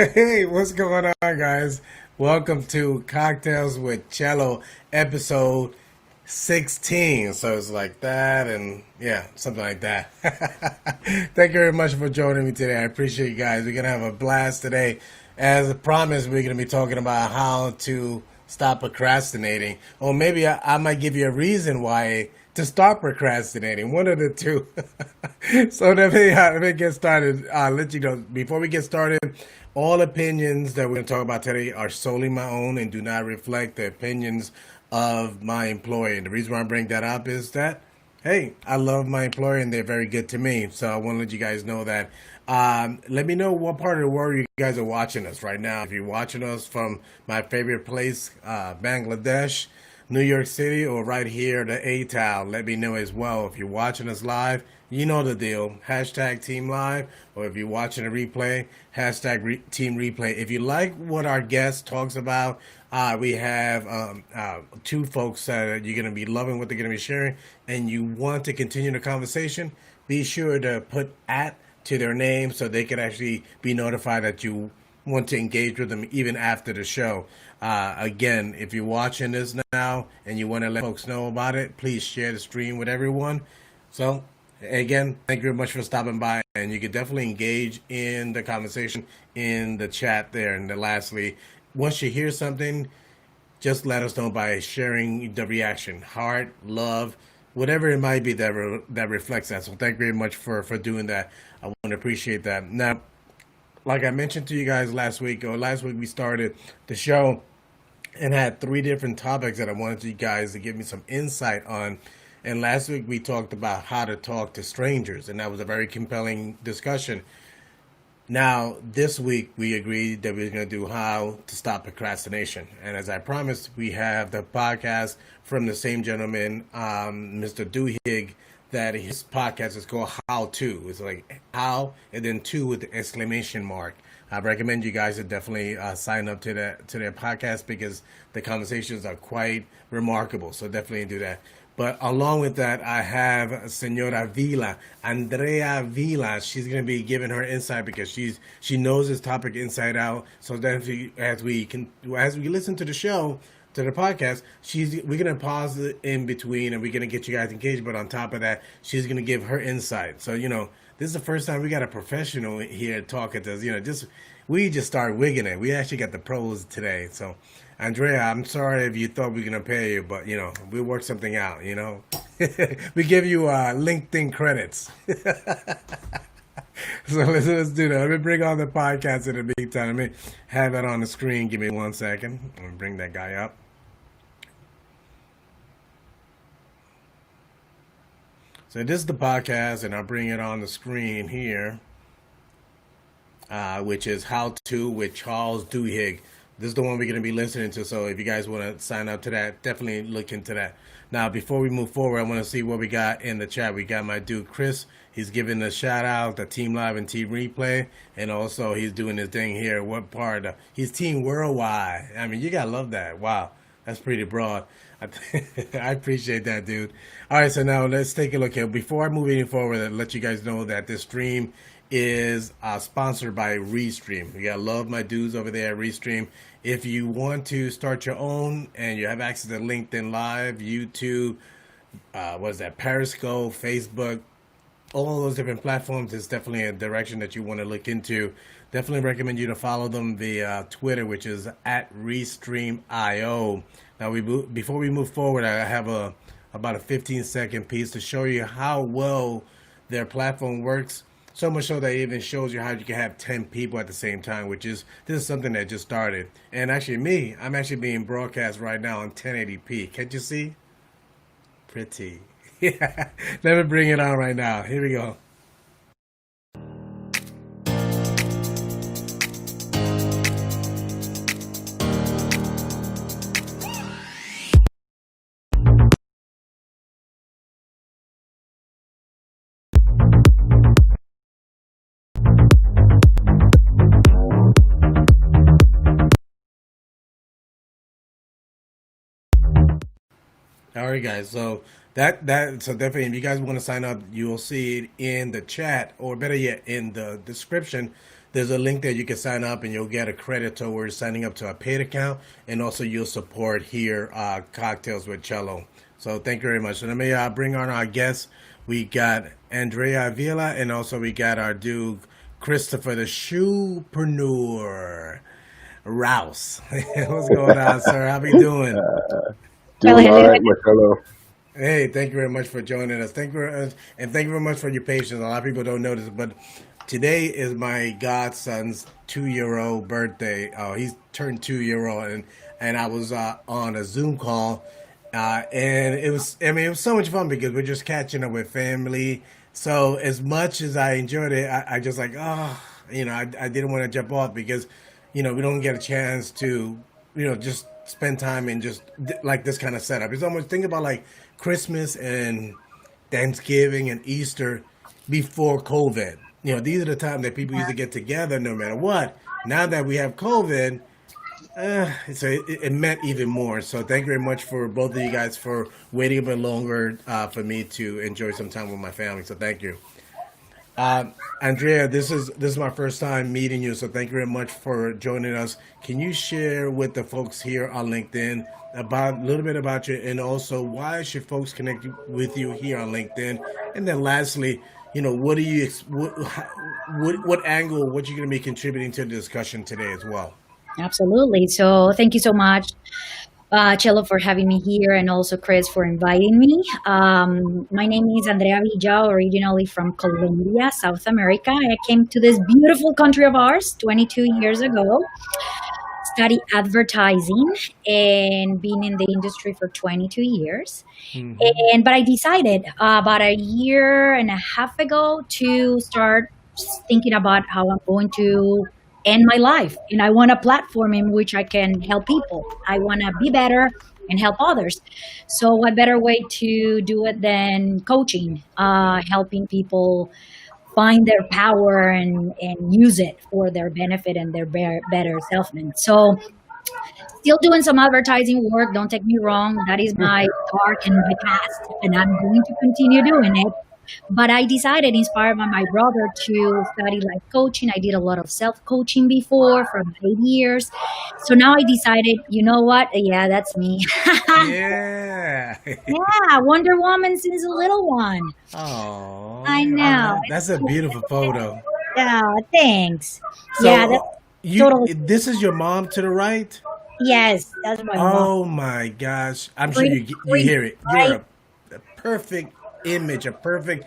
Hey, what's going on, guys? Welcome to Cocktails with Chello, episode 16. So it's like that, and yeah, something like that. Thank you very much for joining me today. I appreciate you guys. We're going to have a blast today. As promised, we're going to be talking about how to stop procrastinating. Or maybe I might give you a reason why to start procrastinating. One of the two. So let me get started. I'll let you know before we get started. All opinions that we're going to talk about today are solely my own and do not reflect the opinions of my employer. And the reason why I bring that up is that, hey, I love my employer and they're very good to me. So I want to let you guys know that. Let me know what part of the world you guys are watching us right now. If you're watching us from my favorite place, Bangladesh, New York City, or right here, the A-Town, let me know as well. If you're watching us live, you know the deal. Hashtag Team Live, or if you're watching a replay, hashtag Team Replay. If you like what our guest talks about, we have two folks that you're going to be loving what they're going to be sharing, and you want to continue the conversation, be sure to put at to their name so they can actually be notified that you want to engage with them even after the show. Again, if you're watching this now and you want to let folks know about it, please share the stream with everyone. So, again, thank you very much for stopping by, and you can definitely engage in the conversation in the chat there. And then lastly, once you hear something, just let us know by sharing the reaction, heart, love, whatever it might be that reflects that. So thank you very much for doing that. I want to appreciate that. Now, like I mentioned to you guys last week we started the show and had three different topics that I wanted you guys to give me some insight on. And last week we talked about how to talk to strangers, and that was a very compelling discussion. Now, this week we agreed that we are going to do how to stop procrastination. And as I promised, we have the podcast from the same gentleman, Mr. Duhigg, that his podcast is called How To. It's like how and then to with the exclamation mark. I recommend you guys to definitely sign up to their podcast because the conversations are quite remarkable. So definitely do that. But along with that, I have Senora Vila, Andrea Vila. She's going to be giving her insight because she knows this topic inside out. So then, as we listen to the show, to the podcast, we're gonna pause it in between, and we're gonna get you guys engaged. But on top of that, she's gonna give her insight. So this is the first time we got a professional here talking to us. We just start wigging it. We actually got the pros today. So, Andrea, I'm sorry if you thought we were gonna pay you, but we work something out. We give you LinkedIn credits. So let's do that. Let me bring on the podcast in the meantime. Let me have that on the screen. Give me 1 second. I'm gonna bring that guy up. So this is the podcast, and I'll bring it on the screen here, which is How To with Charles Duhigg. This is the one we're going to be listening to, so if you guys want to sign up to that, definitely look into that. Now, before we move forward, I want to see what we got in the chat. We got my dude, Chris. He's giving a shout-out to Team Live and Team Replay, and also he's doing his thing here. What part? He's Team Worldwide. I mean, you got to love that. Wow, that's pretty broad. I appreciate that, dude. All right, so now let's take a look here. Before I move any forward, I'll let you guys know that this stream is sponsored by Restream. We got love my dudes over there at Restream. If you want to start your own and you have access to LinkedIn Live, YouTube, Periscope, Facebook, all those different platforms, is definitely a direction that you want to look into. Definitely recommend you to follow them via Twitter, which is at RestreamIO. Now, before we move forward, I have about a 15-second piece to show you how well their platform works. So much so that it even shows you how you can have 10 people at the same time, this is something that just started. And actually I'm actually being broadcast right now on 1080p. Can't you see? Pretty. Yeah. Let me bring it on right now. Here we go. All right, guys. So so definitely, if you guys want to sign up, you will see it in the chat, or better yet, in the description. there's a link there you can sign up and you'll get a credit towards signing up to a paid account, and also you'll support here Cocktails with Chello. So thank you very much. So let me bring on our guests. We got Andrea Avila, and also we got our dude Christopher the Shoepreneur Rouse. What's going on, sir? How we doing? Doing all right, Marcelo. Hey, thank you very much for joining us. And thank you very much for your patience. A lot of people don't know this, but today is my godson's 2 year old birthday. He's turned 2 year old, and I was on a Zoom call, and it was so much fun because we're just catching up with family. So as much as I enjoyed it, I just like, I didn't want to jump off because, we don't get a chance to, just spend time in just like this kind of setup. It's almost, think about like Christmas and Thanksgiving and Easter before COVID. These are the times that people used to get together no matter what. Now that we have COVID, so it meant even more. So thank you very much for both of you guys for waiting a bit longer for me to enjoy some time with my family. So thank you. Andrea, this is my first time meeting you, so thank you very much for joining us. Can you share with the folks here on LinkedIn about a little bit about you, and also why should folks connect with you here on LinkedIn? And then lastly, what do you what angle, what you're going to be contributing to the discussion today as well? Absolutely. So thank you so much, Chello, for having me here, and also Chris for inviting me. My name is Andrea Villa, originally from Colombia, South America. I came to this beautiful country of ours 22 years ago, studied advertising, and been in the industry for 22 years. Hmm. But I decided about a year and a half ago to start thinking about how I'm going to end my life. And I want a platform in which I can help people. I want to be better and help others. So what better way to do it than coaching, helping people find their power and use it for their benefit and their better self. So still doing some advertising work. Don't take me wrong. That is my dark and my past, and I'm going to continue doing it. But I decided, inspired by my brother, to study life coaching. I did a lot of self coaching before for about 8 years. So now I decided, you know what? Yeah, that's me. Yeah. Yeah, Wonder Woman since a little one. Oh, I know. that's a beautiful photo. Yeah, thanks. Yeah, So that's you, totally. this is your mom to the right? Yes, that's my mom. Oh my gosh! I'm sure Pretty you creepy, hear it. You're right? a perfect image, a perfect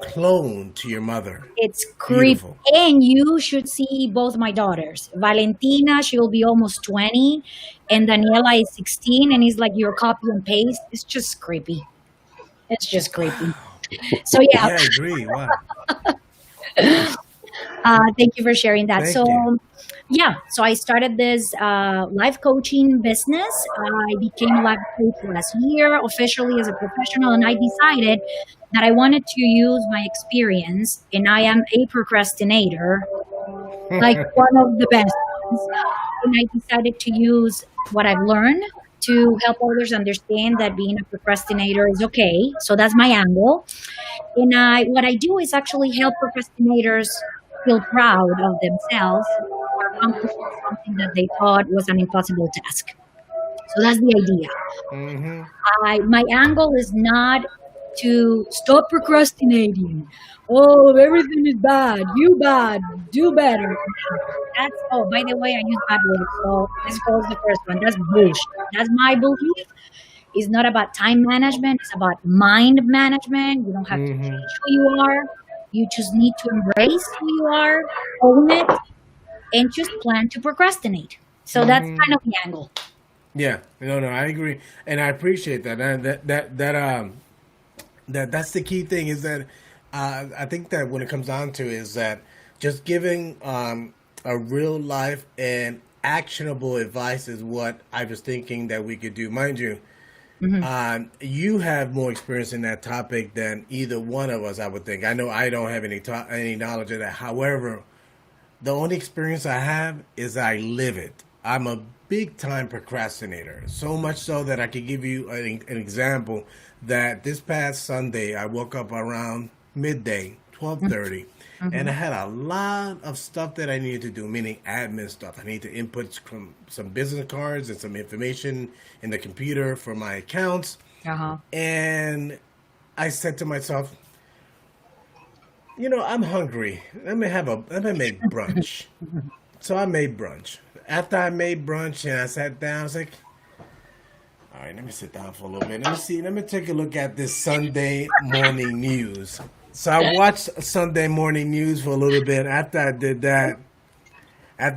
clone to your mother. It's creepy. Beautiful. And you should see both my daughters. Valentina, she will be almost 20, and Daniela is 16, and it's like your copy and paste. It's just creepy. It's just creepy. Wow. So yeah, Yeah, I agree. Wow. thank you for sharing that. So Thank you. yeah, so I started this life coaching business. I became a life coach last year officially as a professional, and I decided that I wanted to use my experience, and I am a procrastinator, like one of the best ones. And I decided to use what I've learned to help others understand that being a procrastinator is okay. So that's my angle. And what I do is actually help procrastinators feel proud of themselves for accomplishing something that they thought was an impossible task. So that's the idea. Hmm. My angle is not to stop procrastinating. Oh, everything is bad, do better. No, that's, oh, by the way, I use bad words. So this goes the first one. That's bullshit. That's my belief. It's not about time management, it's about mind management. You don't have to Hmm. change who you are. You just need to embrace who you are, own it, and just plan to procrastinate. So that's Hmm. kind of the angle. Yeah. No, no, I agree, and I appreciate that. That's the key thing is that I think that when it comes down to is that just giving a real life and actionable advice is what I was thinking that we could do. Mind you, Hmm. you have more experience in that topic than either one of us. I would think. I know I don't have any knowledge of that. However, the only experience I have is I live it. I'm a big time procrastinator. So much so that I could give you an example that this past Sunday I woke up around midday, 12:30, and Mm-hmm. I had a lot of stuff that I needed to do, meaning admin stuff. I need to input some business cards and some information in the computer for my accounts. Uh-huh. And I said to myself, I'm hungry. Let me make brunch. So I made brunch. After I made brunch and I sat down, I was like, all right, let me sit down for a little bit. Let me take a look at this Sunday morning news. So I watched Sunday morning news for a little bit. After I did that, I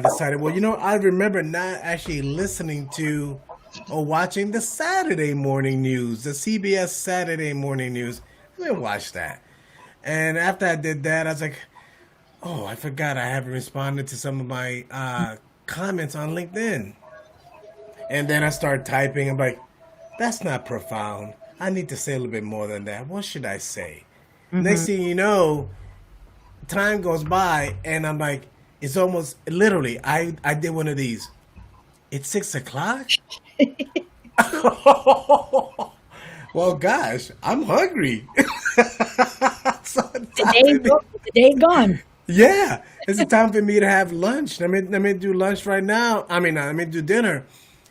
decided, well, I remember not actually listening to or watching the Saturday morning news, the CBS Saturday morning news. Let me watch that. And after I did that, I was like, oh, I forgot I haven't responded to some of my comments on LinkedIn. And then I started typing. I'm like, that's not profound. I need to say a little bit more than that. What should I say? Mm-hmm. Next thing you know, time goes by, and I'm like, it's almost literally. I did one of these. It's 6 o'clock. Well, gosh, I'm hungry. So it's time for me. The day's gone. Yeah, it's time for me to have lunch. Let me do lunch right now. I mean, let me do dinner.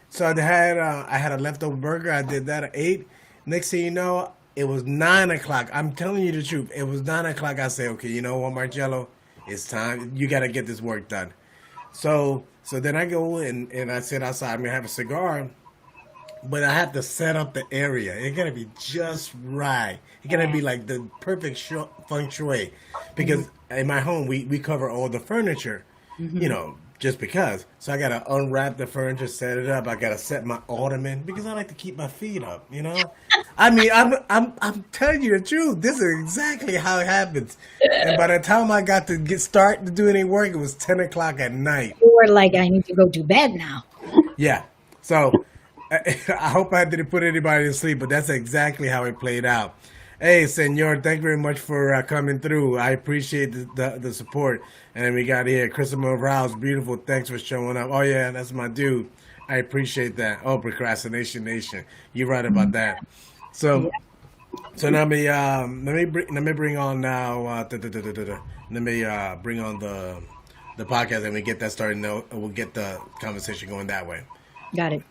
So I had a leftover burger. I did that at 8. Next thing you know, it was 9 o'clock. I'm telling you the truth. It was 9 o'clock. I say, okay, you know what, Marcello, it's time. You got to get this work done. So then I go and I sit outside. I'm gonna have a cigar, but I have to set up the area. It gotta be just right. It gotta be like the perfect feng shui, because in my home we cover all the furniture, just because. So I gotta unwrap the furniture, set it up. I gotta set my ottoman because I like to keep my feet up. I mean, I'm telling you the truth. This is exactly how it happens. And by the time I got to start to do any work, it was 10 o'clock at night. You were like, I need to go to bed now. Yeah. So I hope I didn't put anybody to sleep, but that's exactly how it played out. Hey, Senor, thank you very much for coming through. I appreciate the support. And then we got here, Christopher Rouse, beautiful. Thanks for showing up. Oh, yeah, that's my dude. I appreciate that. Oh, Procrastination Nation. You're right about that. So, so let me bring on now. Let me bring on the podcast, and we get that started. No, we'll get the conversation going that way. Got it.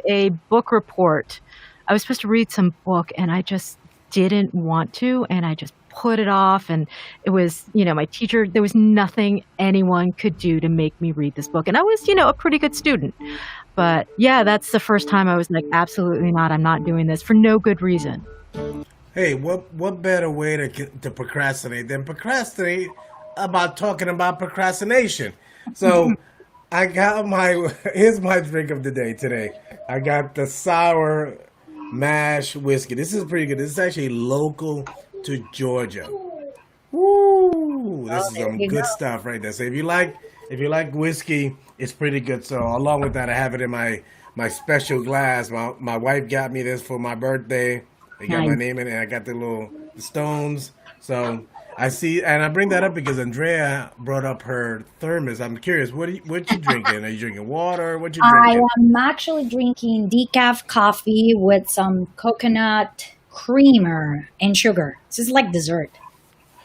A book report. I was supposed to read some book and I just didn't want to, and I just put it off. And it was, my teacher, there was nothing anyone could do to make me read this book. And I was, a pretty good student. But yeah, that's the first time I was like, absolutely not. I'm not doing this for no good reason. Hey, what better way to procrastinate than procrastinate about talking about procrastination? So I got here's my drink of the day today. I got the sour mash whiskey. This is pretty good. This is actually local to Georgia. Woo! This is some good stuff right there. So if you like whiskey, it's pretty good. So along with that, I have it in my special glass. My wife got me this for my birthday. They got my name in it, and I got the stones. So I see, and I bring that up because Andrea brought up her thermos. I'm curious, what you drinking? Are you drinking water? What you I drinking? am actually drinking decaf coffee with some coconut creamer and sugar. This is like dessert.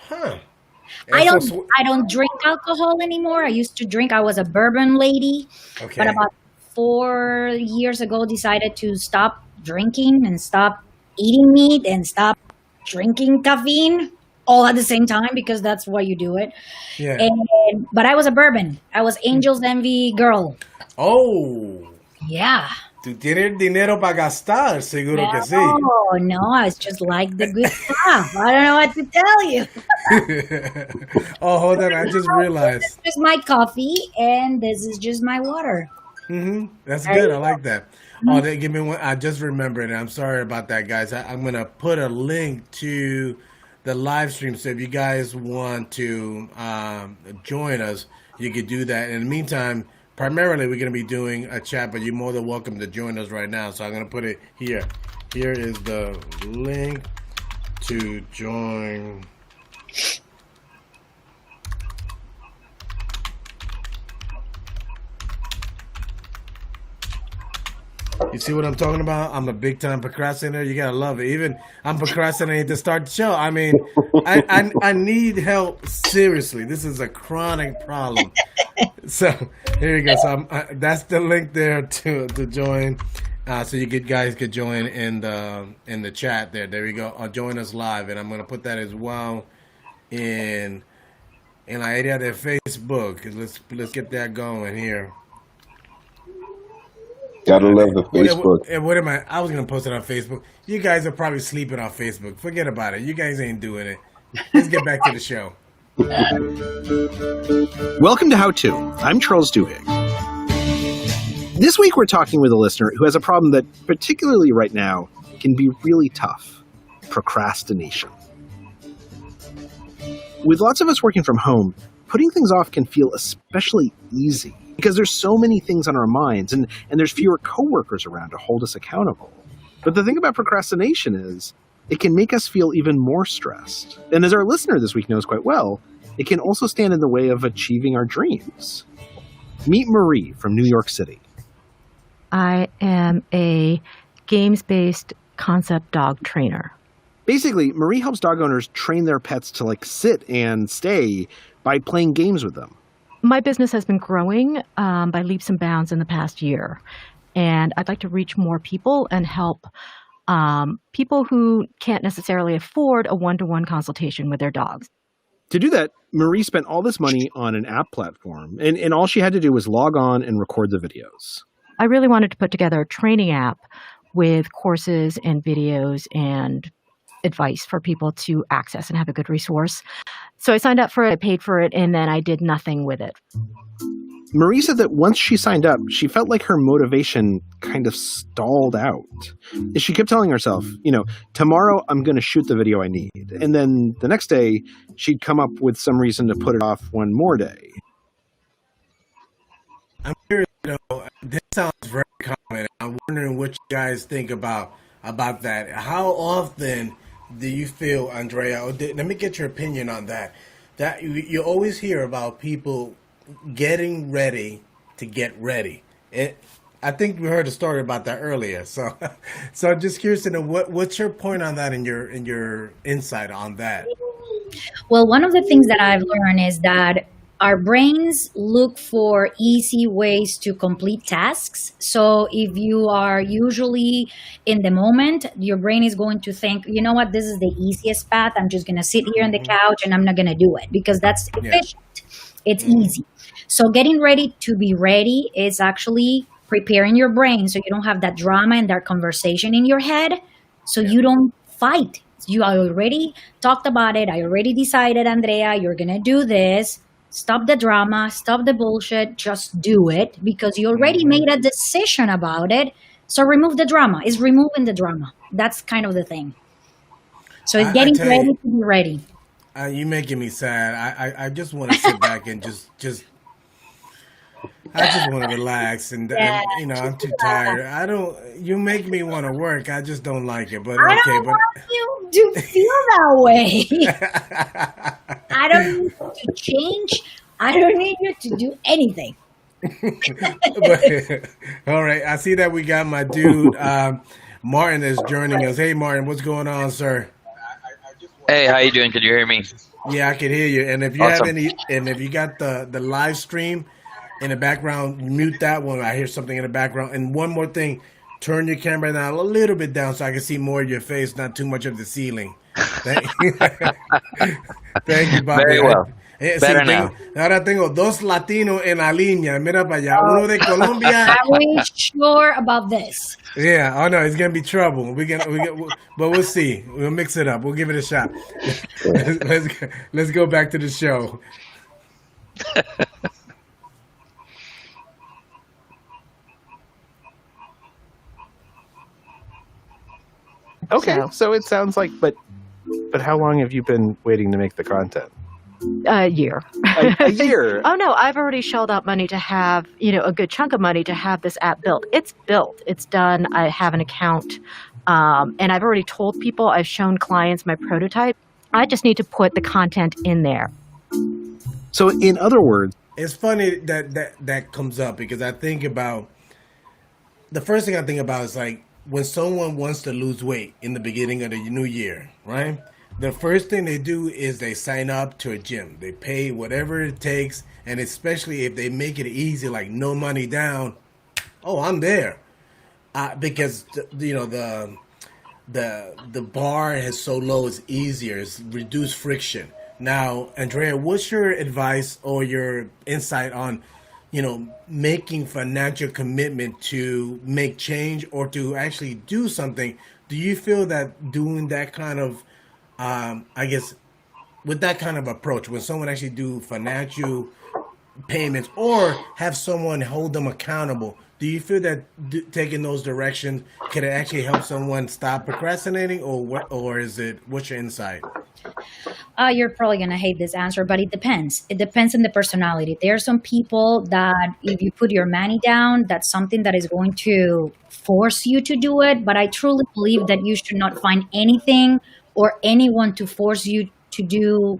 Huh. I And so, don't I don't drink alcohol anymore. I used to drink. I was a bourbon lady, but okay. about 4 years ago decided to stop drinking and stop eating meat and stop drinking caffeine all at the same time because that's why you do it. Yeah. But I was a bourbon. I was Angel's Envy girl. Oh, Yeah. tú tienes dinero para gastar, seguro que sí. Oh no, I just like the good stuff. I don't know what to tell you. Oh, hold on, I just realized. This is just my coffee and this is just my water. That's good. I like that. Oh, they give me one. I just remembered, and I'm sorry about that, guys. I'm gonna put a link to live stream. So if you guys want to join us, you could do that. In the meantime, primarily we're going to be doing a chat, but you're more than welcome to join us right now. So I'm going to put it here. Here is the link to join. You see what I'm talking about? I'm a big time procrastinator. You gotta love it. Even I'm procrastinating to start the show. I mean, I need help seriously. This is a chronic problem. So here you go. So that's the link there to join. So you guys could join in the chat there. There you go. Join us live, and I'm gonna put that as well in la area de Facebook. Let's get that going here. Gotta love the Facebook. What am I? I was gonna post it on Facebook. You guys are probably sleeping on Facebook. Forget about it. You guys ain't doing it. Let's get back to the show. Welcome to How To. I'm Charles Duhigg. This week we're talking with a listener who has a problem that, particularly right now, can be really tough: procrastination. With lots of us working from home, putting things off can feel especially easy because there's so many things on our minds and there's fewer coworkers around to hold us accountable. But the thing about procrastination is it can make us feel even more stressed. And as our listener this week knows quite well, it can also stand in the way of achieving our dreams. Meet Marie from New York City. I am a games-based concept dog trainer. Basically, Marie helps dog owners train their pets to sit and stay by playing games with them. My business has been growing by leaps and bounds in the past year, and I'd like to reach more people and help people who can't necessarily afford a one-to-one consultation with their dogs. To do that, Marie spent all this money on an app platform, and all she had to do was log on and record the videos. I really wanted to put together a training app with courses and videos and advice for people to access and have a good resource. So I signed up for it, I paid for it, and then I did nothing with it. Marie said that once she signed up, she felt like her motivation kind of stalled out. She kept telling herself, tomorrow I'm going to shoot the video I need. And then the next day, she'd come up with some reason to put it off one more day. I'm curious, this sounds very common. I'm wondering what you guys think about that. How often do you feel, Andrea, let me get your opinion on that you always hear about people getting ready to get ready? I think we heard a story about that earlier. So I'm just curious to know what's your point on that and your insight on that. Well, one of the things that I've learned is that our brains look for easy ways to complete tasks. So if you are usually in the moment, your brain is going to think, you know what, this is the easiest path. I'm just going to sit here on the couch and I'm not going to do it because that's efficient. It's easy. So getting ready to be ready is actually preparing your brain so you don't have that drama and that conversation in your head, so you don't fight. You already talked about it. I already decided, Andrea, you're going to do this. Stop the drama, stop the bullshit, just do it because you already made a decision about it. So remove the drama. It's removing the drama. That's kind of the thing. So it's getting ready to be ready. You're making me sad. I just want to sit back and just I just want to relax and I'm too tired. You make me want to work. I just don't like it. But I don't want you to feel that way. I don't need you to change. I don't need you to do anything. All right. I see that we got my dude Martin is joining us. Hey Martin, what's going on, sir? Hey, how you doing? Can you hear me? Yeah, I can hear you. And if you Awesome. if you got the live stream in the background, mute that one. I hear something in the background. And one more thing, turn your camera down a little bit down so I can see more of your face, not too much of the ceiling. Thank you, Bobby. Very well. Better Sí, now. Ahora tengo dos latinos en la línea. Mira para allá. Uno de Colombia. Are we sure about this? Yeah. Oh no, it's gonna be trouble. But we'll see. We'll mix it up. We'll give it a shot. Let's go back to the show. Okay, so it sounds like, but But how long have you been waiting to make the content? A year. A year? Oh no, I've already shelled out money to have, a good chunk of money to have this app built. It's built. It's done. I have an account. And I've already told people, I've shown clients my prototype. I just need to put the content in there. So in other words, it's funny that comes up because I think about, the first thing I think about is like when someone wants to lose weight in the beginning of the new year, right? The first thing they do is they sign up to a gym. They pay whatever it takes, and especially if they make it easy, like no money down, oh, I'm there. Because the bar is so low, it's easier, it's reduced friction. Now, Andrea, what's your advice or your insight on, making financial commitment to make change or to actually do something? Do you feel that doing that kind of, with that kind of approach, when someone actually do financial payments or have someone hold them accountable, do you feel that taking those directions can it actually help someone stop procrastinating, or is it, what's your insight? You're probably going to hate this answer, but it depends. It depends on the personality. There are some people that if you put your money down, that's something that is going to force you to do it. But I truly believe that you should not find anything or anyone to force you to do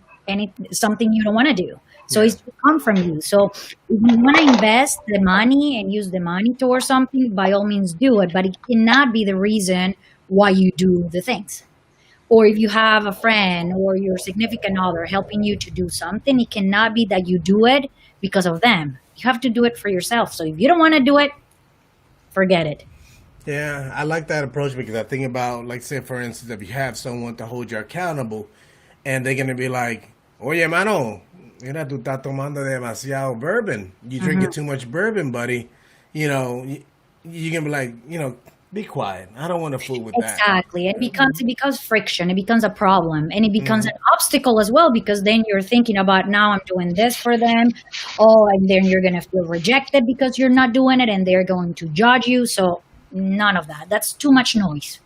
something you don't want to do. So it's to come from you. So if you want to invest the money and use the money towards something, by all means do it. But it cannot be the reason why you do the things. Or if you have a friend or your significant other helping you to do something, it cannot be that you do it because of them. You have to do it for yourself. So if you don't want to do it, forget it. Yeah, I like that approach because I think about, like, say, for instance, if you have someone to hold you accountable and they're going to be like, oye, mano, mira, tú estás tomando demasiado bourbon. You drinking too much bourbon, buddy. You're going to be like, be quiet. I don't want to fool with that. Exactly. It becomes friction. It becomes a problem. And it becomes an obstacle as well, because then you're thinking about, now I'm doing this for them. Oh, and then you're going to feel rejected because you're not doing it, and they're going to judge you. So none of that. That's too much noise.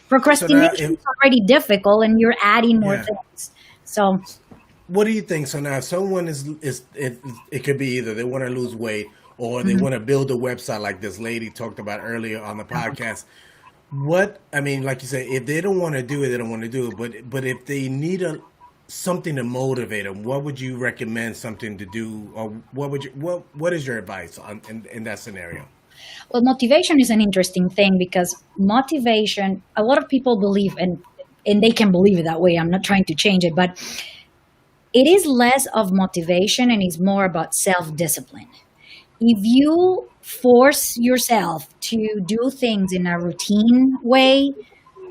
Procrastination is already difficult, and you're adding more things. So what do you think? So now if someone it could be either they want to lose weight or they want to build a website like this lady talked about earlier on the podcast. Like you said, if they don't want to do it, they don't want to do it. But if they need something to motivate them, what would you recommend something to do? Or what is your advice in that scenario? Well, motivation is an interesting thing because motivation, a lot of people believe, and they can believe it that way. I'm not trying to change it, but it is less of motivation and it's more about self-discipline. If you force yourself to do things in a routine way,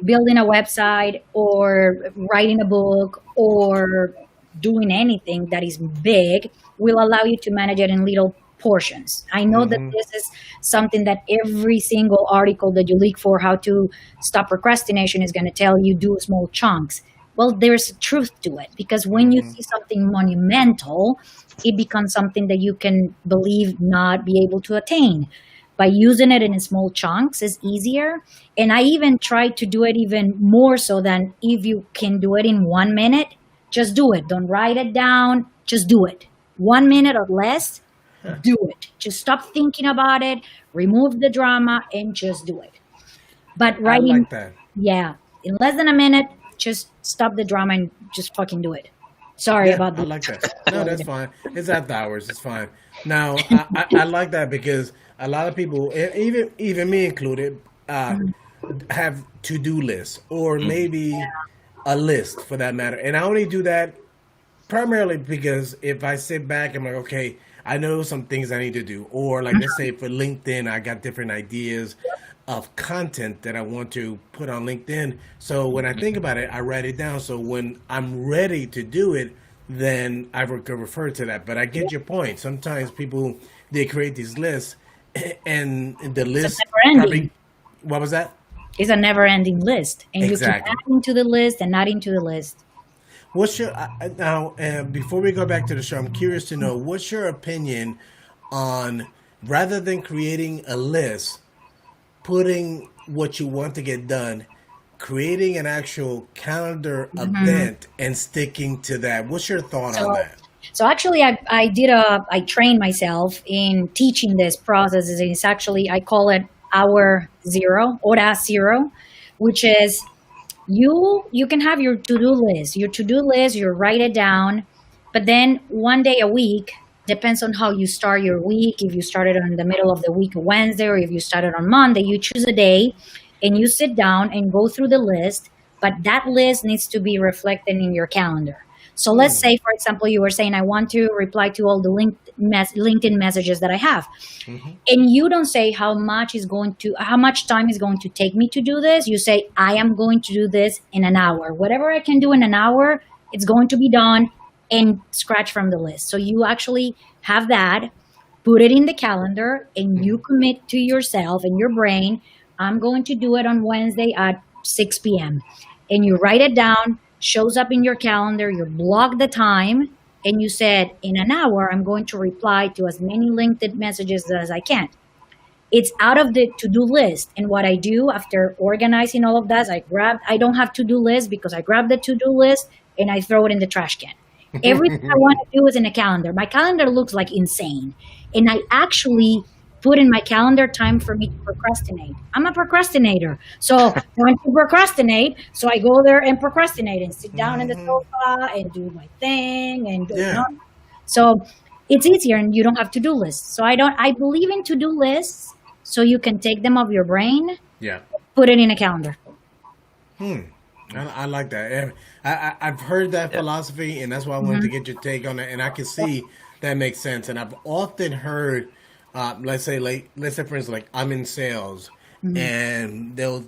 building a website or writing a book or doing anything that is big will allow you to manage it in little portions. I know that this is something that every single article that you leak for how to stop procrastination is going to tell you do small chunks. Well, there's truth to it, because when you see something monumental, it becomes something that you can believe not be able to attain. By using it in small chunks is easier. And I even try to do it even more so than if you can do it in 1 minute, just do it. Don't write it down, just do it. 1 minute or less, do it. Just stop thinking about it, remove the drama, and just do it. But writing, I like that. Yeah, in less than a minute, just stop the drama and just fucking do it. Sorry about that. I like that. No, that's fine. It's after hours. It's fine. Now, I like that because a lot of people, even me included, have to-do lists or maybe a list for that matter. And I only do that primarily because if I sit back, I'm like, okay, I know some things I need to do. Or like, let's say for LinkedIn, I got different ideas of content that I want to put on LinkedIn. So when I think about it, I write it down. So when I'm ready to do it, then I could refer to that. But I get your point. Sometimes people, they create these lists and the list probably, what was that? It's a never-ending list. And Exactly. you can add into the list and add into the list. What's your, now, before we go back to the show, I'm curious to know, what's your opinion on, rather than creating a list, putting what you want to get done creating an actual calendar event and sticking to that. What's your thought on that? So actually, I trained myself in teaching this process. It's actually, I call it hour zero, hora zero, which is you can have your to-do list. Your to-do list, you write it down, but then one day a week, depends on how you start your week. If you started on the middle of the week, Wednesday, or if you started on Monday, you choose a day and you sit down and go through the list, but that list needs to be reflected in your calendar. So let's say, for example, you were saying, I want to reply to all the LinkedIn messages that I have. And you don't say how much time is going to take me to do this. You say, I am going to do this in an hour. Whatever I can do in an hour, it's going to be done, and scratch from the list. So you actually have that, put it in the calendar, and you commit to yourself and your brain, I'm going to do it on Wednesday at 6 p.m. And you write it down, shows up in your calendar, you block the time, and you said, in an hour, I'm going to reply to as many LinkedIn messages as I can. It's out of the to-do list. And what I do after organizing all of that, I don't have to-do list because I grab the to-do list and I throw it in the trash can. Everything I want to do is in a calendar. My calendar looks like insane. And I actually put in my calendar time for me to procrastinate. I'm a procrastinator. So I want to procrastinate. So I go there and procrastinate and sit down in the sofa and do my thing. And so it's easier and you don't have to-do lists. So I believe in to-do lists so you can take them off your brain. Yeah. Put it in a calendar. I like that. And I've heard that philosophy, and that's why I wanted to get your take on it. And I can see that makes sense. And I've often heard, let's say for instance, like I'm in sales, and the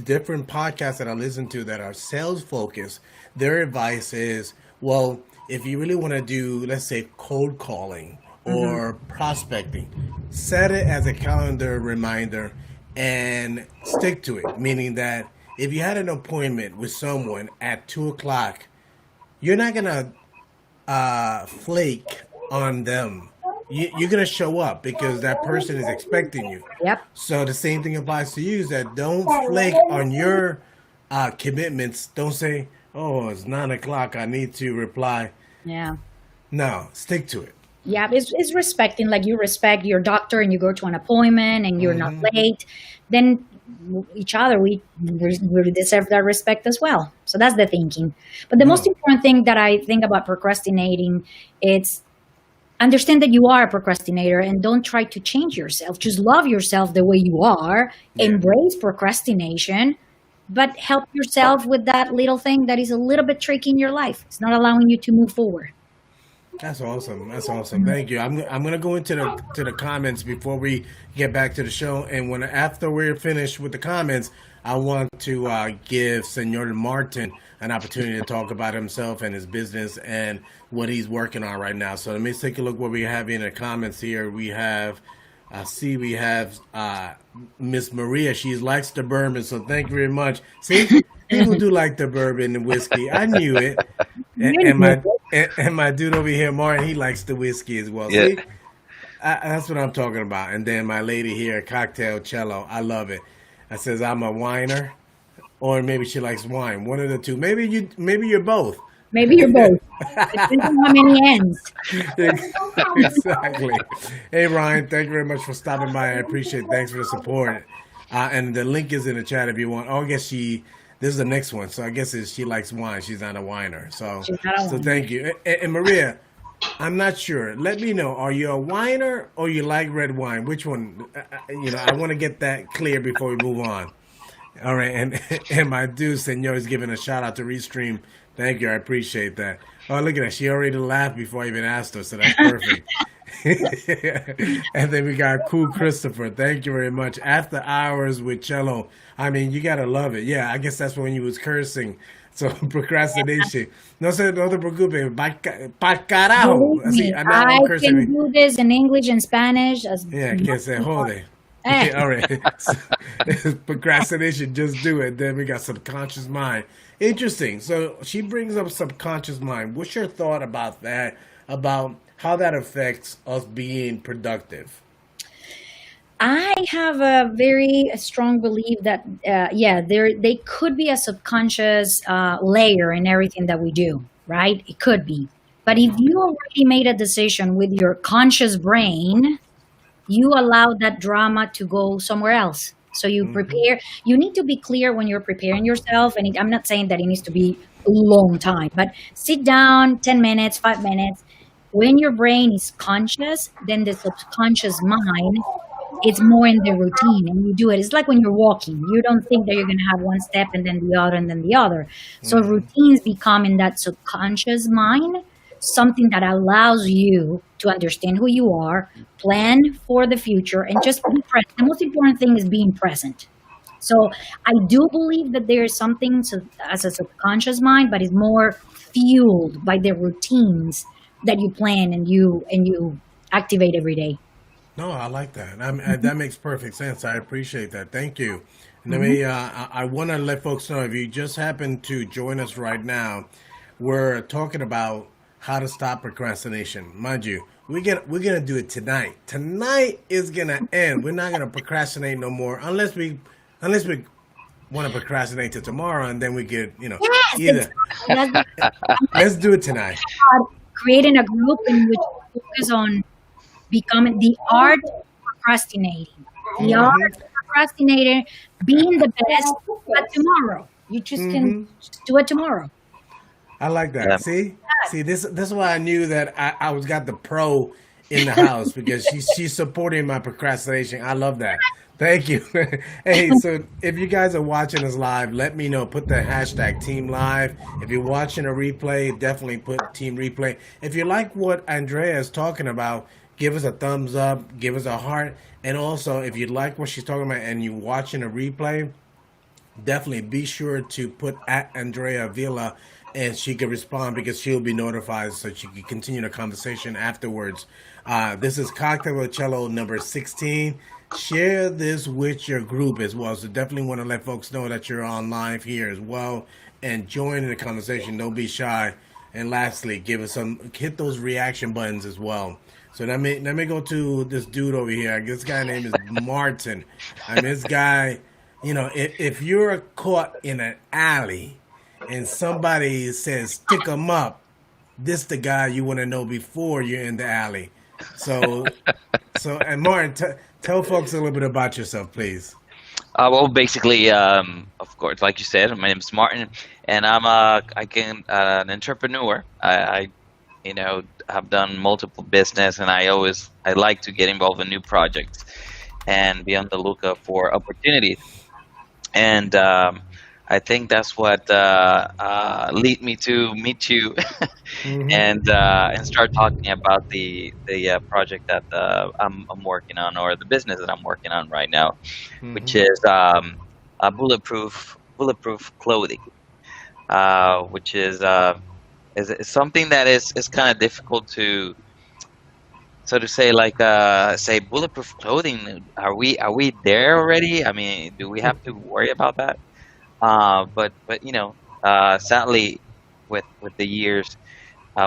different podcasts that I listen to that are sales focused, their advice is, well, if you really want to do, let's say, cold calling or prospecting, set it as a calendar reminder and stick to it. Meaning that if you had an appointment with someone at 2:00, you're not gonna flake on them. You're gonna show up because that person is expecting you. Yep. So the same thing applies to you: is that don't flake on your commitments. Don't say, "Oh, it's 9:00. I need to reply." Yeah. No, stick to it. Yeah, it's respecting, like you respect your doctor and you go to an appointment and you're not late. Then each other, we deserve that respect as well. So that's the thinking. But the most important thing that I think about procrastinating, it's understand that you are a procrastinator and don't try to change yourself. Just love yourself the way you are. Embrace procrastination, but help yourself with that little thing that is a little bit tricky in your life. It's not allowing you to move forward. That's awesome. That's awesome. Thank you. I'm gonna go into the comments before we get back to the show, and after we're finished with the comments, I want to give Senor Martin an opportunity to talk about himself and his business and what he's working on right now. So let me take a look what we have in the comments here. We have, we have Miss Maria. She likes the bourbon, so thank you very much. See, people do like the bourbon and whiskey. I knew it. And my dude over here, Martin, he likes the whiskey as well. Yeah. See, that's what I'm talking about. And then my lady here, Cocktail Chello, I love it. I says I'm a whiner, or maybe she likes wine. One of the two. Maybe you're both. Maybe you're both. Depends on how many ends. Exactly. Hey Ryan, thank you very much for stopping by. I appreciate it. Thanks for the support. And the link is in the chat if you want. Oh, I guess this is the next one. So I guess she likes wine. She's not a whiner. So thank you. And Maria, I'm not sure. Let me know. Are you a whiner or you like red wine? Which one? I want to get that clear before we move on. All right. And my dude, Senor, is giving a shout out to Restream. Thank you. I appreciate that. Oh, look at that. She already laughed before I even asked her. So that's perfect. And then we got Cool Christopher. Thank you very much. After Hours with Chello. I mean, you got to love it. Yeah, I guess that's when you was cursing. So procrastination. No te preocupes. Pa carajo. Así, I can do this in English and Spanish. Yeah, que se jode. Yeah, all right. So, procrastination, just do it. Then we got subconscious mind. Interesting. So she brings up subconscious mind. What's your thought about that? About how that affects us being productive? I have a very strong belief that they could be a subconscious layer in everything that we do, right? It could be. But if you already made a decision with your conscious brain, you allow that drama to go somewhere else. So you prepare. You need to be clear when you're preparing yourself. And I'm not saying that it needs to be a long time, but sit down 10 minutes, 5 minutes. When your brain is conscious, then the subconscious mind, it's more in the routine and you do it. It's like when you're walking. You don't think that you're going to have one step and then the other and then the other. So routines become in that subconscious mind something that allows you to understand who you are, plan for the future, and just be present. The most important thing is being present. So I do believe that there is something as a subconscious mind, but it's more fueled by the routines that you plan and you activate every day. No, I like that. That makes perfect sense. I appreciate that. Thank you. And let me. I want to let folks know if you just happen to join us right now, we're talking about how to stop procrastination. Mind you, we're gonna do it tonight. Tonight is gonna end. We're not gonna procrastinate no more unless we want to procrastinate till tomorrow, and then we get Yes, either. Let's do it tonight. Creating a group in which you focus on becoming the art of procrastinating. The art of procrastinating, being the best at tomorrow. You just can just do it tomorrow. I like that. Yeah. See, this is why I knew that I was got the pro in the house because she's supporting my procrastination. I love that. Thank you. Hey, so if you guys are watching us live, let me know. Put the hashtag Team Live. If you're watching a replay, definitely put Team Replay. If you like what Andrea is talking about, give us a thumbs up, give us a heart. And also, if you like what she's talking about and you're watching a replay, definitely be sure to put at Andrea Villa and she can respond because she'll be notified so she can continue the conversation afterwards. This is Cocktail with Chello number 16. Share this with your group as well. So definitely want to let folks know that you're on live here as well and join in the conversation. Don't be shy. And lastly, give us hit those reaction buttons as well. So let me go to this dude over here. This guy name is Martin. This guy, if you're caught in an alley and somebody says stick 'em up, this the guy you want to know before you're in the alley. So and Martin, tell folks a little bit about yourself, please. Well, basically, of course, like you said, my name is Martin, and I'm an entrepreneur. I have done multiple business, and I like to get involved in new projects and be on the lookout for opportunities. And I think that's what lead me to meet you and start talking about the project that I'm working on, or the business that I'm working on right now, which is a bulletproof clothing, which is something that is kind of difficult to say, like say bulletproof clothing. Are we there already? I mean, do we have to worry about that? But sadly, with the years,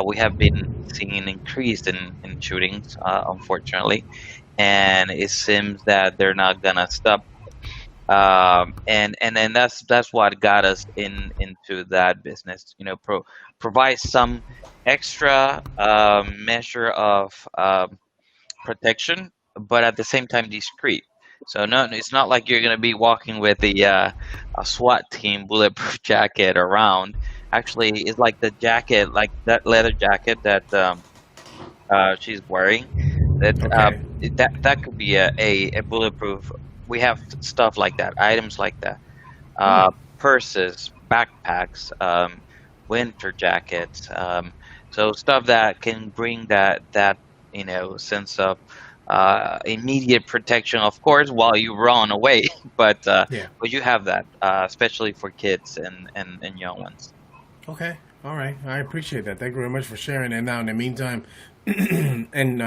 we have been seeing an increase in shootings, unfortunately, and it seems that they're not gonna stop. And then that's what got us into that business. Provide some extra measure of protection, but at the same time discreet. So no, it's not like you're gonna be walking with a SWAT team bulletproof jacket around. Actually, it's like the jacket, like that leather jacket that she's wearing. That could be a bulletproof. We have stuff like that, items like that, purses, backpacks, winter jackets. So stuff that can bring that sense of immediate protection, of course, while you run away. But you have that, especially for kids and young ones. Okay. All right. I appreciate that. Thank you very much for sharing. And now in the meantime, and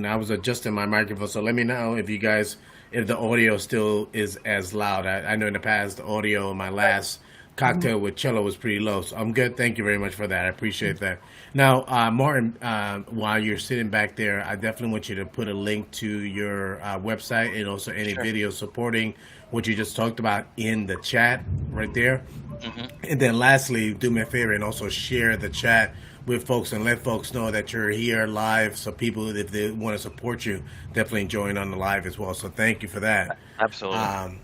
I was adjusting my microphone, so let me know if the audio still is as loud. I know in the past the audio in my last cocktail with Chello was pretty low. So I'm good. Thank you very much for that. I appreciate that. Now, Martin, while you're sitting back there, I definitely want you to put a link to your website and also any videos supporting what you just talked about in the chat right there. And then lastly, do me a favor and also share the chat with folks and let folks know that you're here live. So people, if they want to support you, definitely join on the live as well. So thank you for that. Absolutely.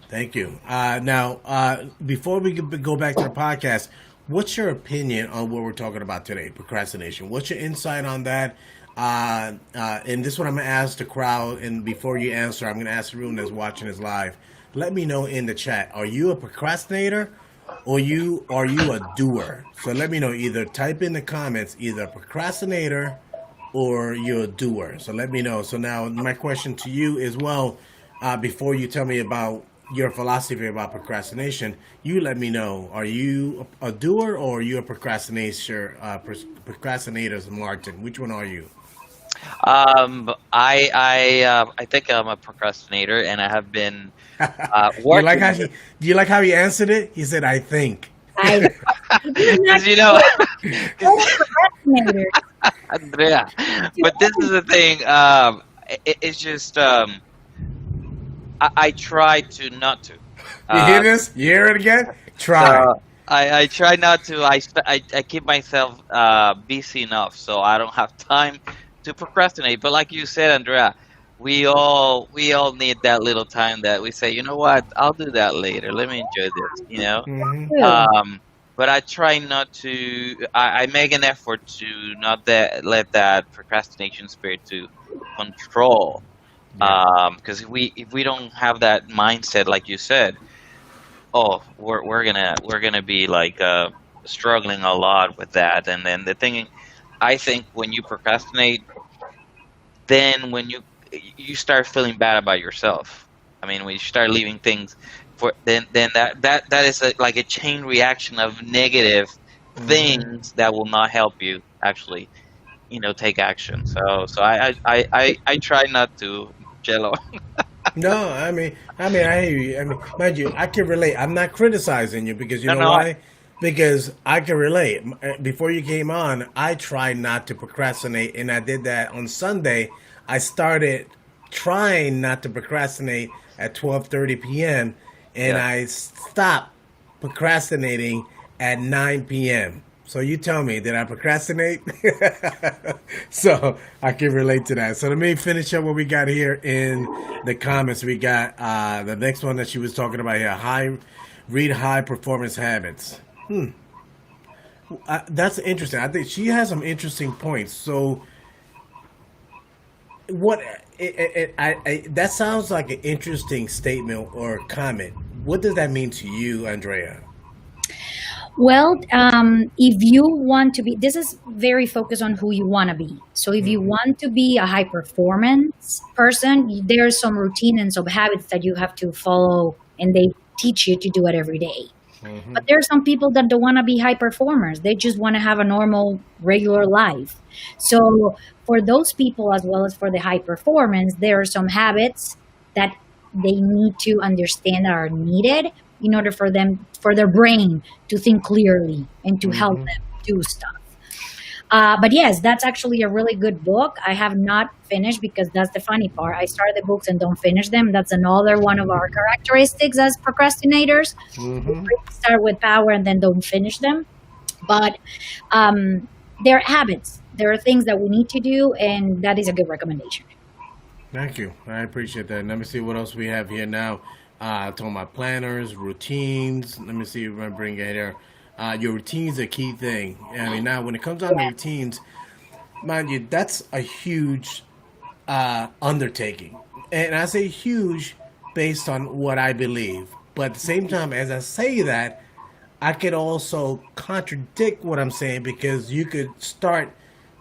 Thank you. Now, before we go back to the podcast, what's your opinion on what we're talking about today, procrastination? What's your insight on that? And this is what I'm going to ask the crowd. And before you answer, I'm going to ask everyone that's watching this live. Let me know in the chat. Are you a procrastinator or are you a doer? So let me know. Either type in the comments, either a procrastinator or you're a doer. So let me know. So now my question to you as well, before you tell me about your philosophy about procrastination, you let me know. Are you a doer or are you a procrastinator, Martin? Which one are you? I think I'm a procrastinator, and I have been working. Do you like how he answered it? He said, "I think." Because Andrea. But this is the thing. It's just I try to not to. You hear this? You hear it again? Try. So I try not to. I keep myself busy enough so I don't have time to procrastinate. But like you said, Andrea, we all need that little time that we say, you know what, I'll do that later. Let me enjoy this. But I try not to. I make an effort to not let that procrastination spirit to control. Because if we don't have that mindset, like you said, we're gonna be like struggling a lot with that. And then the thing, I think, when you procrastinate, then when you start feeling bad about yourself. I mean, when you start leaving things for then that is like a chain reaction of negative things that will not help you actually, take action. So I try not to, Chello. No, I mean, I hear you. I mean, mind you, I can relate. I'm not criticizing you because you know why? Because I can relate. Before you came on, I tried not to procrastinate, and I did that on Sunday. I started trying not to procrastinate at 12:30 p.m. and I stopped procrastinating at 9 p.m. So you tell me, did I procrastinate? So I can relate to that. So let me finish up what we got here in the comments. We got the next one that she was talking about here. Read high performance habits. That's interesting. I think she has some interesting points. So what that sounds like an interesting statement or comment. What does that mean to you, Andrea? Well, if you want to be, this is very focused on who you want to be. So if you want to be a high performance person, there's some routine and some habits that you have to follow, and they teach you to do it every day. But there are some people that don't want to be high performers. They just want to have a normal, regular life. So for those people, as well as for the high performance, there are some habits that they need to understand that are needed in order for their brain to think clearly and to help them do stuff. But yes, that's actually a really good book. I have not finished because that's the funny part. I start the books and don't finish them. That's another one of our characteristics as procrastinators. We start with power and then don't finish them. But they're habits. There are things that we need to do, and that is a good recommendation. Thank you. I appreciate that. Let me see what else we have here now. Talking about planners, routines. Let me see if I bring it here. Your routine's a key thing. I mean, now when it comes down to routines, mind you, that's a huge undertaking. And I say huge based on what I believe. But at the same time, as I say that, I could also contradict what I'm saying because you could start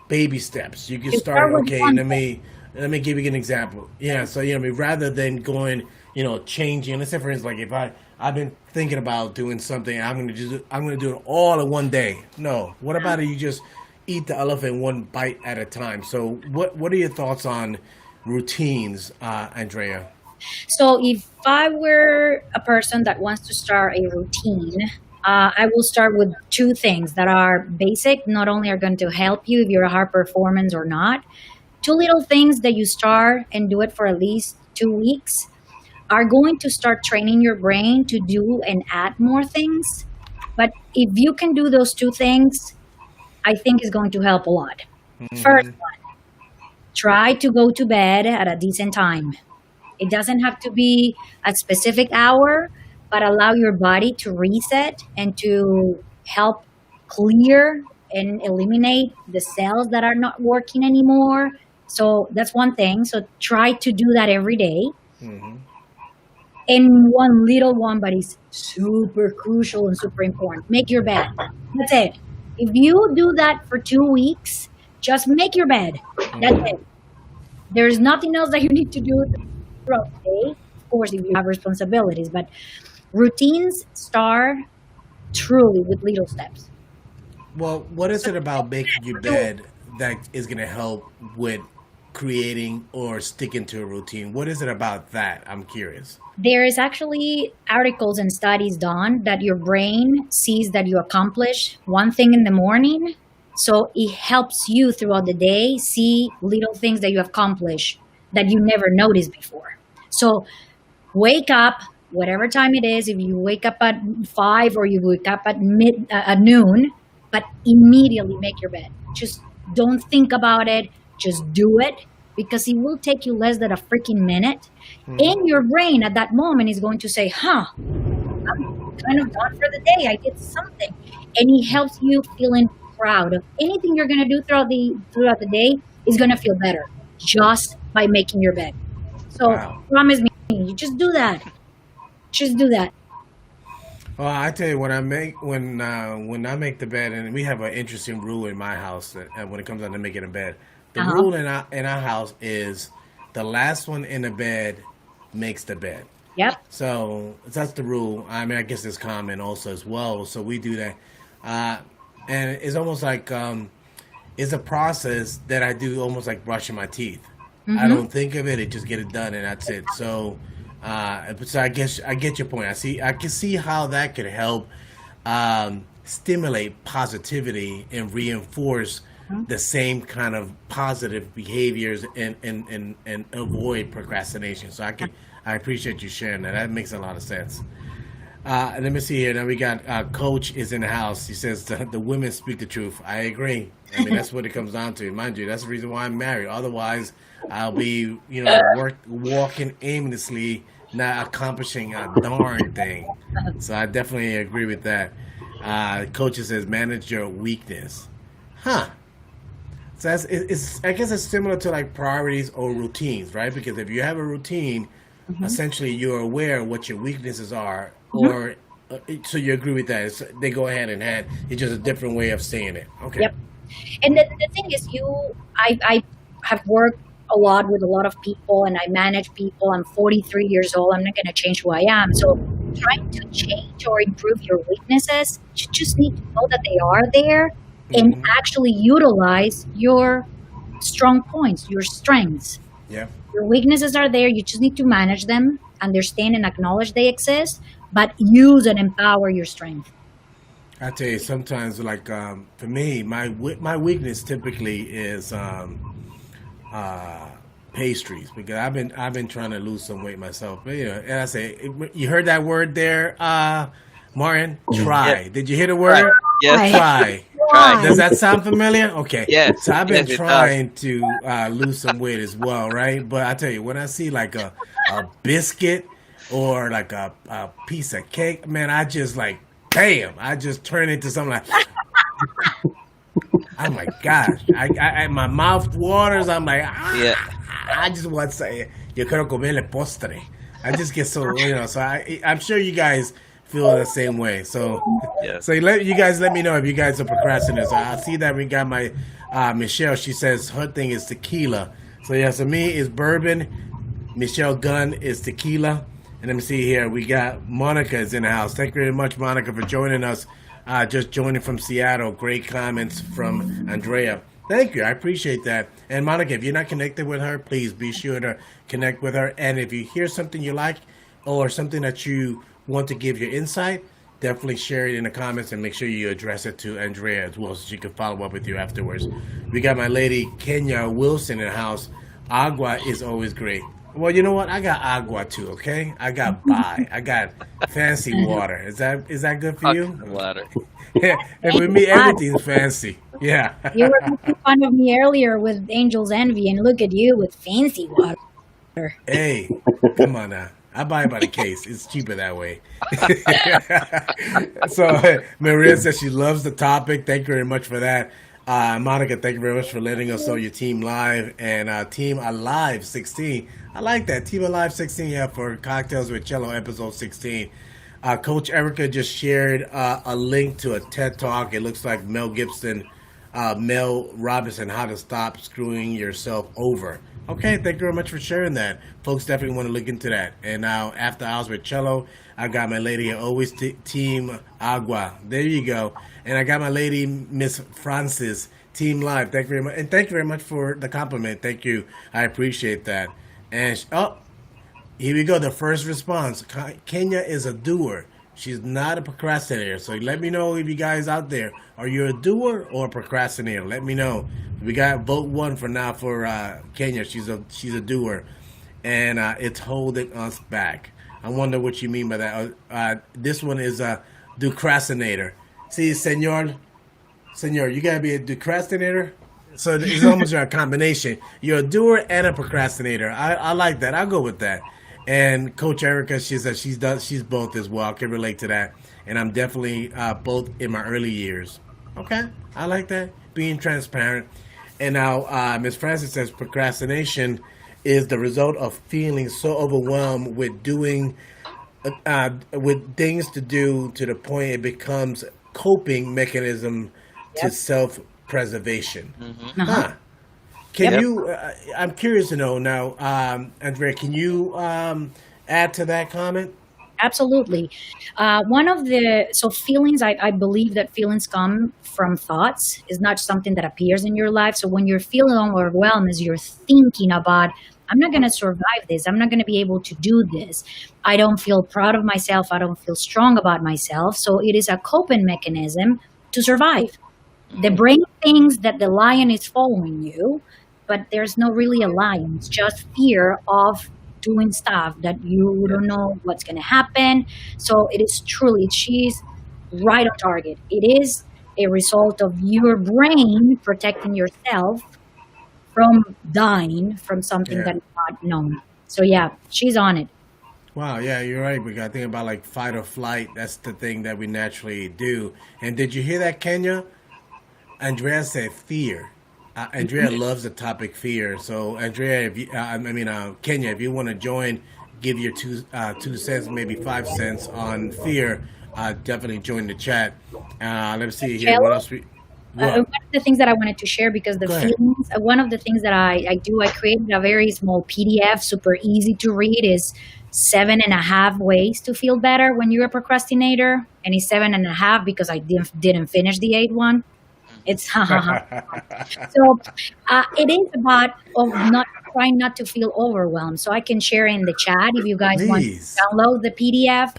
baby steps. You could start, okay, let me give you an example. Yeah, so, rather than going, changing, let's say, for instance, like if I've been thinking about doing something, I'm going to do it all in one day. No. What about it? You just eat the elephant one bite at a time. So what are your thoughts on routines, Andrea? So if I were a person that wants to start a routine, I will start with two things that are basic, not only are going to help you if you're a high performance or not. Two little things that you start and do it for at least 2 weeks are going to start training your brain to do and add more things. But if you can do those two things, I think it's going to help a lot. First Mm-hmm. one, try to go to bed at a decent time. It doesn't have to be a specific hour, but allow your body to reset and to help clear and eliminate the cells that are not working anymore. So that's one thing. So try to do that every day. Mm-hmm. And one little one, but it's super crucial and super important. Make your bed. That's it. If you do that for 2 weeks, just make your bed. That's Mm-hmm. it. There's nothing else that you need to do throughout the day. Of course, if you have responsibilities, but routines start truly with little steps. Well, what is it about making your bed that is going to help with creating or sticking to a routine? What is it about that? I'm curious. There is actually articles and studies done that your brain sees that you accomplish one thing in the morning. So it helps you throughout the day see little things that you accomplished that you never noticed before. So wake up, whatever time it is, if you wake up at 5 or you wake up at at noon, but immediately make your bed. Just don't think about it, just do it, because it will take you less than a freaking minute. Mm-hmm. And your brain at that moment is going to say, huh, I'm kind of done for the day. I did something. And it helps you feeling proud of anything you're gonna do throughout the day is gonna feel better just by making your bed. So Wow. promise me, you just do that. Just do that. Well, I tell you, when I make the bed, and we have an interesting rule in my house that when it comes down to making a bed, the Uh-huh. rule in our house is the last one in the bed makes the bed. Yep. So that's the rule. I mean, I guess it's common also as well. So we do that, uh, and it's almost like it's a process that I do almost like brushing my teeth. I Mm-hmm. don't think of it; it just get it done, and that's it. So I guess I get your point. I can see how that could help stimulate positivity and reinforce the same kind of positive behaviors and avoid procrastination. So I appreciate you sharing that. That makes a lot of sense. Let me see here. Now we got Coach is in the house. He says the women speak the truth. I agree. I mean, that's what it comes down to. Mind you, that's the reason why I'm married. Otherwise, I'll be, walking aimlessly, not accomplishing a darn thing. So I definitely agree with that. Coach says manage your weakness. Huh. So it's I guess it's similar to like priorities or routines, right? Because if you have a routine, essentially you're aware of what your weaknesses are, or so you agree with that. They go hand in hand. It's just a different way of saying it. Okay. Yep. And the thing is, I have worked a lot with a lot of people and I manage people. I'm 43 years old. I'm not going to change who I am. So trying to change or improve your weaknesses, you just need to know that they are there and Hmm. actually utilize your strong points, your strengths. Yeah. Your weaknesses are there. You just need to manage them, understand and acknowledge they exist, but use and empower your strength. I tell you, sometimes like for me, my weakness typically is uh, pastries because I've been trying to lose some weight myself. But and I say, you heard that word there, Martin? Try. Yeah. Did you hear the Right. word? Yes. Try. Try. Does that sound familiar? Okay. Yes. So I've been Yes, it does. trying to lose some weight as well, right? But I tell you, when I see like a biscuit or like a piece of cake, man, I just like, bam, I just turn into something like, oh my gosh, my mouth waters. I'm like, Yeah. I just want to say, yo quiero comer el postre. I just get so, so I'm sure you guys feel the same way. So, Yes. so you guys let me know if you guys are procrastinators. I see that we got my Michelle. She says her thing is tequila. So yeah, so me is bourbon. Michelle Gunn is tequila. And let me see here. We got Monica is in the house. Thank you very much, Monica, for joining us. Just joining from Seattle. Great comments from Andrea. Thank you. I appreciate that. And Monica, if you're not connected with her, please be sure to connect with her. And if you hear something you like or something that you want to give your insight, definitely share it in the comments and make sure you address it to Andrea as well so she can follow up with you afterwards. We got my lady Kenya Wilson in the house. Agua is always great. Well, you know what? I got agua too, okay? I got bai. I got fancy water. Is that good for you? Fucking water. Yeah, and with me, everything's fancy. Yeah. You were making fun of me earlier with Angel's Envy, and look at you with fancy water. Hey, come on now. I buy it by the case. It's cheaper that way. So Maria says she loves the topic. Thank you very much for that. Monica, thank you very much for letting us know your Team Live and Team Alive 16. I like that. Team Alive 16, yeah, for Cocktails with Chello episode 16. Coach Erica just shared a link to a TED Talk. It looks like Mel Gibson, Mel Robinson, How to Stop Screwing Yourself Over. Okay, thank you very much for sharing that. Folks definitely want to look into that. And now, after hours with Chello, I got my lady always Team Agua. There you go. And I got my lady Miss Francis, Team Live. Thank you very much. And thank you very much for the compliment. Thank you. I appreciate that. And here we go. The first response. Kenya is a doer. She's not a procrastinator. So let me know if you guys out there, are you a doer or a procrastinator? Let me know. We got vote 1 for now for Kenya. She's a doer, and it's holding us back. I wonder what you mean by that. This one is a procrastinator. See, senor, you gotta be a procrastinator. So it's almost a combination. You're a doer and a procrastinator. I like that. I'll go with that. And Coach Erica, she says she's both as well. I can relate to that. And I'm definitely both in my early years. Okay, I like that. Being transparent. And now Ms. Francis says procrastination is the result of feeling so overwhelmed with doing with things to do to the point it becomes coping mechanism to self-preservation. Mm-hmm. Huh. Can you? I'm curious to know now, Andrea. Can you add to that comment? Absolutely. So feelings, I believe that feelings come from thoughts. Is not something that appears in your life. So when you're feeling overwhelmed, as you're thinking about, I'm not going to survive this. I'm not going to be able to do this. I don't feel proud of myself. I don't feel strong about myself. So it is a coping mechanism to survive. The brain thinks that the lion is following you, but there's no really a lion. It's just fear of doing stuff that you don't know what's going to happen. So it is truly, she's right on target. It is a result of your brain protecting yourself from dying from something that is not known. So yeah, she's on it. Wow, yeah, you're right. We got to think about like fight or flight. That's the thing that we naturally do. And did you hear that, Kenya? Andrea said fear. Andrea loves the topic fear. So Andrea, if you, Kenya, if you want to join, give your 2 cents, maybe 5 cents on fear. Definitely join the chat. Let me see here. What else? One of the things that I wanted to share, because the feelings, one of the things that I do, I created a very small PDF, super easy to read, is 7.5 ways to feel better when you're a procrastinator. And it's 7.5 because I didn't finish the 8th one. It's so it is about not trying not to feel overwhelmed. So I can share in the chat if you guys want to download the PDF.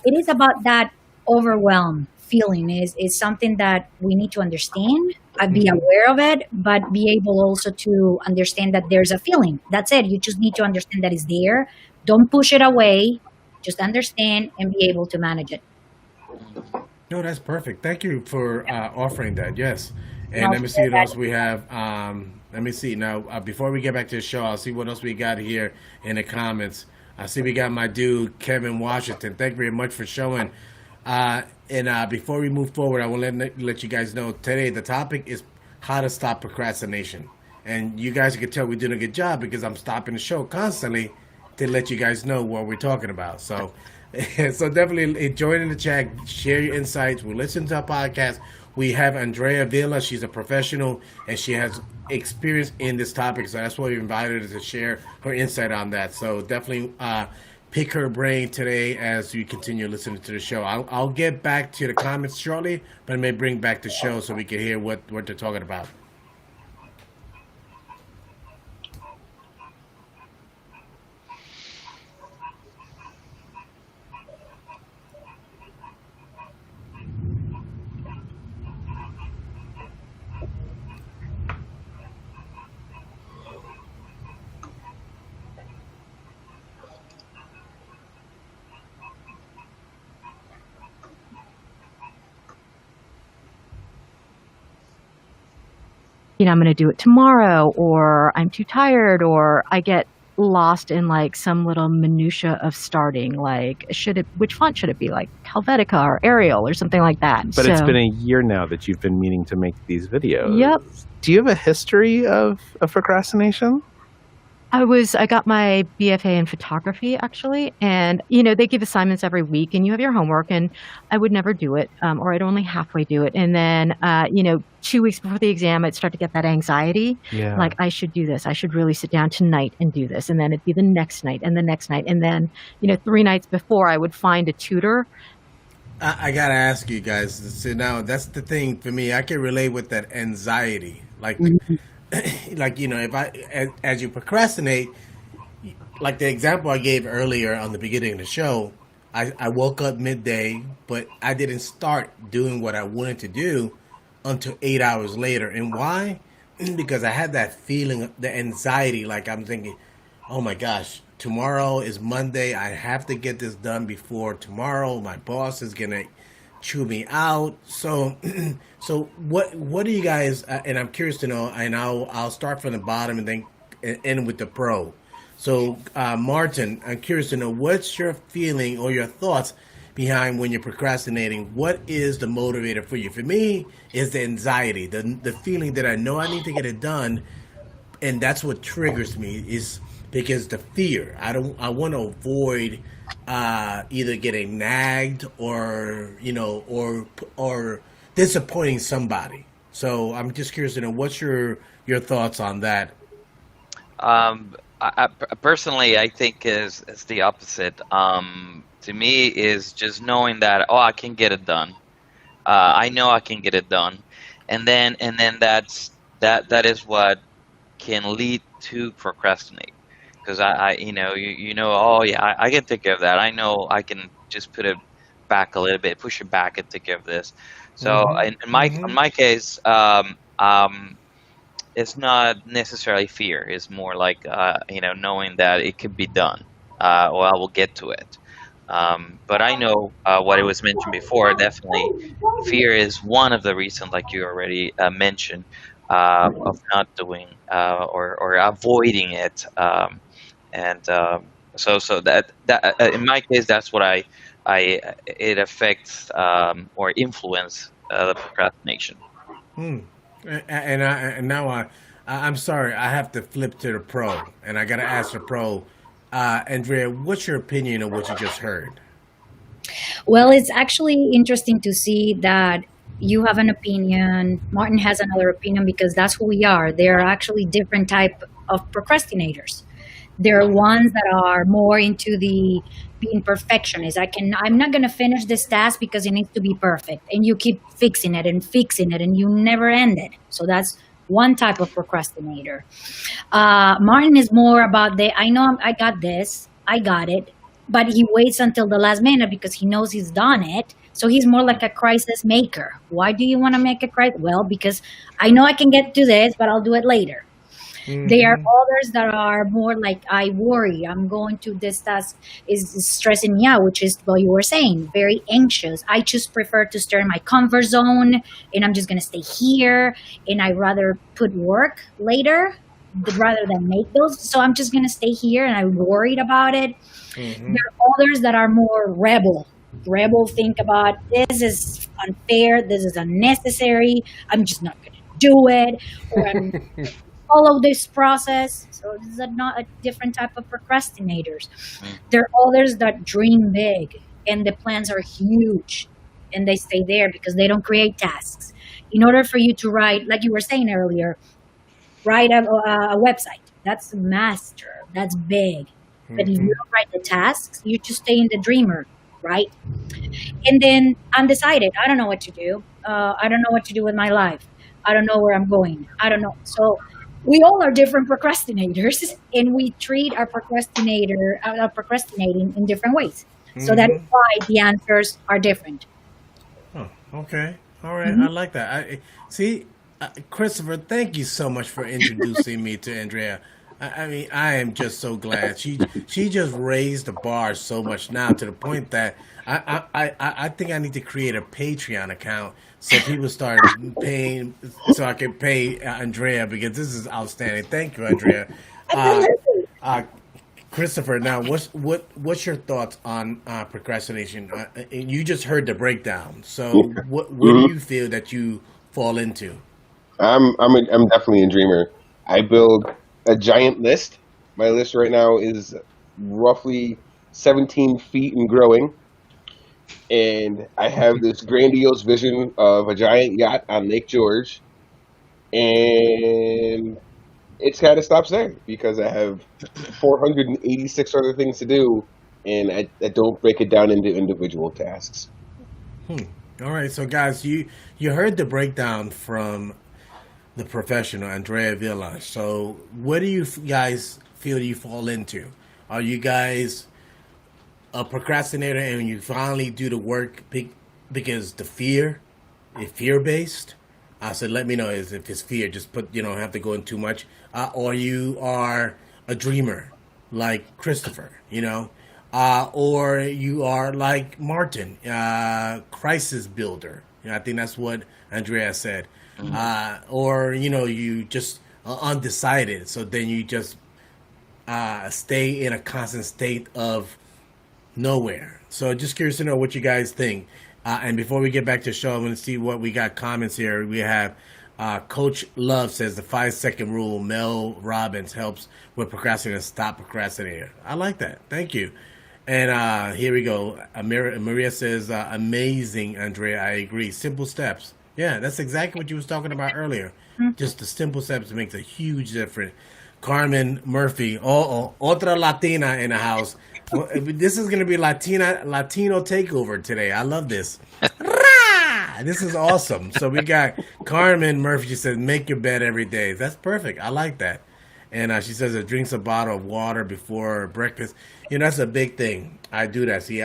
It is about that overwhelm feeling. Is something that we need to understand, be aware of it, but be able also to understand that there's a feeling. That's it. You just need to understand that it's there. Don't push it away. Just understand and be able to manage it. No, that's perfect. Thank you for offering that. Yes. And let me see what else we have. Let me see. Now, before we get back to the show, I'll see what else we got here in the comments. I see we got my dude, Kevin Washington. Thank you very much for showing. And before we move forward, I will let you guys know today the topic is how to stop procrastination. And you guys can tell we're doing a good job because I'm stopping the show constantly to let you guys know what we're talking about. So definitely join in the chat, share your insights. We'll listen to our podcast. We have Andrea Villa. She's a professional and she has experience in this topic. So that's why we invited her to share her insight on that. So definitely pick her brain today as you continue listening to the show. I'll get back to the comments shortly, but I may bring back the show so we can hear what they're talking about. I'm going to do it tomorrow, or I'm too tired, or I get lost in like some little minutia of starting, like which font should it be, like Helvetica or Arial or something like that. But it's been a year now that you've been meaning to make these videos. Yep. Do you have a history of procrastination? I got my BFA in photography, actually, and they give assignments every week, and you have your homework, and I would never do it, or I'd only halfway do it, and then 2 weeks before the exam, I'd start to get that anxiety, like I should do this, I should really sit down tonight and do this, and then it'd be the next night, and the next night, and then 3 nights before, I would find a tutor. I gotta ask you guys. So now that's the thing for me. I can relate with that anxiety, like. Mm-hmm. Like, if as you procrastinate, like the example I gave earlier on the beginning of the show, I woke up midday, but I didn't start doing what I wanted to do until 8 hours later. And why? Because I had that feeling, the anxiety, like I'm thinking, oh my gosh, tomorrow is Monday. I have to get this done before tomorrow. My boss is going to chew me out. So what do you guys, and I'm curious to know, and I'll start from the bottom and then end with the pro. So Martin, I'm curious to know, what's your feeling or your thoughts behind when you're procrastinating? What is the motivator for you? For me, is the anxiety, the feeling that I know I need to get it done, and that's what triggers me, is because the fear. I want to avoid either getting nagged or or disappointing somebody. So I'm just curious to know, what's your thoughts on that? I personally, I think is the opposite. To me, is just knowing that I can get it done. I know I can get it done, and then that is what can lead to procrastinate. Because I I can take care of that. I know I can just put it back a little bit, push it back, and take care of this. So in my case, it's not necessarily fear. It's more like knowing that it could be done, or I will get to it. But I know what it was mentioned before. Definitely, fear is one of the reasons, like you already mentioned, of not doing or avoiding it. So that in my case, that's what it affects or influence the procrastination. And now I'm sorry, I have to flip to the pro, and I gotta ask the pro, Andrea, what's your opinion of what you just heard? Well, it's actually interesting to see that you have an opinion, Martin has another opinion, because that's who we are. There are actually different type of procrastinators. There are ones that are more into the being perfectionist. I'm not going to finish this task because it needs to be perfect. And you keep fixing it and you never end it. So that's one type of procrastinator. Martin is more about I know I got this, I got it, but he waits until the last minute because he knows he's done it. So he's more like a crisis maker. Why do you want to make a crisis? Well, because I know I can get to this, but I'll do it later. Mm-hmm. There are others that are more like, I worry, I'm going to this task is stressing me out, which is what you were saying, very anxious. I just prefer to stay in my comfort zone, and I'm just going to stay here, and I rather put work later rather than make those. So I'm just going to stay here, and I'm worried about it. Mm-hmm. There are others that are more rebel. Think about, this is unfair, this is unnecessary, I'm just not going to do it, or I'm follow this process. So this is not a different type of procrastinators. There are others that dream big and the plans are huge and they stay there because they don't create tasks. In order for you to write, like you were saying earlier, write a website. That's master. That's big. Mm-hmm. But if you don't write the tasks, you just stay in the dreamer, right? And then undecided. I don't know what to do. I don't know what to do with my life. I don't know where I'm going. I don't know. So we all are different procrastinators, and we treat our procrastinating in different ways. Mm-hmm. So that is why the answers are different. Oh, okay. All right. Mm-hmm. I like that. See, Christopher, thank you so much for introducing me to Andrea. I mean, I am just so glad she just raised the bar so much now to the point that I think I need to create a Patreon account so people start paying so I can pay Andrea because this is outstanding. Thank you, Andrea. Uh, Christopher, now what's your thoughts on procrastination? You just heard the breakdown. So what do you feel that you fall into? I'm definitely a dreamer. I build a giant list. My list right now is roughly 17 feet and growing, and I have this grandiose vision of a giant yacht on Lake George, and it's got to stop there because I have 486 other things to do, and I don't break it down into individual tasks. All right, so guys, you heard the breakdown from the professional Andrea Villa. So what do you guys feel you fall into? Are you guys a procrastinator and you finally do the work because the fear is fear-based? So let me know if it's fear. Just put, you don't have to go in too much. Or you are a dreamer like Christopher, or you are like Martin, crisis builder. I think that's what Andrea said. Or you just undecided, so then you just stay in a constant state of nowhere. So just curious to know what you guys think. And before we get back to the show, I'm going to see what we got comments here. We have Coach Love says the 5-second rule. Mel Robbins helps with procrastinating. Stop procrastinating. I like that. Thank you. And here we go. Maria says, amazing, Andrea. I agree. Simple steps. Yeah, that's exactly what you was talking about earlier. Just the simple steps makes a huge difference. Carmen Murphy, otra Latina in the house. Well, this is going to be Latino takeover today. I love this. This is awesome. So we got Carmen Murphy. She says, make your bed every day. That's perfect. I like that. And she says it drinks a bottle of water before breakfast. That's a big thing. I do that. See,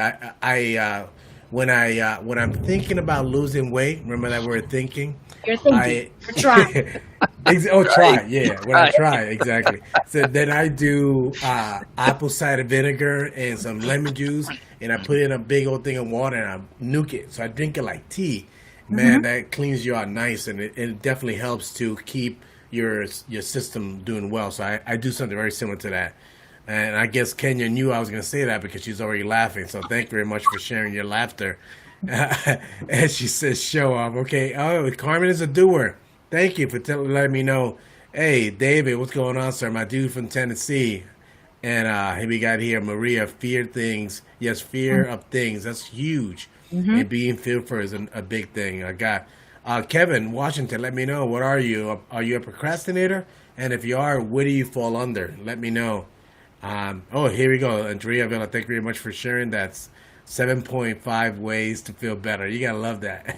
when I'm thinking about losing weight, remember that word thinking? You're thinking. Try. Try. Yeah, when I try, exactly. So then I do apple cider vinegar and some lemon juice, and I put in a big old thing of water, and I nuke it. So I drink it like tea. Man, that cleans you out nice, and it definitely helps to keep your system doing well. So I do something very similar to that. And I guess Kenya knew I was going to say that because she's already laughing. So thank you very much for sharing your laughter. And she says, show off. Okay. Oh, Carmen is a doer. Thank you for letting me know. Hey, David, what's going on, sir? My dude from Tennessee. And here we got here, Maria, fear things. Yes, fear of things. That's huge. And being fearful is a big thing. I got Kevin, Washington, let me know. What are you? Are you a procrastinator? And if you are, where do you fall under? Let me know. Here we go. Andrea Villa, thank you very much for sharing. That's 7.5 ways to feel better. You gotta love that.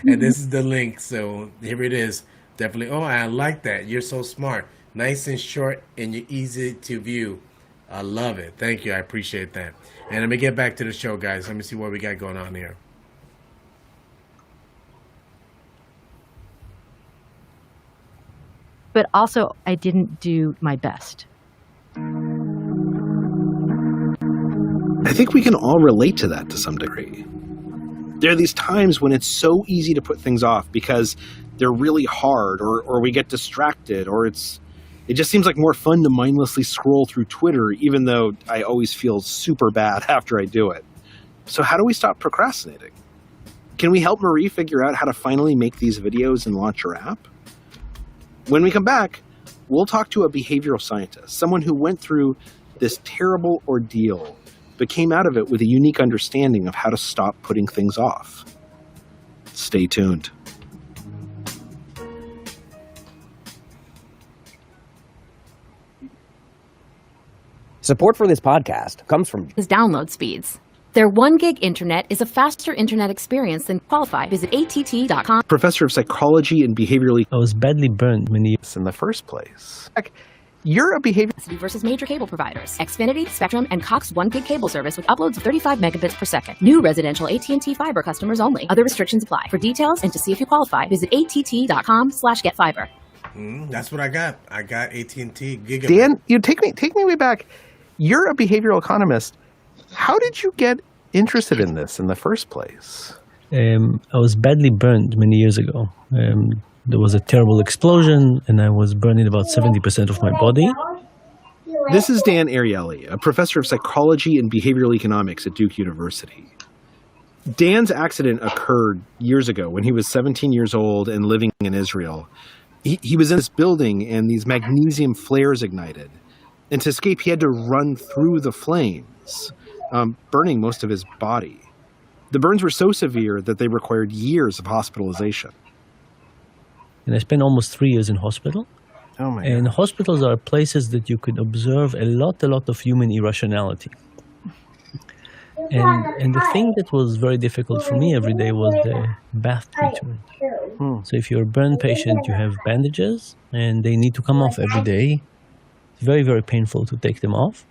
And this is the link. So here it is. Definitely. Oh, I like that. You're so smart. Nice and short and you're easy to view. I love it. Thank you. I appreciate that. And let me get back to the show, guys. Let me see what we got going on here. But also, I didn't do my best. I think we can all relate to that to some degree. There are these times when it's so easy to put things off because they're really hard or we get distracted or it just seems like more fun to mindlessly scroll through Twitter, even though I always feel super bad after I do it. So how do we stop procrastinating? Can we help Marie figure out how to finally make these videos and launch her app? When we come back, we'll talk to a behavioral scientist, someone who went through this terrible ordeal, but came out of it with a unique understanding of how to stop putting things off. Stay tuned. Support for this podcast comes from download speeds. Their 1 gig internet is a faster internet experience than qualified. Visit att.com. Professor of psychology and behaviorally. I was badly burned many years in the first place. You're a behavior versus major cable providers. Xfinity, Spectrum, and Cox 1 gig cable service with uploads of 35 megabits per second. New residential AT&T fiber customers only. Other restrictions apply. For details and to see if you qualify, visit att.com/getfiber. That's what I got. I got AT&T Gigabit. Dan, take me way back. You're a behavioral economist. How did you get interested in this in the first place? I was badly burned many years ago. There was a terrible explosion, and I was burning about 70% of my body. This is Dan Ariely, a professor of psychology and behavioral economics at Duke University. Dan's accident occurred years ago when he was 17 years old and living in Israel. He was in this building and these magnesium flares ignited. And to escape, he had to run through the flames, burning most of his body. The burns were so severe that they required years of hospitalization. And I spent almost 3 years in hospital. Oh my And God. hospitals are places that you could observe a lot of human irrationality. And the thing that was very difficult for me every day was the bath treatment. So if you're a burn patient, you have bandages, and they need to come off every day. It's very, very painful to take them off.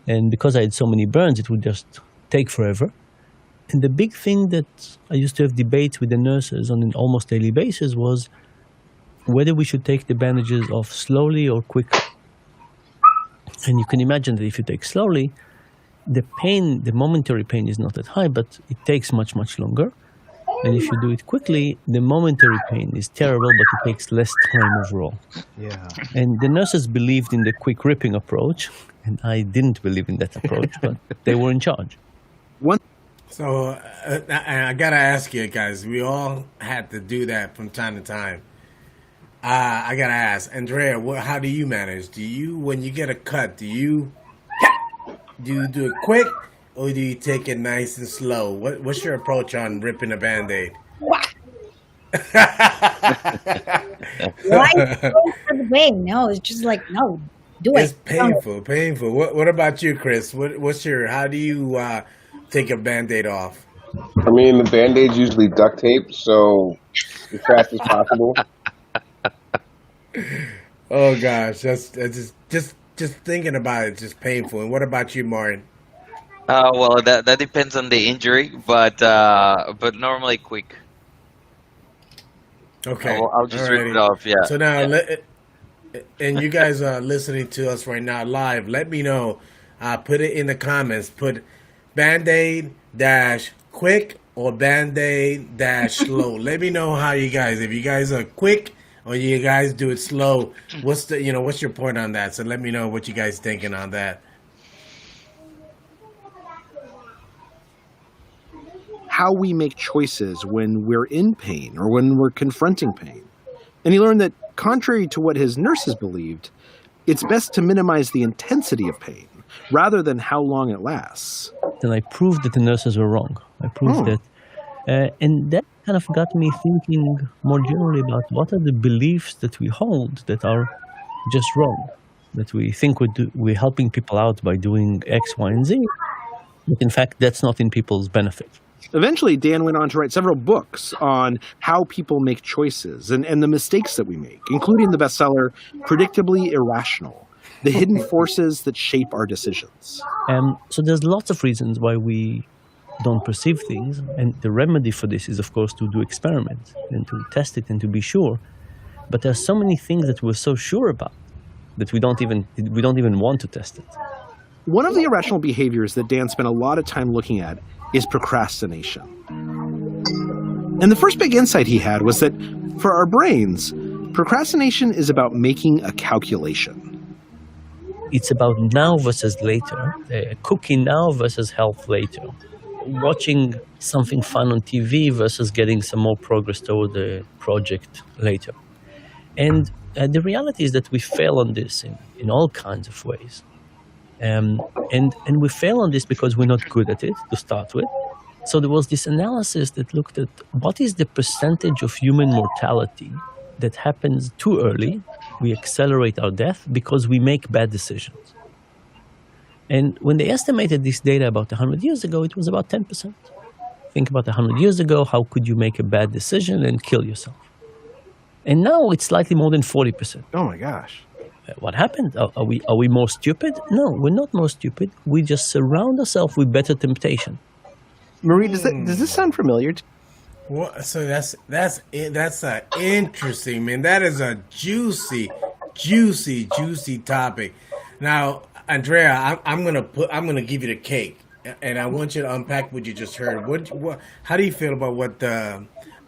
And because I had so many burns, it would just take forever. And the big thing that I used to have debates with the nurses on an almost daily basis was whether we should take the bandages off slowly or quickly. And you can imagine that if you take slowly, the pain, the momentary pain is not that high, but it takes much, much longer. And if you do it quickly, the momentary pain is terrible, but it takes less time overall. Yeah. And the nurses believed in the quick ripping approach, and I didn't believe in that approach, but they were in charge. So I gotta ask you guys, we all had to do that from time to time. I gotta ask, Andrea, how do you manage? Do you, when you get a cut, do you do it quick, or do you take it nice and slow? What's your approach on ripping a Band-Aid? Why go the way? No, it's just like, no, do It's it. painful. What about you, Chris? What's your, how do you take a Band-Aid off? I mean, the Band-Aid's usually duct tape, so as fast as possible. Oh gosh, that's just thinking about it, just painful. And what about you, Martin? Well, that depends on the injury, but normally quick. Okay, I'll just rip it off. Yeah. So now, and you guys are listening to us right now live. Let me know. Put it in the comments. Put Band-Aid dash quick or Band-Aid dash slow. Let me know how you guys. If you guys are quick or you guys do it slow. What's your point on that? So let me know what you guys thinking on that. How we make choices when we're in pain or when we're confronting pain. And he learned that, contrary to what his nurses believed, it's best to minimize the intensity of pain rather than how long it lasts. And I proved that the nurses were wrong. I proved that. And that kind of got me thinking more generally about what are the beliefs that we hold that are just wrong. That we think we're helping people out by doing X, Y, and Z. But in fact, that's not in people's benefit. Eventually, Dan went on to write several books on how people make choices and the mistakes that we make, including the bestseller, Predictably Irrational, The Hidden Forces That Shape Our Decisions. So there's lots of reasons why we don't perceive things. And the remedy for this is, of course, to do experiments and to test it and to be sure. But there are so many things that we're so sure about that we don't even want to test it. One of the irrational behaviors that Dan spent a lot of time looking at is procrastination. And the first big insight he had was that for our brains, procrastination is about making a calculation. It's about now versus later, cooking now versus health later, watching something fun on TV versus getting some more progress toward the project later. And the reality is that we fail on this in all kinds of ways. And we fail on this because we're not good at it to start with. So there was this analysis that looked at what is the percentage of human mortality that happens too early. We accelerate our death because we make bad decisions. And when they estimated this data about 100 years ago, it was about 10%. Think about 100 years ago, how could you make a bad decision and kill yourself? And now it's slightly more than 40%. Oh my gosh. What happened? Are we more stupid? No, we're not more stupid. We just surround ourselves with better temptation. Marie, does this sound familiar? What? So that's it. That's a interesting, man. That is a juicy topic. Now, Andrea, I'm gonna give you the cake, and I want you to unpack what you just heard. What? How do you feel about what the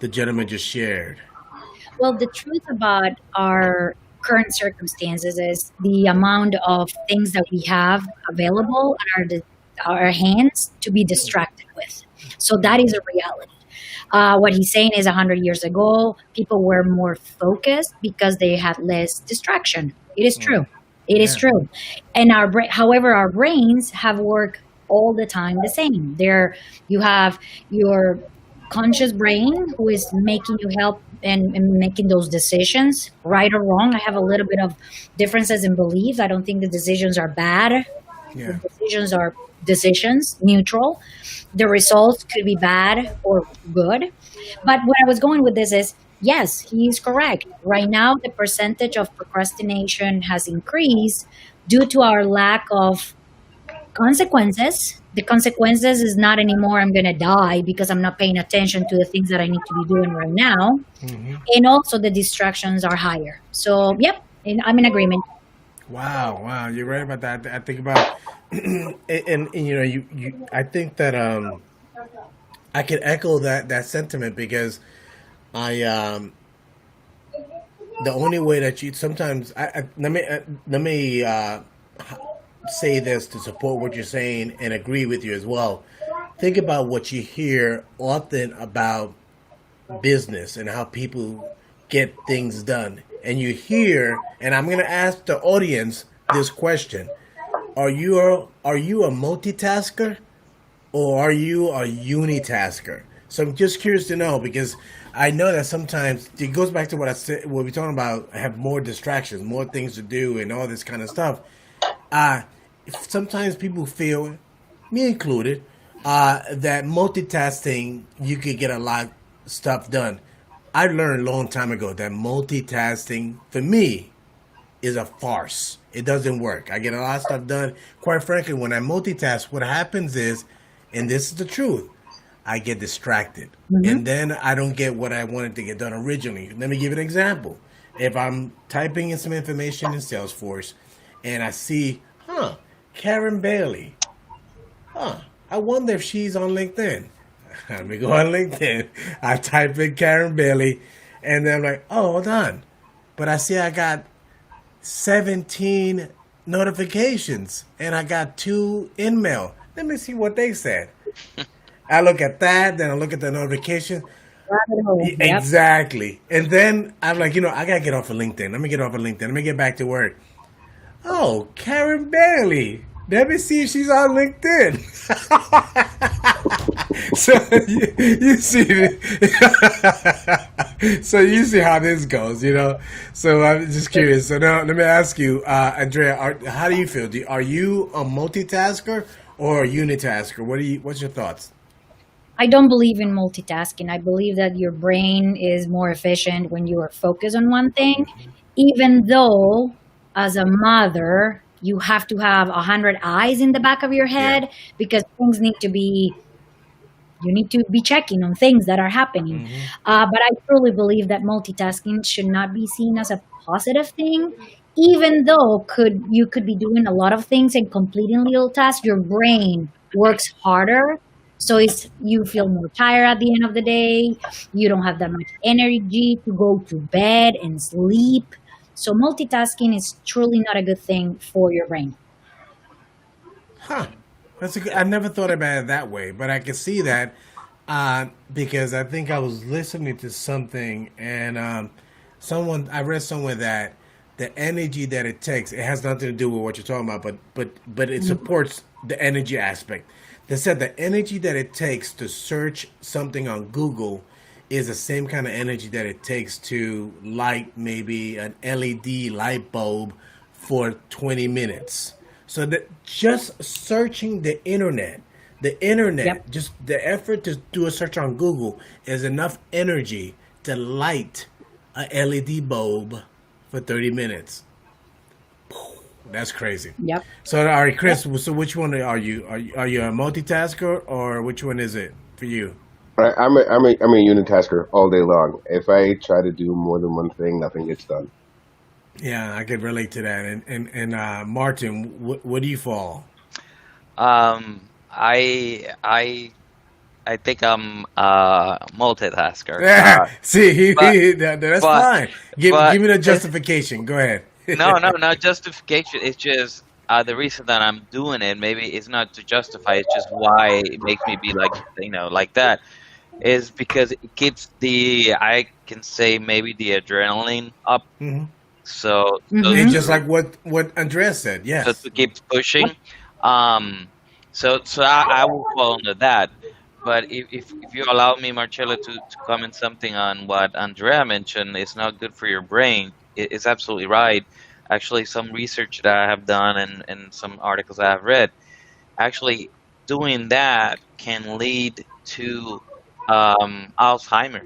gentleman just shared? Well, the truth about our current circumstances is the amount of things that we have available at our hands to be distracted with. So that is a reality. What he's saying is 100 years ago, people were more focused because they had less distraction. It is true. It is Yeah. true. And however, our brains have worked all the time the same. You have your conscious brain who is making you help and making those decisions, right or wrong. I have a little bit of differences in beliefs. I don't think the decisions are bad. The Yeah. decisions are decisions, neutral. The results could be bad or good. But what I was going with this is yes, he is correct. Right now, the percentage of procrastination has increased due to our lack of consequences. The consequences is not anymore I'm going to die because I'm not paying attention to the things that I need to be doing right now. Hmm. And also the distractions are higher. So, yep, I'm in agreement. Wow, wow, you're right about that. I think about, and you know, I think that I can echo that sentiment because I the only way that you sometimes let me say this to support what you're saying and agree with you as well. Think about what you hear often about business and how people get things done. And you hear, and I'm going to ask the audience this question: are you a multitasker or are you a unitasker? So I'm just curious to know because I know that sometimes it goes back to what I said. What we're talking about, I have more distractions, more things to do, and all this kind of stuff. Uh, Sometimes people feel, me included, that multitasking you could get a lot of stuff done. I learned a long time ago that multitasking for me is a farce. It doesn't work. I get a lot of stuff done. Quite frankly, when I multitask, what happens is, and this is the truth, I get distracted. And then I don't get what I wanted to get done originally. Let me give you an example. If I'm typing in some information in Salesforce and I see, Karen Bailey, I wonder if she's on LinkedIn. Let me go on LinkedIn. I type in Karen Bailey and then I'm like, oh, hold on. But I see I got 17 notifications and I got 2 in mail. Let me see what they said. I look at that, then I look at the notification. Rabbit hole. Yep. Exactly. And then I'm like, I got to get off of LinkedIn. Let me get off of LinkedIn. Let me get back to work. Oh, Karen Bailey. Let me see if she's on LinkedIn. So you see, so you see how this goes. So I'm just curious. So now let me ask you, Andrea, how do you feel? Are you a multitasker or a unitasker? What's your thoughts? I don't believe in multitasking. I believe that your brain is more efficient when you are focused on one thing, even though as a mother, you have to have 100 eyes in the back of your Yeah. head because things you need to be checking on things that are happening. But I truly believe that multitasking should not be seen as a positive thing, even though you could be doing a lot of things and completing little tasks. Your brain works harder, so you feel more tired at the end of the day. You don't have that much energy to go to bed and sleep. So multitasking is truly not a good thing for your brain. Huh. I never thought about it that way, but I can see that because I think I was listening to something and I read somewhere that the energy that it takes, it has nothing to do with what you're talking about, but it supports the energy aspect. They said the energy that it takes to search something on Google is the same kind of energy that it takes to light maybe an LED light bulb for 20 minutes. So that just searching the internet, Yep. just the effort to do a search on Google is enough energy to light a LED bulb for 30 minutes. That's crazy. Yep. So, all right, Chris. So, which one are you? Are you a multitasker, or which one is it for you? I'm a unitasker all day long. If I try to do more than one thing, nothing gets done. Yeah, I could relate to that. And Martin, what do you fall? I think I'm a multitasker. Yeah, see, But that's but fine. Give but me the it's justification. Go ahead. no, not justification. It's just the reason that I'm doing it. Maybe it's not to justify. It's just why it makes me be like like that. Is because it keeps I can say maybe the adrenaline up. Hmm. So And Mm-hmm. just like what Andres said, so yes. to keep pushing. So I will fall under that. But if you allow me, Marcello, to comment something on what Andrea mentioned, it's not good for your brain. It's absolutely right. Actually, some research that I have done and some articles I have read, actually doing that can lead to Alzheimer,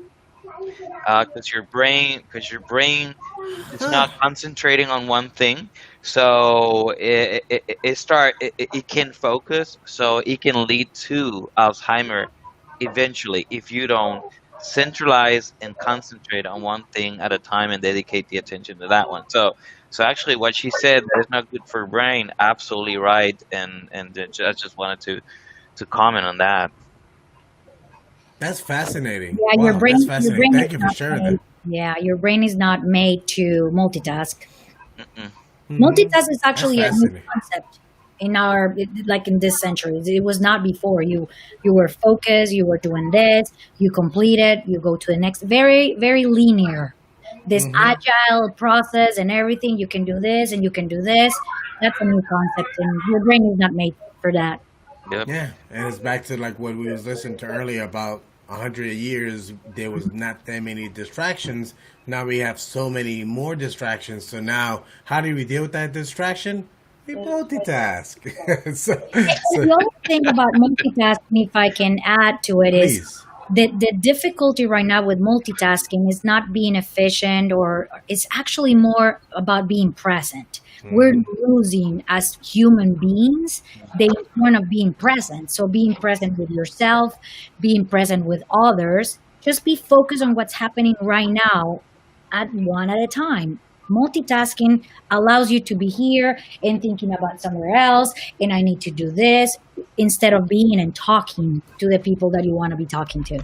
because your brain is Huh. not concentrating on one thing, so it can focus, so it can lead to Alzheimer eventually if you don't centralize and concentrate on one thing at a time and dedicate the attention to that one. So actually what she said that is not good for brain, absolutely right, and I just wanted to comment on that. That's fascinating. Yeah, Wow, that's your fascinating. brain is Thank you for not sharing made. that. Yeah, your brain is not made to multitask. Mm-mm. Multitask is That's actually a new fascinating. concept in like in this century. It was not before. You were focused. You were doing this. You complete it. You go to the next. Very very linear. This agile process and everything. You can do this and you can do this. That's a new concept, and your brain is not made for that. Yep. Yeah, and it's back to like what we was listening to earlier about 100 years. There was not that many distractions. Now we have so many more distractions. So now, how do we deal with that distraction? We multitask. So The only thing about multitasking, if I can add to it, is please. the difficulty right now with multitasking is not being efficient, or it's actually more about being present. We're losing as human beings the point of being present. So being present with yourself, being present with others, just be focused on what's happening right now at one at a time. Multitasking allows you to be here and thinking about somewhere else, and I need to do this instead of being and talking to the people that you want to be talking to.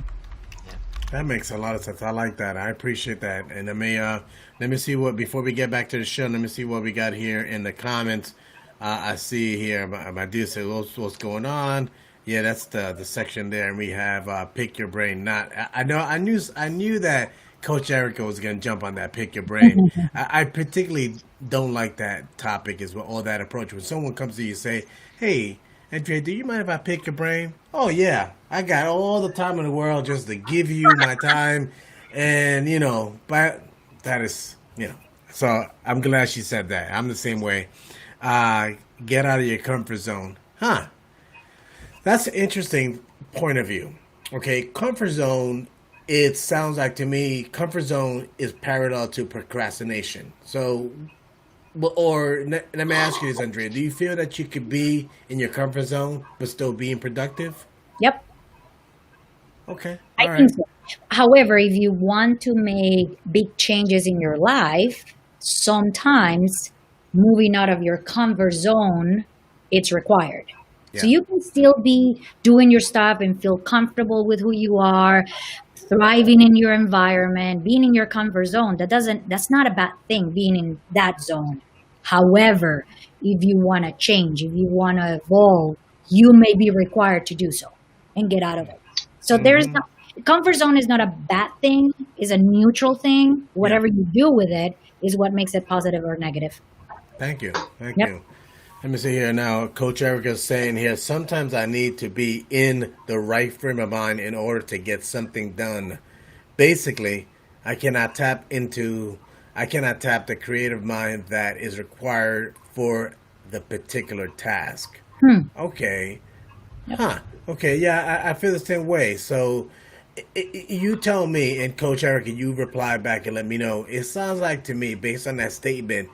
That makes a lot of sense. I like that. I appreciate that. And let me see what before we get back to the show. Let me see what we got here in the comments. I see here. My dude said, "What's going on?" Yeah, that's the section there, and we have pick your brain. Not I know I knew that Coach Erica was gonna jump on that pick your brain. I particularly don't like that topic as well, or that approach. When someone comes to you and say, "Hey, Andre, do you mind if I pick your brain?" Oh yeah, I got all the time in the world just to give you my time, and but that is So I'm glad she said that. I'm the same way. Get out of your comfort zone, huh? That's an interesting point of view. Okay, comfort zone. It sounds like to me, comfort zone is parallel to procrastination. So, let me ask you this, Andrea. Do you feel that you could be in your comfort zone but still being productive? Yep, Okay, I all think right. so. However, if you want to make big changes in your life, sometimes moving out of your comfort zone, it's required. So Yeah. you can still be doing your stuff and feel comfortable with who you are, thriving in your environment, being in your comfort zone. That's not a bad thing, being in that zone. However, if you want to change, if you want to evolve, you may be required to do so and get out of it. So there's not, comfort zone is not a bad thing, is a neutral thing. Yeah. Whatever you do with it is what makes it positive or negative. Thank you. Thank Yep. you. Let me see here now. Coach Erica's saying here, sometimes I need to be in the right frame of mind in order to get something done. Basically, I cannot tap the creative mind that is required for the particular task. Okay. Huh. Okay. Yeah, I feel the same way. So you tell me, and Coach Erica, you reply back and let me know. It sounds like to me, based on that statement,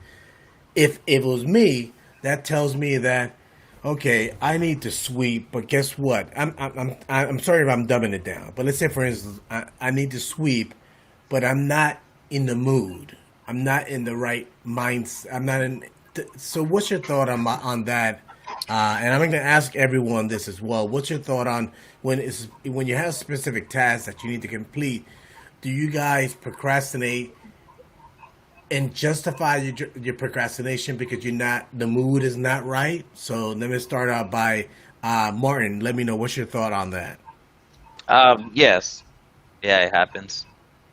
if it was me, that tells me that okay, I need to sweep, but guess what? I'm sorry if I'm dumbing it down, but let's say for instance, I need to sweep, but I'm not in the mood. I'm not in the right mindset. I'm not in. So, what's your thought on that? And I'm going to ask everyone this as well. What's your thought on when you have specific tasks that you need to complete? Do you guys procrastinate and justify your procrastination because the mood is not right? So let me start out by Martin. Let me know what's your thought on that. Yes. Yeah, it happens.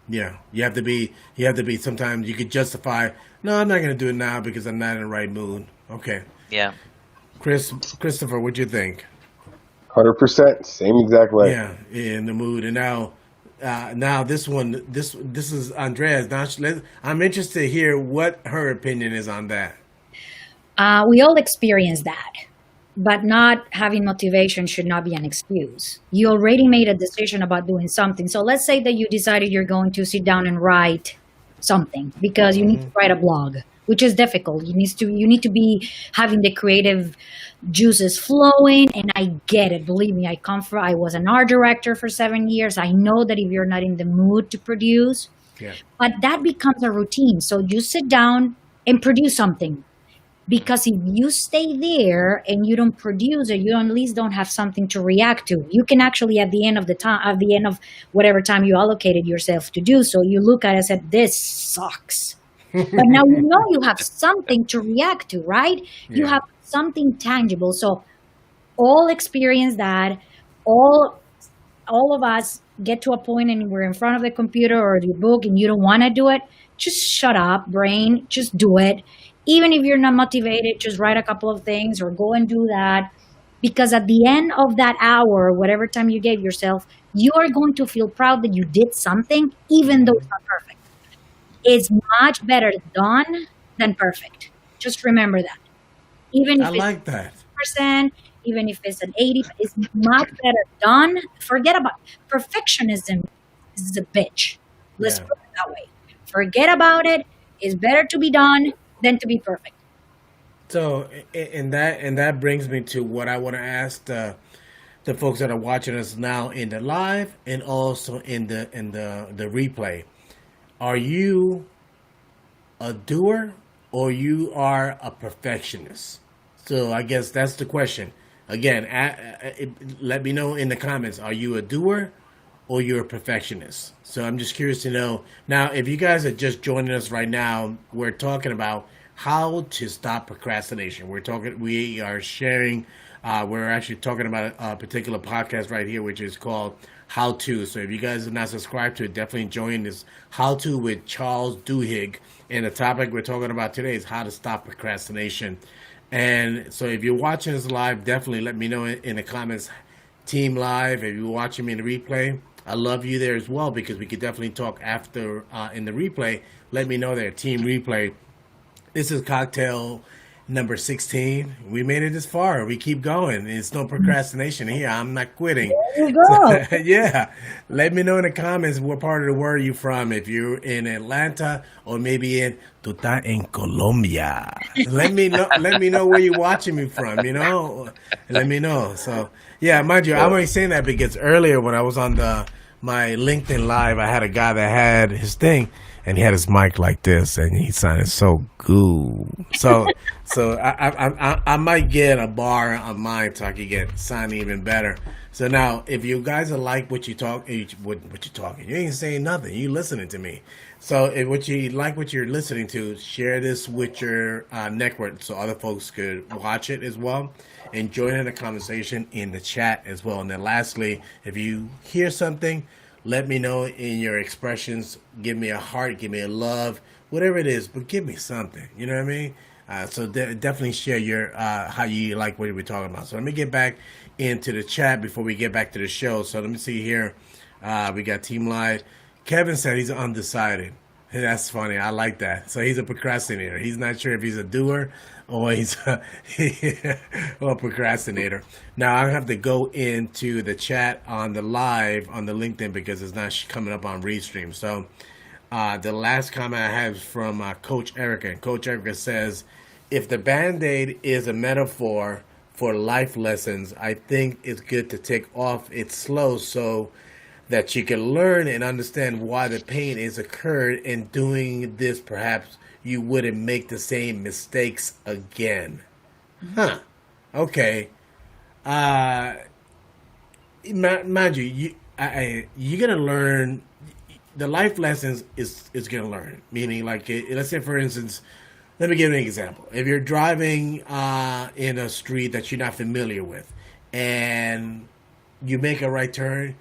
Yeah, you have to be. Sometimes you could justify. No, I'm not going to do it now because I'm not in the right mood. Okay, Yeah. Christopher, what do you think? 100%, same exact way. Yeah, in the mood. And now this one, this is Andreas. Now I'm interested to hear what her opinion is on that. We all experience that, but not having motivation should not be an excuse. You already made a decision about doing something. So let's say that you decided you're going to sit down and write something because you need to write a blog, which is difficult. You need to be having the creative juices flowing, and I get it. Believe me, I was an art director for 7 years. I know that if you're not in the mood to produce, Yeah. but that becomes a routine. So you sit down and produce something. Because if you stay there and you don't produce it, you at least don't have something to react to. You can actually, at the end of whatever time you allocated yourself to do so, you look at it and say, "This sucks." But now you have something to react to, right? You Yeah. have something tangible. So all experience that. All all of us get to a point and we're in front of the computer or the book and you don't want to do it, just shut up, brain. Just do it. Even if you're not motivated, just write a couple of things or go and do that. Because at the end of that hour, whatever time you gave yourself, you are going to feel proud that you did something, even though it's not perfect. It's much better done than perfect. Just remember that. Even I if it's like that. 10%, even if it's an 80, it's much better done. Forget about perfectionism is a bitch. Let's Yeah. put it that way. Forget about it. It's better to be done than to be perfect. So, and that brings me to what I want to ask the folks that are watching us now in the live and also in the replay. Are you a doer or you are a perfectionist? So I guess that's the question. Again, let me know in the comments. Are you a doer or you're a perfectionist? So I'm just curious to know. Now, if you guys are just joining us right now, we're talking about how to stop procrastination. We are sharing, we're actually talking about a particular podcast right here, which is called How To. So if you guys are not subscribed to it, definitely join this How To with Charles Duhigg. And the topic we're talking about today is how to stop procrastination. And so if you're watching this live, definitely let me know in the comments, Team Live. If you're watching me in the replay, I love you there as well because we could definitely talk after in the replay. Let me know there, Team Replay. This is cocktail number 16. We made it this far. We keep going. It's no procrastination here. I'm not quitting. There you go. So, yeah. Let me know in the comments what part of the world you're from. If you're in Atlanta or maybe in Tuta in Colombia. Let me know. Let me know where you're watching me from. Let me know. So yeah, mind you, I'm only saying that because earlier when I was on my LinkedIn live, I had a guy that had his thing. And he had his mic like this, and he sounded so good. So I might get a bar of mine so I could get sound even better. So now, if you guys are like what you talking, you ain't saying nothing. You listening to me. So if what you're listening to, share this with your network so other folks could watch it as well, and join in the conversation in the chat as well. And then lastly, if you hear something, let me know in your expressions. Give me a heart, give me a love, whatever it is, but give me something. You know what I mean? So definitely share your how you like what we're talking about. So let me get back into the chat before we get back to the show. So let me see here. We got Team Live. Kevin said he's undecided. That's funny. I like that. So he's a procrastinator. He's not sure if he's a doer or he's or a procrastinator. Now I have to go into the chat on the live on the LinkedIn because it's not coming up on Restream. So the last comment I have is from Coach Erica. And Coach Erica says, if the Band-Aid is a metaphor for life lessons, I think it's good to take off it slow so that you can learn and understand why the pain is occurred. In doing this, perhaps you wouldn't make the same mistakes again. Huh. Okay. Uh, mind you, you're gonna learn the life lessons is gonna learn. Meaning, like, let's say, for instance, let me give you an example. If you're driving in a street that you're not familiar with, and you make a right turn,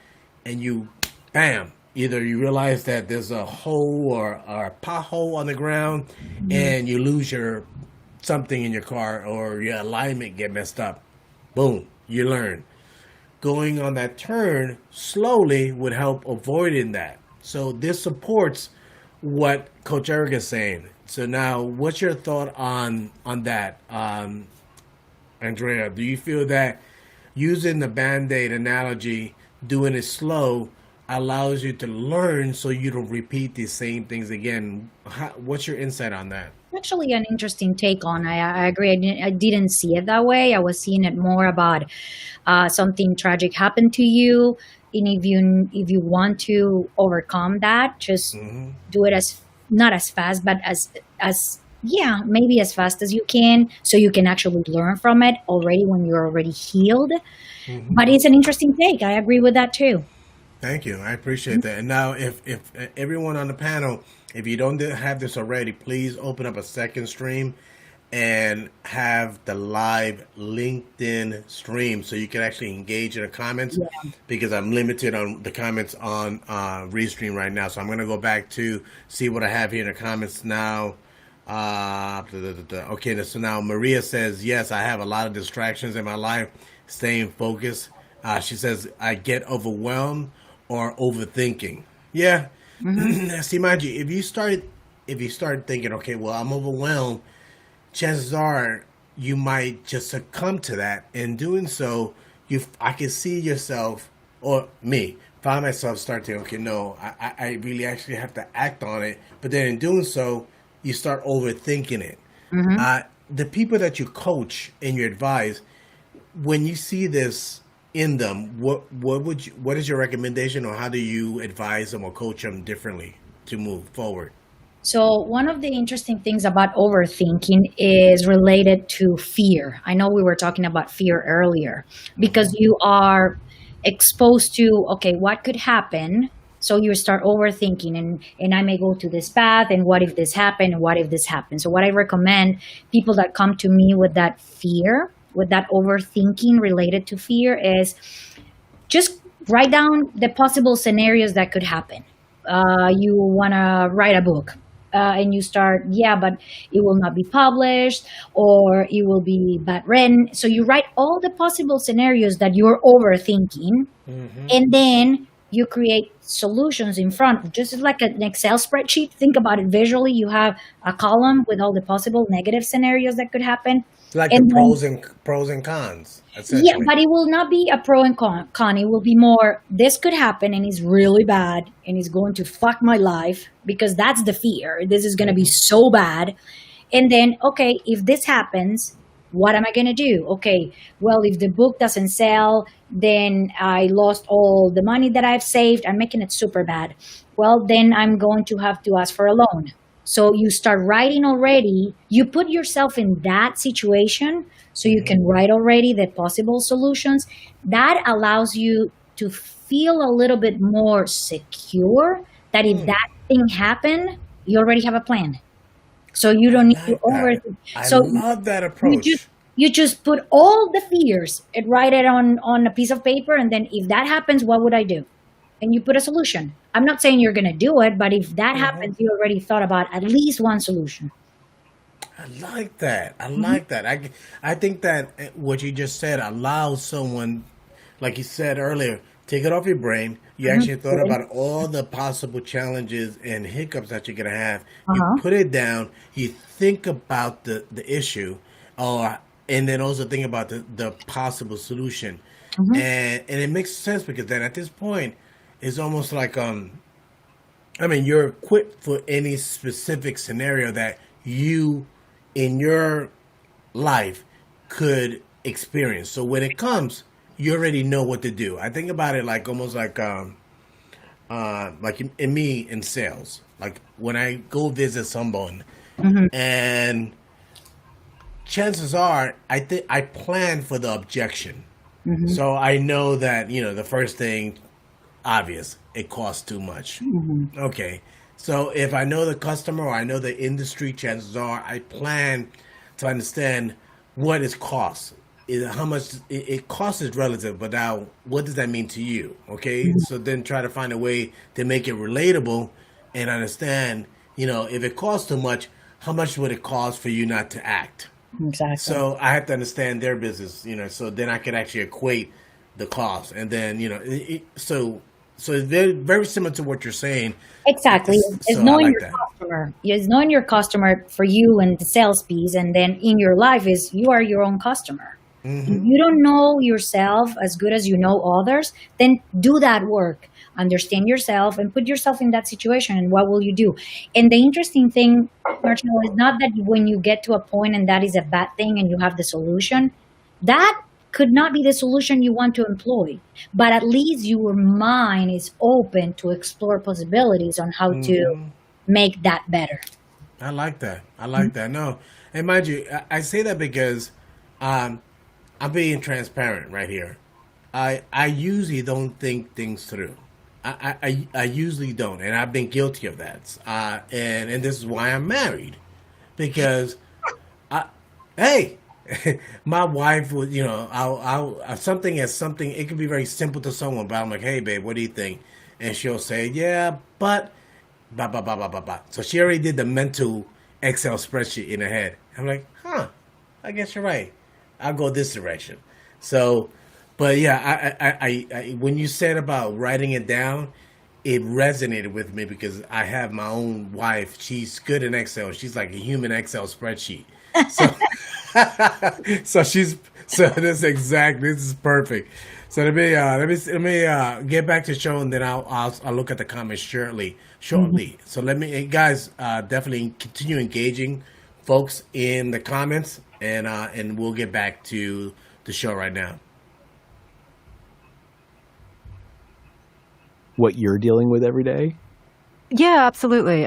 and you, bam, either you realize that there's a hole or a pothole on the ground, and you lose your something in your car, or your alignment get messed up. Boom, you learn. Going on that turn slowly would help avoiding that. So this supports what Coach Eric is saying. So now, what's your thought on that, Andrea? Do you feel that using the Band-Aid analogy, doing it slow, allows you to learn so you don't repeat these same things again? What's your insight on that? Actually, an interesting take on. I agree. I didn't see it that way. I was seeing it more about something tragic happened to you, and if you want to overcome that, just do it as not as fast, but as yeah, maybe as fast as you can, so you can actually learn from it already when you're already healed. But it's an interesting take. I agree with that too. Thank you. I appreciate that. And now, if everyone on the panel, if you don't have this already, please open up a second stream and have the live LinkedIn stream so you can actually engage in the comments, because I'm limited on the comments on Restream right now. So I'm going to go back to see what I have here in the comments now. Okay, so now Maria says, yes, I have a lot of distractions in my life, staying focused. She says, I get overwhelmed or overthinking. Yeah. See, mind you, if you start thinking, okay, well, I'm overwhelmed, chances are you might just succumb to that. In doing so, I can see yourself, or me, find myself start to, okay, no, I really actually have to act on it. But then in doing so, you start overthinking it. The people that you coach and you advise, when you see this in them, what is your recommendation, or how do you advise them or coach them differently to move forward? So one of the interesting things about overthinking is related to fear. I know we were talking about fear earlier, because you are exposed to, okay, what could happen? So you start overthinking, and I may go to this path, and what if this happened, and what if this happened? So what I recommend people that come to me with that fear, with that overthinking related to fear, is just write down the possible scenarios that could happen. You want to write a book, and you start, yeah, but it will not be published, or it will be bad written. So you write all the possible scenarios that you're overthinking, and then you create solutions in front, just like an Excel spreadsheet. Think about it visually. You have a column with all the possible negative scenarios that could happen. Like and the pros and cons, essentially. Yeah, but it will not be a pro and con. It will be more, this could happen and it's really bad and it's going to fuck my life, because that's the fear. This is going to be so bad. And then, okay, if this happens, what am I going to do? Okay, well, if the book doesn't sell, then I lost all the money that I've saved. I'm making it super bad. Well, then I'm going to have to ask for a loan. So you start writing already. You put yourself in that situation so you can write already the possible solutions. That allows you to feel a little bit more secure that if that thing happened, you already have a plan. So you don't need to overthink. I love that approach. You just put all the fears and write it on a piece of paper, and then if that happens, what would I do? And you put a solution. I'm not saying you're going to do it, but if that happens, you already thought about at least one solution. I like that. I like that. I think that what you just said allows someone, like you said earlier, take it off your brain. You actually thought about all the possible challenges and hiccups that you're going to have. You put it down. You think about the issue, and then also think about the possible solution. And it makes sense, because then at this point, it's almost like, you're equipped for any specific scenario that you in your life could experience. So when it comes, you already know what to do. I think about it like almost like in me in sales. Like when I go visit someone, and chances are I plan for the objection. So I know that, the first thing, obvious, it costs too much. Okay. So if I know the customer or I know the industry, chances are I plan to understand what it costs. How much it costs is relative, but now what does that mean to you? Okay. So then try to find a way to make it relatable and understand, if it costs too much, how much would it cost for you not to act? Exactly. So I have to understand their business, so then I can actually equate the cost. And then, so it's very, very similar to what you're saying. Exactly. It's So I knowing like your that. customer. It's knowing your customer for you and the sales piece. And then in your life is you are your own customer. If you don't know yourself as good as you know others, then do that work. Understand yourself and put yourself in that situation. And what will you do? And the interesting thing, Marcelo, is not that when you get to a point and that is a bad thing and you have the solution, that could not be the solution you want to employ. But at least your mind is open to explore possibilities on how to make that better. I like that. I like that. No, and mind you, I say that because I'm being transparent right here. I usually don't think things through. I usually don't, and I've been guilty of that. And this is why I'm married, because hey, my wife would, I'll something as something. It can be very simple to someone, but I'm like, hey, babe, what do you think? And she'll say, yeah, but blah blah blah blah blah blah. So she already did the mental Excel spreadsheet in her head. I'm like, I guess you're right. I'll go this direction. So, but yeah, I when you said about writing it down, it resonated with me because I have my own wife. She's good in Excel. She's like a human Excel spreadsheet. So, so this is perfect. So let me get back to the show, and then I'll look at the comments shortly. So let me guys definitely continue engaging folks in the comments, and we'll get back to the show right now. What you're dealing with every day? Yeah, absolutely.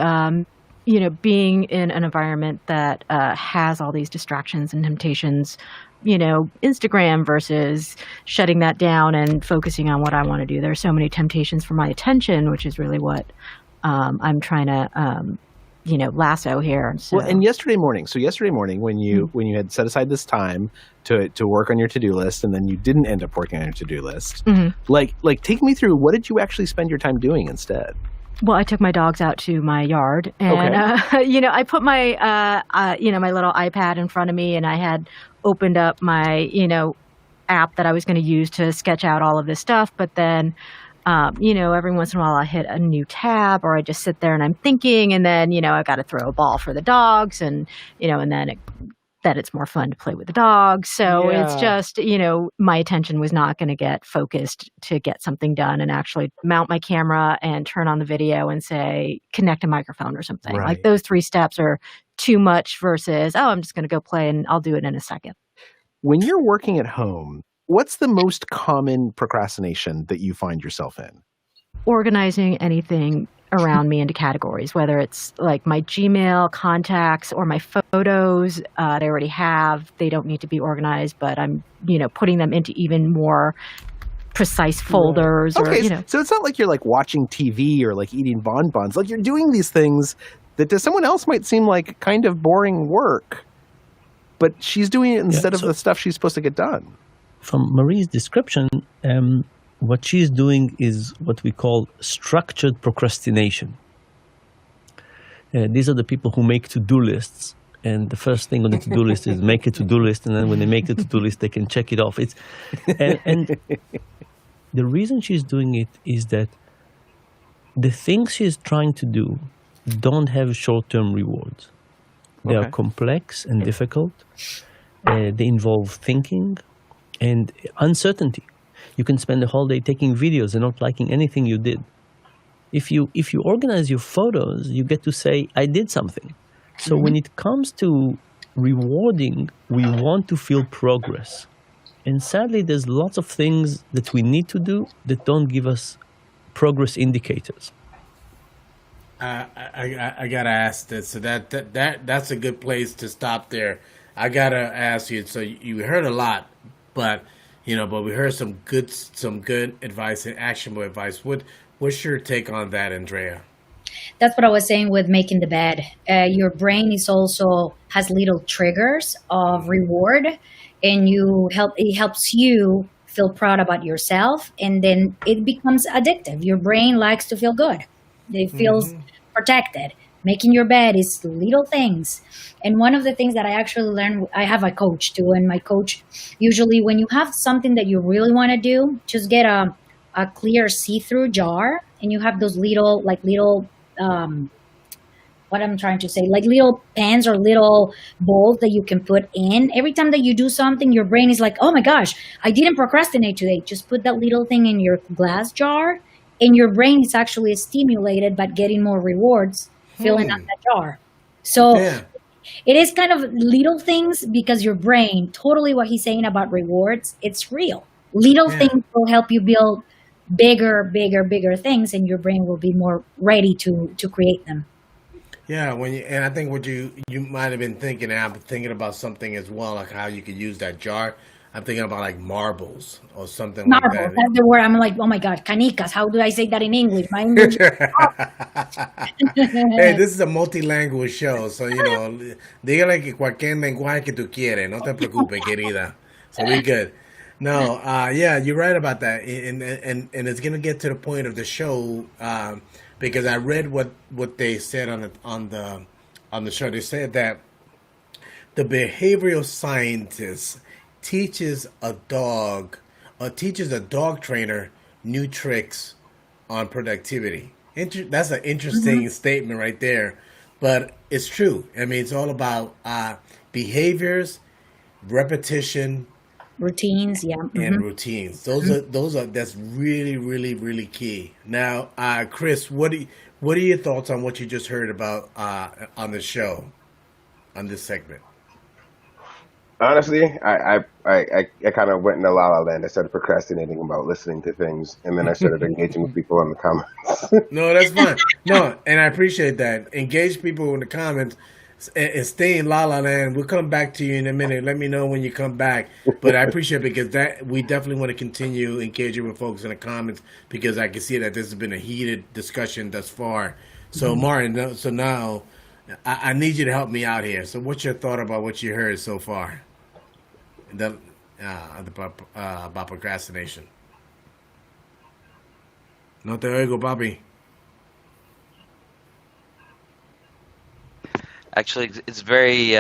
Being in an environment that has all these distractions and temptations, Instagram versus shutting that down and focusing on what I want to do. There are so many temptations for my attention, which is really what I'm trying to, lasso here. So. Well, and yesterday morning, when you had set aside this time to work on your to-do list, and then you didn't end up working on your to-do list, like take me through, what did you actually spend your time doing instead? Well, I took my dogs out to my yard, and I put my my little iPad in front of me, and I had opened up my app that I was going to use to sketch out all of this stuff. But then, every once in a while I hit a new tab, or I just sit there and I'm thinking, and then I got to throw a ball for the dogs, and and then that it's more fun to play with the dogs. So it's just, my attention was not going to get focused to get something done and actually mount my camera and turn on the video and say, connect a microphone or something. Right. Like those 3 steps are too much versus, I'm just going to go play and I'll do it in a second. When you're working at home, what's the most common procrastination that you find yourself in? Organizing anything around me into categories, whether it's like my Gmail contacts or my photos I already have. They don't need to be organized, but I'm, putting them into even more precise folders. Okay, or, so it's not like you're like watching TV or like eating bonbons. Like you're doing these things that to someone else might seem like kind of boring work, but she's doing it instead of the stuff she's supposed to get done. From Marie's description, what she's doing is what we call structured procrastination. These are the people who make to-do lists, and the first thing on the to-do list is make a to-do list, and then when they make the to-do list, they can check it off. And the reason she's doing it is that the things she's trying to do don't have short-term rewards. They are complex and difficult. They involve thinking and uncertainty. You can spend the whole day taking videos and not liking anything you did. If you organize your photos, you get to say, I did something. So when it comes to rewarding, we want to feel progress. And sadly, there's lots of things that we need to do that don't give us progress indicators. I gotta ask this. So that's a good place to stop there. I gotta ask you. So you heard a lot, but but we heard some good advice and actionable advice. What's your take on that, Andrea? That's what I was saying with making the bed. Your brain is also has little triggers of reward, and it helps you feel proud about yourself, and then it becomes addictive. Your brain likes to feel good. It feels protected. Making your bed is little things. And one of the things that I actually learned, I have a coach too, and my coach usually when you have something that you really want to do, just get a clear see-through jar, and you have those little what I'm trying to say, like little pens or little bowls that you can put in. Every time that you do something, your brain is like, oh my gosh, I didn't procrastinate today. Just put that little thing in your glass jar, and your brain is actually stimulated by getting more rewards filling up that jar. So Yeah. it is kind of little things because your brain, totally what he's saying about rewards, it's real. Little Yeah. things will help you build bigger things, and your brain will be more ready to create them. Yeah, and I think what you might have been thinking, and I'm thinking about something as well, like how you could use that jar. I'm thinking about like marbles or something like Marbles, that. that's the word. I'm like, oh my God, canicas. How do I say that in English? My English. Hey, this is a multilingual show, so dígale que cualquier lenguaje que tú quieres, no te preocupes, querida. So we good. No, yeah, you're right about that, and it's gonna get to the point of the show, because I read what they said on the show. They said that the behavioral scientist teaches a dog trainer new tricks on productivity. That's an interesting statement right there, but it's true. I mean, it's all about behaviors, repetition, Routines, yeah. and routines. Those are that's really really key. Now, Chris, what are your thoughts on what you just heard about on the show, on this segment? Honestly, I kind of went in a la la land. I started procrastinating about listening to things, and then I started engaging with people in the comments. No, that's fine. No, and I appreciate that. Engage people in the comments and stay in La La Land. We'll come back to you in a minute. Let me know when you come back. But I appreciate it because that we definitely want to continue engaging with folks in the comments because I can see that this has been a heated discussion thus far. So, Martin, so now I need you to help me out here. So, what's your thought about what you heard so far? About procrastination. No te oigo, papi. Actually, it's very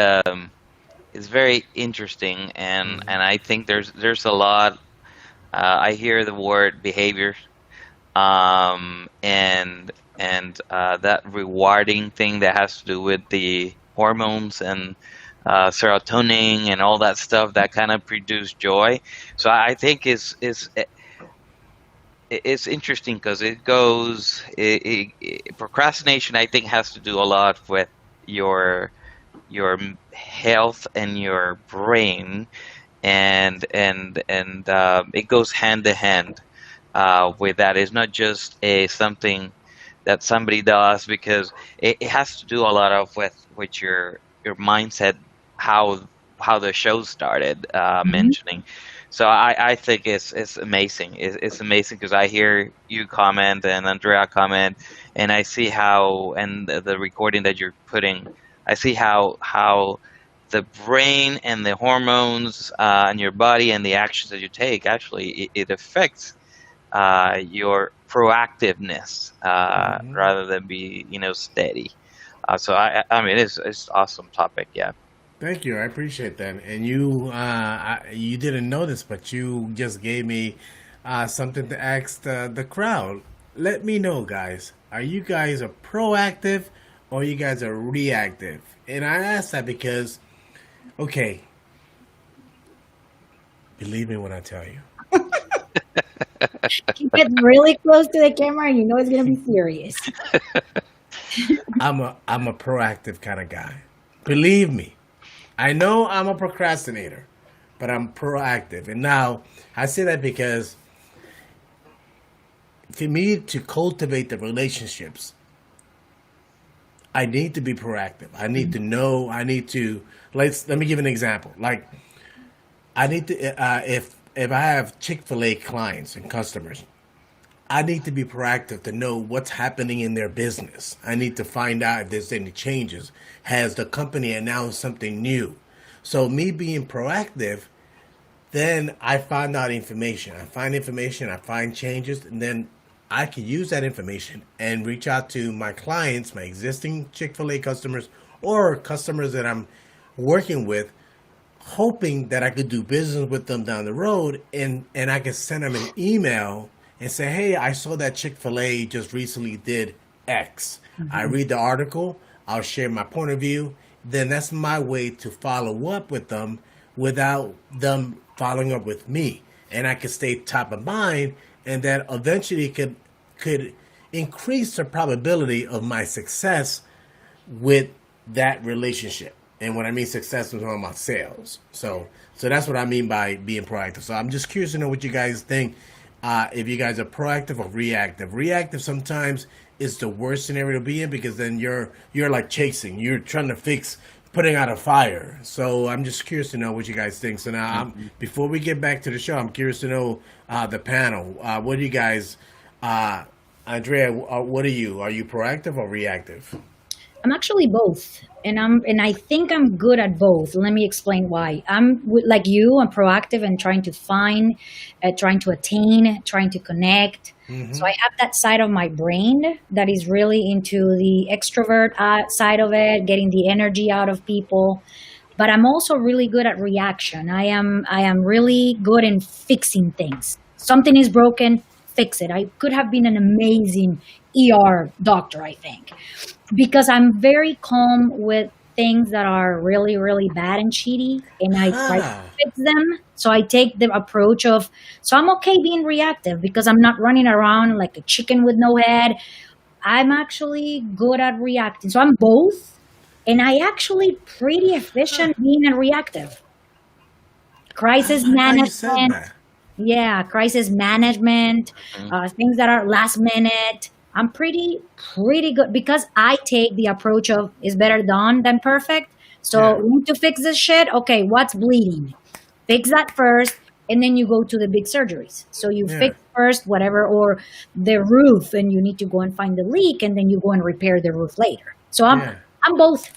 interesting, and I think there's a lot. I hear the word behavior, and that rewarding thing that has to do with the hormones and serotonin and all that stuff that kind of produce joy. So I think it's interesting because procrastination I think has to do a lot with your health and your brain, and it goes hand to hand with that. It's not just something that somebody does because it has to do a lot of with your mindset, how the show started mentioning. So I think it's amazing. It's amazing because I hear you comment and Andrea comment, and I see how, and the recording that you're putting, I see how the brain and the hormones in your body and the actions that you take actually it affects your proactiveness rather than be steady. So I mean it's awesome topic. Yeah. Thank you. I appreciate that. And you didn't notice, but you just gave me something to ask the crowd. Let me know, guys. Are you guys a proactive or you guys are reactive? And I ask that because, okay, believe me when I tell you. Get really close to the camera, you know it's gonna be serious. I'm a proactive kind of guy. Believe me. I know I'm a procrastinator, but I'm proactive. And now I say that because for me to cultivate the relationships, I need to be proactive. I need to know. I need to let me give an example. Like I need to if I have Chick-fil-A clients and customers, I need to be proactive to know what's happening in their business. I need to find out if there's any changes. Has the company announced something new? So me being proactive, then I find out information. I find changes, and then I can use that information and reach out to my clients, my existing Chick-fil-A customers, or customers that I'm working with, hoping that I could do business with them down the road, and I could send them an email and say, hey, I saw that Chick-fil-A just recently did X. I read the article, I'll share my point of view, then that's my way to follow up with them without them following up with me. And I could stay top of mind, and that eventually could increase the probability of my success with that relationship. And when I mean success, I'm talking about sales. So that's what I mean by being proactive. So I'm just curious to know what you guys think. If you guys are proactive or reactive. Reactive sometimes is the worst scenario to be in, because then you're like chasing. You're trying to fix putting out a fire. So I'm just curious to know what you guys think. So now, before we get back to the show, I'm curious to know the panel. What do you guys, Andrea? What are you? Are you proactive or reactive? I'm actually both, and I think I'm good at both. Let me explain why. Like you. I'm proactive and trying to find, trying to attain, trying to connect. So I have that side of my brain that is really into the extrovert side of it, getting the energy out of people. But I'm also really good at reaction. I am really good in fixing things. Something is broken, fix it. I could have been an amazing ER doctor, I think, because I'm very calm with things that are really, really bad and cheaty, and I try to fix them. So I take the approach of, so I'm okay being reactive because I'm not running around like a chicken with no head. I'm actually good at reacting. So I'm both, and I actually pretty efficient being a reactive. Crisis I like how you said management. that. Yeah, crisis management, things that are last minute. I'm pretty good because I take the approach of is better done than perfect. So Yeah. we need to fix this shit. Okay, what's bleeding? Fix that first, and then you go to the big surgeries. So you Yeah. fix first whatever, or the roof, and you need to go and find the leak, and then you go and repair the roof later. So Yeah. I'm both.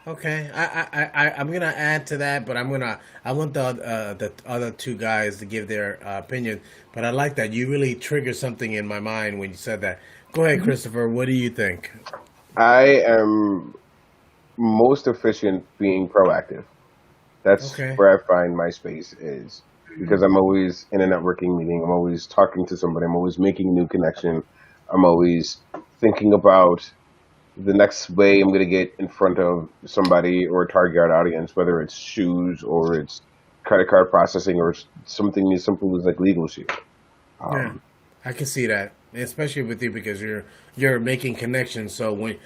Okay, I'm gonna add to that, but I want the other two guys to give their opinion. But I like that you really triggered something in my mind when you said that. Go ahead, Christopher. What do you think? I am most efficient being proactive. That's Okay. where I find my space is, because I'm always in a networking meeting. I'm always talking to somebody. I'm always making a new connection. I'm always thinking about the next way I'm going to get in front of somebody or a target audience, whether it's shoes or it's credit card processing or something as simple as like legal shit. Yeah, I can see that, especially with you because you're making connections. So when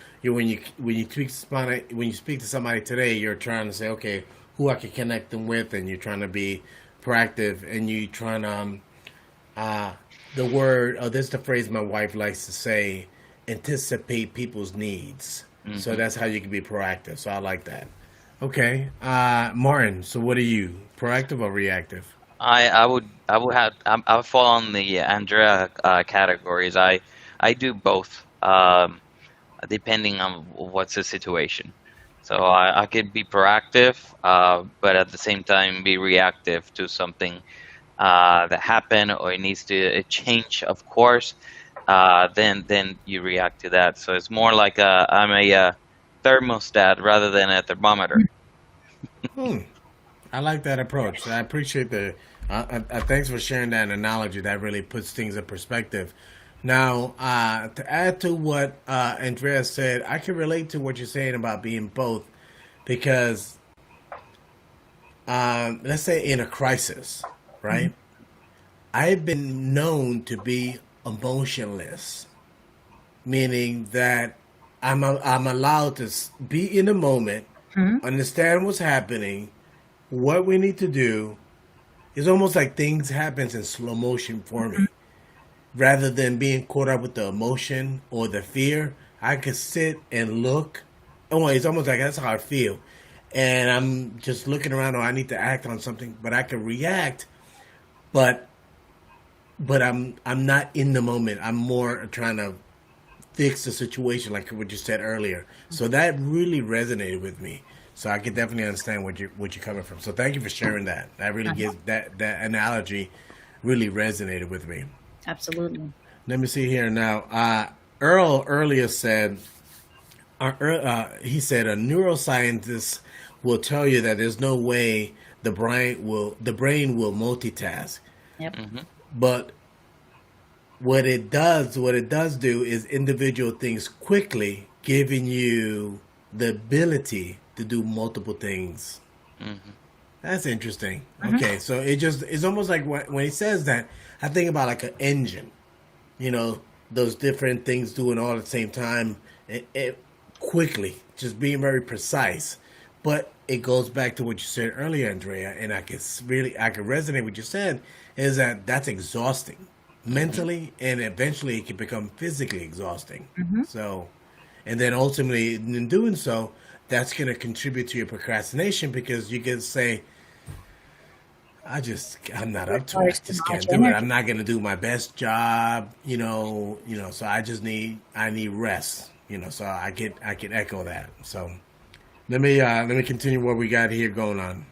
you speak to somebody today, you're trying to say, okay, who I can connect them with, and you're trying to be proactive, and you trying to the word, this is the phrase my wife likes to say, anticipate people's needs. So that's how you can be proactive. So I like that. Okay, Martin. So what are you, proactive or reactive? I would fall on the Andrea categories. I do both, depending on what's the situation. So I could be proactive, but at the same time be reactive to something that happened or it needs to change, of course. Then you react to that. So it's more like I'm a thermostat rather than a thermometer. I like that approach. I appreciate the. Thanks for sharing that analogy. That really puts things in perspective. Now, to add to what Andrea said, I can relate to what you're saying about being both, because let's say in a crisis, right? I've been known to be emotionless, meaning that I'm allowed to be in the moment, understand what's happening, what we need to do is almost like things happens in slow motion for me. Rather than being caught up with the emotion or the fear, I could sit and look. Oh, it's almost like that's how I feel. And I'm just looking around, or I need to act on something, but I can react, but I'm not in the moment. I'm more trying to fix the situation, like what you said earlier. So that really resonated with me. So I can definitely understand what you're coming from. So thank you for sharing that. That really gives that analogy really resonated with me. Absolutely. Let me see here now. Earl earlier said, he said a neuroscientist will tell you that there's no way the brain will multitask. Yep. But what it does do is individual things quickly, giving you the ability to do multiple things. That's interesting. Okay, so it's almost like when he says that, I think about like an engine. You know, those different things doing all at the same time, it quickly, just being very precise. But it goes back to what you said earlier, Andrea, and I can resonate with what you said, is that that's exhausting mentally, and eventually it can become physically exhausting. So, and then ultimately in doing so, that's going to contribute to your procrastination, because you can say, I'm not up to it. I just can't do it. I'm not going to do my best job, so I need rest, so I can echo that. So let me continue what we got here going on.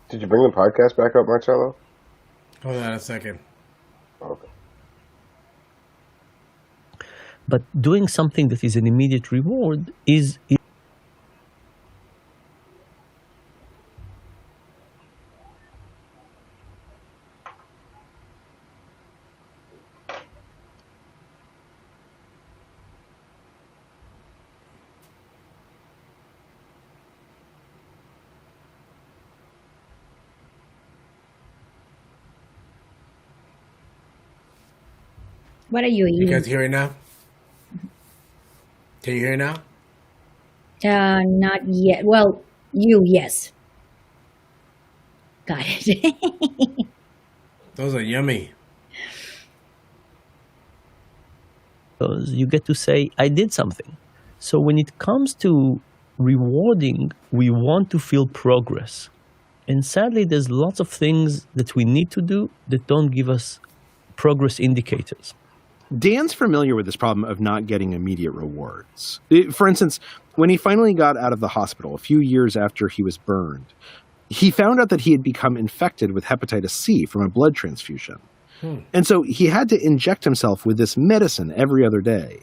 Did you bring the podcast back up, Marcello? Hold on a second. Okay. But doing something that is an immediate reward is What are you You eating? guys hear it now? Can you hear it now? Not yet. Well, yes. Got it. Those are yummy. because you get to say, I did something. So when it comes to rewarding, we want to feel progress. And sadly, there's lots of things that we need to do that don't give us progress indicators. Dan's familiar with this problem of not getting immediate rewards. For instance, when he finally got out of the hospital a few years after he was burned, he found out that he had become infected with hepatitis C from a blood transfusion. And so he had to inject himself with this medicine every other day.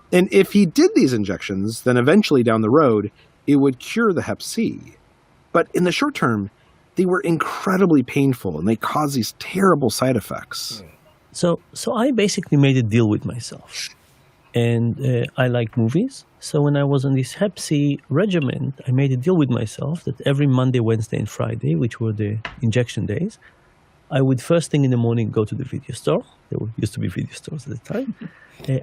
And if he did these injections, then eventually down the road, it would cure the hep C. But in the short term, they were incredibly painful and they caused these terrible side effects. So I basically made a deal with myself. And I like movies. So when I was on this hep C regimen, I made a deal with myself that every Monday, Wednesday, and Friday, which were the injection days, I would first thing in the morning go to the video store. Used to be video stores at the time.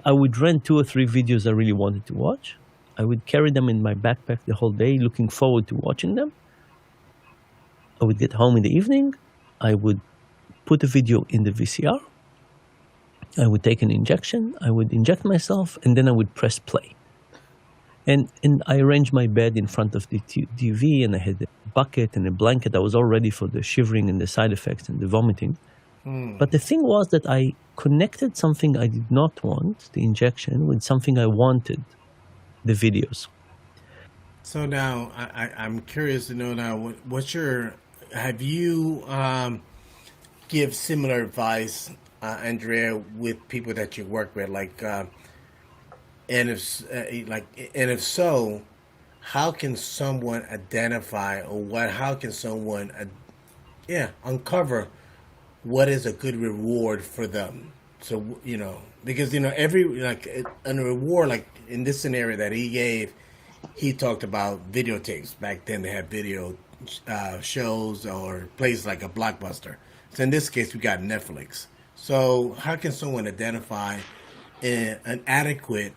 I would rent 2 or 3 videos I really wanted to watch. I would carry them in my backpack the whole day, looking forward to watching them. I would get home in the evening. I would put a video in the VCR. I would take an injection. I would inject myself, and then I would press play. And I arranged my bed in front of the TV, and I had a bucket and a blanket. I was all ready for the shivering and the side effects and the vomiting. But the thing was that I connected something I did not want, the injection, with something I wanted, the videos. So now I'm curious to know now what's your have you give similar advice, Andrea, with people that you work with, like, and if so, how can someone identify or how can someone uncover what is a good reward for them? So because every a reward, like in this scenario that he gave, he talked about videotapes. Back then they had video shows or places like a Blockbuster. So in this case we got Netflix. So how can someone identify an adequate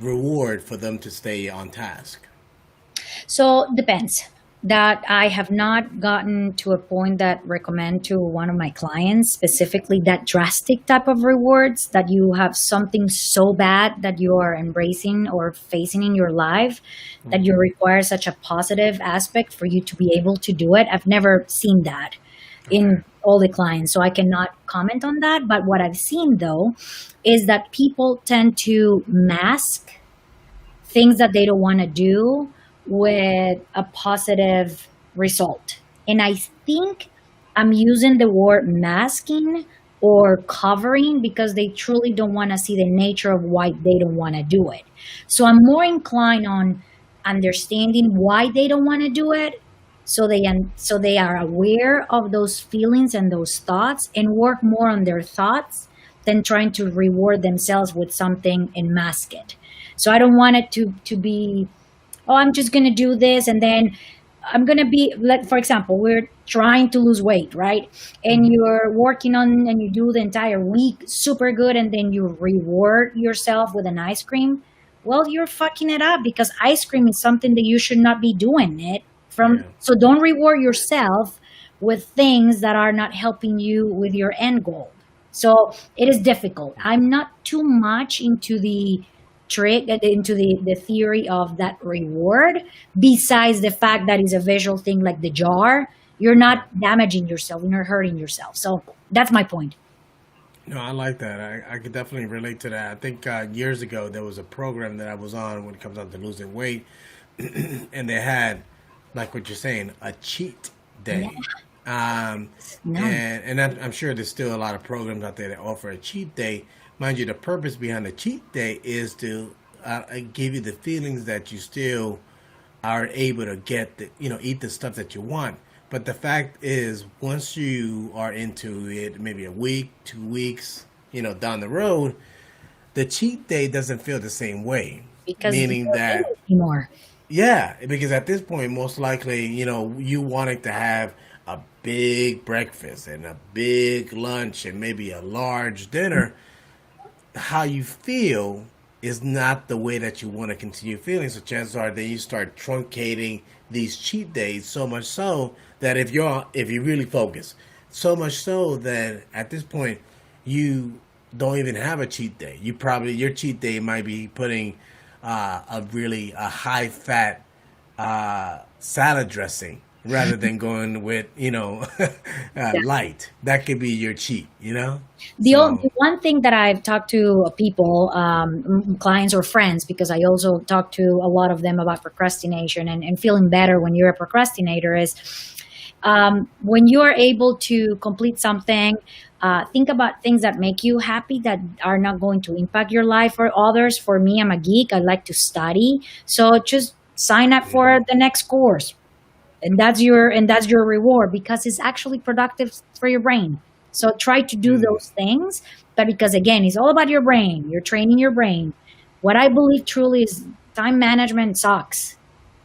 reward for them to stay on task? So depends. That I have not gotten to a point that recommend to one of my clients specifically that drastic type of rewards, that you have something so bad that you are embracing or facing in your life that you require such a positive aspect for you to be able to do it. I've never seen that in all the clients, so I cannot comment on that. But what I've seen though is that people tend to mask things that they don't want to do with a positive result. And I think I'm using the word masking or covering because they truly don't want to see the nature of why they don't want to do it. So I'm more inclined on understanding why they don't want to do it, so they are aware of those feelings and those thoughts and work more on their thoughts than trying to reward themselves with something and mask it. So I don't want it to be, oh, I'm just going to do this and then I'm going to be, for example, we're trying to lose weight, right? And you're working on, and you do the entire week super good, and then you reward yourself with an ice cream. Well, you're fucking it up because ice cream is something that you should not be doing it from. Yeah. So don't reward yourself with things that are not helping you with your end goal. So it is difficult. I'm not too much into the theory of that reward, besides the fact that it's a visual thing like the jar. You're not damaging yourself, you're hurting yourself. So that's my point. No, I like that. I could definitely relate to that. I think years ago there was a program that I was on when it comes down to losing weight, and they had, like what you're saying, a cheat day. Yeah. And I'm sure there's still a lot of programs out there that offer a cheat day. Mind you, the purpose behind the cheat day is to give you the feelings that you still are able to get eat the stuff that you want. But the fact is, once you are into it, maybe a week, 2 weeks, down the road, the cheat day doesn't feel the same way. Because meaning that anymore. Yeah, because at this point, most likely, you wanting to have a big breakfast and a big lunch and maybe a large dinner. How you feel is not the way that you want to continue feeling. So chances are that you start truncating these cheat days so much so that if you really focus, so much so that at this point you don't even have a cheat day. Your cheat day might be putting a high fat salad dressing rather than going with light. That could be your cheat. The one thing that I've talked to people, clients or friends, because I also talk to a lot of them about procrastination and feeling better when you're a procrastinator, is when you are able to complete something, think about things that make you happy, that are not going to impact your life or others. For me, I'm a geek. I like to study. So just sign up for the next course. And that's your reward, because it's actually productive for your brain. So try to do those things, but because again, it's all about your brain. You're training your brain. What I believe truly is time management sucks.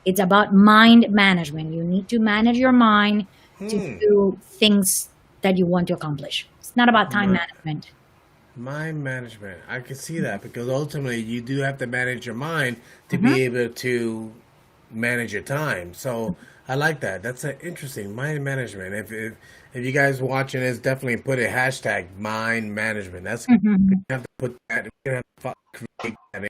It's about mind management. You need to manage your mind to do things that you want to accomplish. It's not about time management. Mind management. I can see that because ultimately you do have to manage your mind to be able to manage your time. So I like that. That's an interesting mind management. If you guys watching this, definitely put a hashtag mind management. That's we have to put that. We have to create that.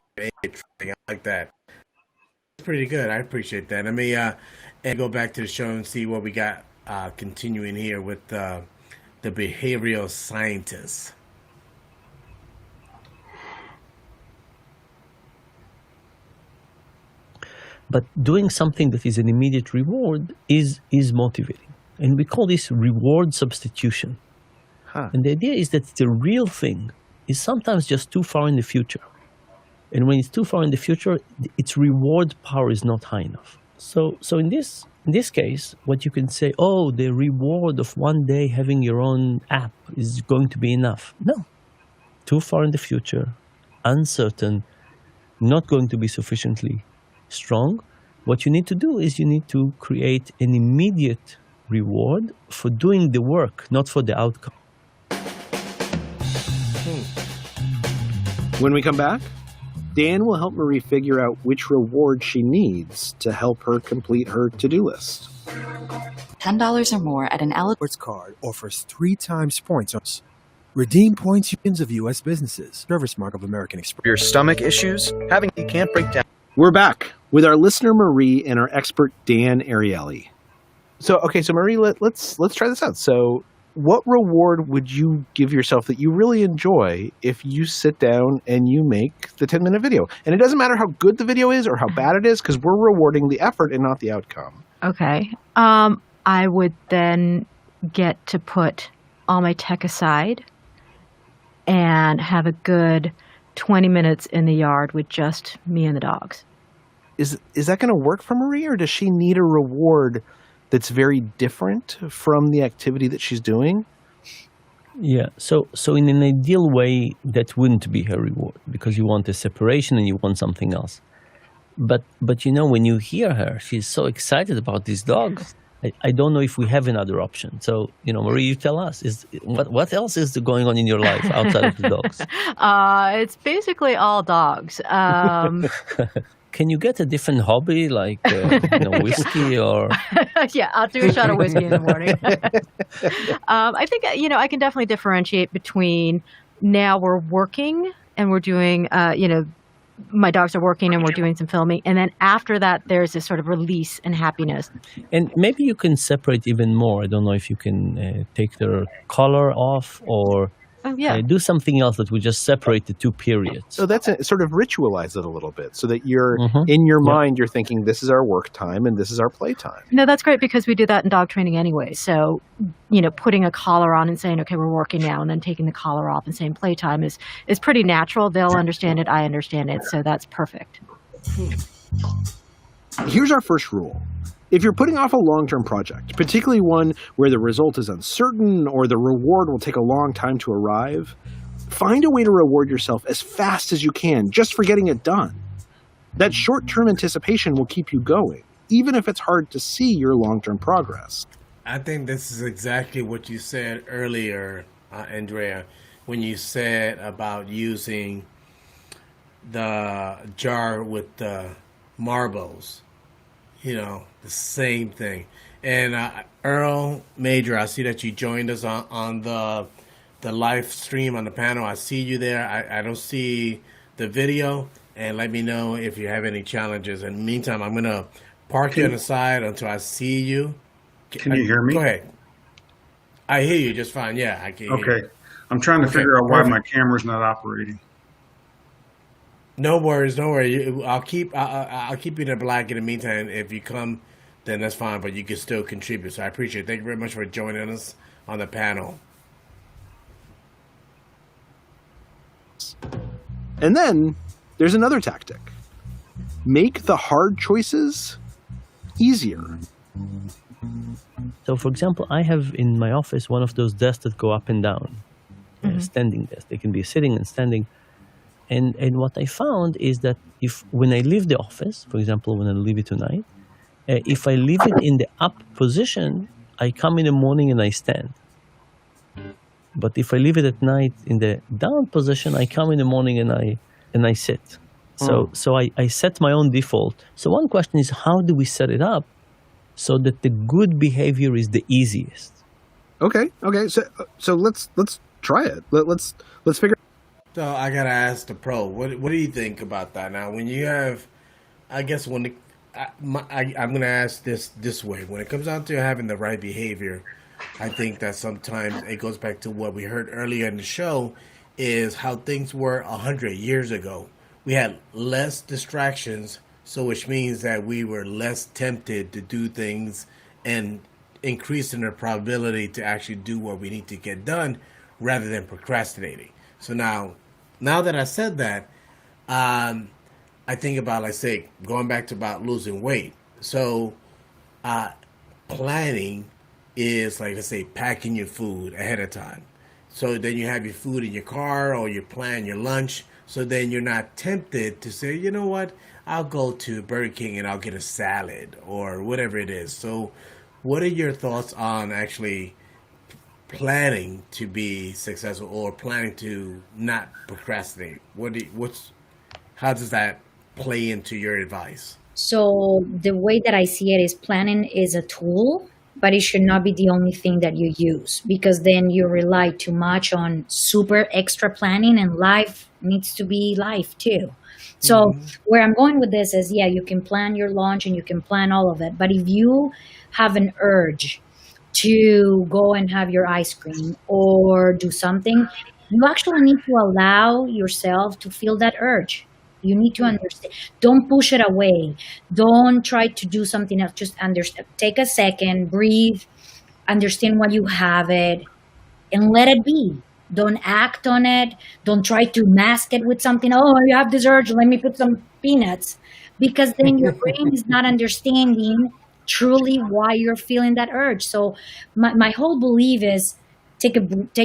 I like that. It's pretty good. I appreciate that. Let me and go back to the show and see what we got continuing here with the behavioral scientists. But doing something that is an immediate reward is motivating. And we call this reward substitution. And the idea is that the real thing is sometimes just too far in the future. And when it's too far in the future, its reward power is not high enough. So in this case, what you can say, oh, the reward of one day having your own app is going to be enough. No. Too far in the future, uncertain, not going to be sufficiently strong. What you need to do is you need to create an immediate reward for doing the work, not for the outcome. When we come back, Dan will help Marie figure out which reward she needs to help her complete her to-do list. $10 or more at an Rewards card offers 3 times points. Redeem points of U.S. businesses. Service mark of American Express. Your stomach issues? Having you can't break down. We're back with our listener Marie and our expert Dan Ariely. So Marie, let's try this out. So, what reward would you give yourself that you really enjoy if you sit down and you make the 10-minute video? And it doesn't matter how good the video is or how bad it is, because we're rewarding the effort and not the outcome. Okay. I would then get to put all my tech aside and have a good 20 minutes in the yard with just me and the dogs. Is that going to work for Marie, or does she need a reward that's very different from the activity that she's doing? Yeah, so in an ideal way, that wouldn't be her reward, because you want a separation and you want something else. But when you hear her, she's so excited about these dogs. I don't know if we have another option. So, Marie, you tell us, what else is going on in your life outside of the dogs? It's basically all dogs. Can you get a different hobby, like whiskey or? Yeah, I'll do a shot of whiskey in the morning. I think I can definitely differentiate between now we're working and we're doing my dogs are working and we're doing some filming, and then after that there's this sort of release and happiness. And maybe you can separate even more. I don't know if you can take their collar off or. Do something else that would just separate the two periods. So that's sort of ritualize it a little bit so that you're in your mind, you're thinking this is our work time and this is our play time. No, that's great because we do that in dog training anyway. So, putting a collar on and saying, okay, we're working now, and then taking the collar off and saying playtime is pretty natural. They'll understand it. I understand it. So that's perfect. Here's our first rule. If you're putting off a long-term project, particularly one where the result is uncertain or the reward will take a long time to arrive, find a way to reward yourself as fast as you can just for getting it done. That short-term anticipation will keep you going, even if it's hard to see your long-term progress. I think this is exactly what you said earlier, Andrea, when you said about using the jar with the marbles. The same thing. And Earl Major, I see that you joined us on the live stream on the panel. I see you there. I don't see the video. And let me know if you have any challenges. In the meantime, I'm going to park you on the side until I see you. Can you hear me? Go ahead. I hear you just fine. Yeah, I can hear you. Okay. I'm trying to figure out why my camera's not operating. No worries, don't worry. I'll keep you in the black in the meantime. If you come, then that's fine, but you can still contribute. So I appreciate it. Thank you very much for joining us on the panel. And then there's another tactic. Make the hard choices easier. So, for example, I have in my office one of those desks that go up and down, standing desks. They can be sitting and standing. And what I found is that when I leave the office, for example, when I leave it tonight, if I leave it in the up position, I come in the morning and I stand. But if I leave it at night in the down position, I come in the morning and I sit. So I set my own default. So one question is, how do we set it up so that the good behavior is the easiest? Okay. So let's try it. Let's figure. So I gotta ask the pro. What do you think about that? Now, when you have, I guess when I'm gonna ask this way. When it comes down to having the right behavior, I think that sometimes it goes back to what we heard earlier in the show, is how things were 100 years ago. We had less distractions, so which means that we were less tempted to do things and increasing the probability to actually do what we need to get done rather than procrastinating. So now that I said that, I think about, like, say, going back to about losing weight. So planning is, like, let's say, packing your food ahead of time. So then you have your food in your car, or you plan your lunch. So then you're not tempted to say, you know what, I'll go to Burger King and I'll get a salad or whatever it is. So what are your thoughts on actually planning to be successful, or planning to not procrastinate? How does that play into your advice? So the way that I see it is, planning is a tool, but it should not be the only thing that you use, because then you rely too much on super extra planning, and life needs to be life too. So where I'm going with this is, yeah, you can plan your lunch and you can plan all of it, but if you have an urge to go and have your ice cream or do something, you actually need to allow yourself to feel that urge. You need to understand. Don't push it away. Don't try to do something else. Just understand. Take a second, breathe, understand why you have it, and let it be. Don't act on it. Don't try to mask it with something. Oh, you have this urge. Let me put some peanuts. Because then your brain is not understanding truly why you're feeling that urge. So my whole belief is, take a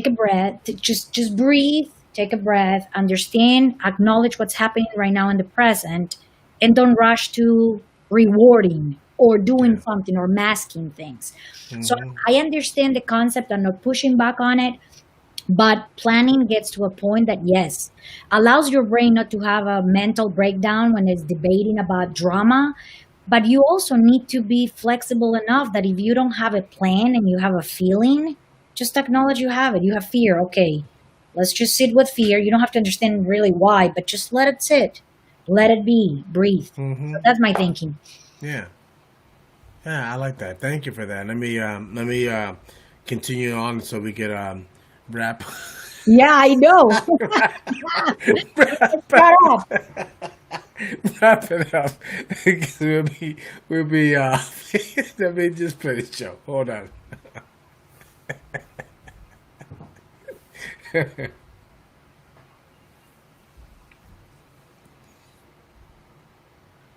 breath. Just breathe. Take a breath, understand, acknowledge what's happening right now in the present, and don't rush to rewarding or doing something or masking things. So I understand the concept. I'm not pushing back on it, but planning gets to a point that, yes, allows your brain not to have a mental breakdown when it's debating about drama, but you also need to be flexible enough that if you don't have a plan and you have a feeling, just acknowledge you have it. You have fear. Okay. Let's just sit with fear. You don't have to understand really why, but just let it sit. Let it be. Breathe. So that's my thinking. Yeah. Yeah, I like that. Thank you for that. Let me continue on so we could wrap. Yeah, I know. Wrap it up. we'll be let me just play the show. Hold on.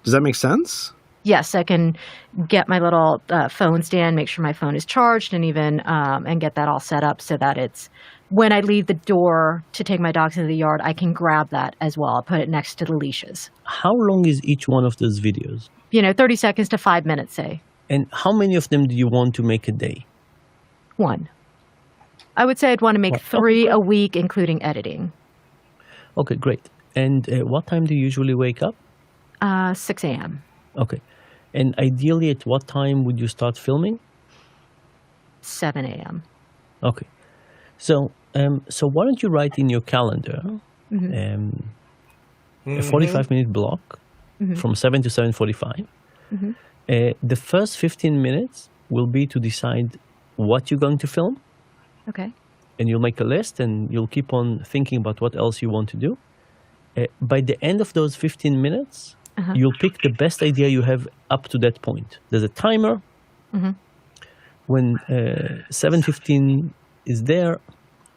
Does that make sense? Yes, I can get my little phone stand, make sure my phone is charged, and even and get that all set up so that it's, when I leave the door to take my dogs into the yard, I can grab that as well. I'll put it next to the leashes. How long is each one of those videos? 30 seconds to 5 minutes, say. And how many of them do you want to make a day? One. I would say I'd want to make 3 a week, including editing. Okay, great. And what time do you usually wake up? 6 a.m. Okay. And ideally, at what time would you start filming? 7 a.m. Okay. So why don't you write in your calendar a 45-minute block from 7 to 7:45. The first 15 minutes will be to decide what you're going to film. Okay. And you'll make a list, and you'll keep on thinking about what else you want to do. By the end of those 15 minutes, you'll pick the best idea you have up to that point. There's a timer. When 7:15 is there,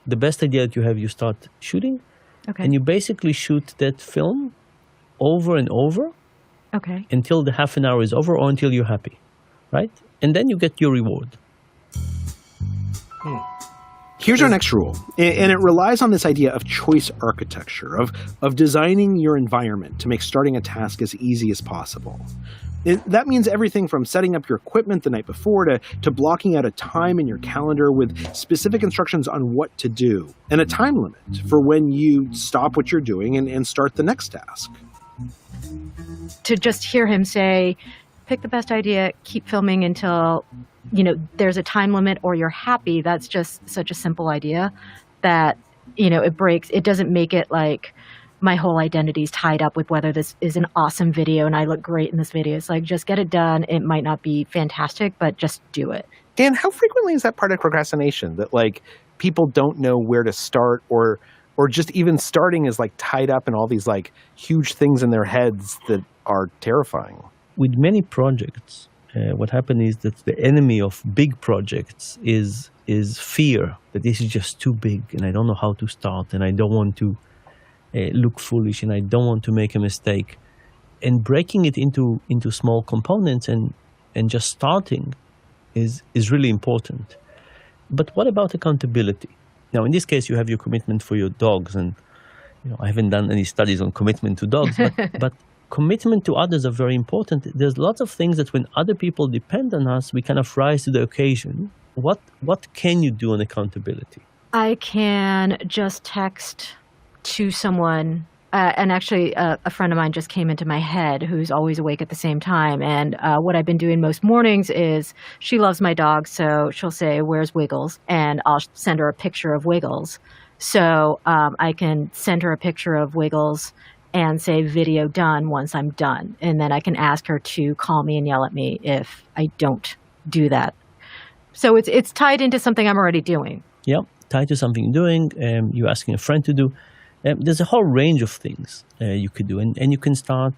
the best idea that you have, you start shooting. Okay. And you basically shoot that film over and over until the half an hour is over, or until you're happy, right? And then you get your reward. Here's our next rule, and it relies on this idea of choice architecture, of designing your environment to make starting a task as easy as possible. That means everything from setting up your equipment the night before to blocking out a time in your calendar with specific instructions on what to do, and a time limit for when you stop what you're doing and start the next task. To just hear him say, pick the best idea, keep filming until there's a time limit or you're happy. That's just such a simple idea that, it doesn't make it like my whole identity is tied up with whether this is an awesome video and I look great in this video. It's like, just get it done. It might not be fantastic, but just do it. Dan, how frequently is that part of procrastination that like people don't know where to start or just even starting is like tied up in all these like huge things in their heads that are terrifying? With many projects, what happened is that the enemy of big projects is fear, that this is just too big and I don't know how to start and I don't want to look foolish and I don't want to make a mistake. And breaking it into small components and just starting is really important. But what about accountability? Now, in this case, you have your commitment for your dogs, and I haven't done any studies on commitment to dogs, but commitment to others are very important. There's lots of things that when other people depend on us, we kind of rise to the occasion. What can you do on accountability? I can just text to someone, and actually a friend of mine just came into my head who's always awake at the same time. And what I've been doing most mornings is she loves my dog, so she'll say, "Where's Wiggles?" And I'll send her a picture of Wiggles. So I can send her a picture of Wiggles and say video done once I'm done. And then I can ask her to call me and yell at me if I don't do that. So it's tied into something I'm already doing. Yeah, tied to something you're doing, you're asking a friend to do. There's a whole range of things you could do, and you can start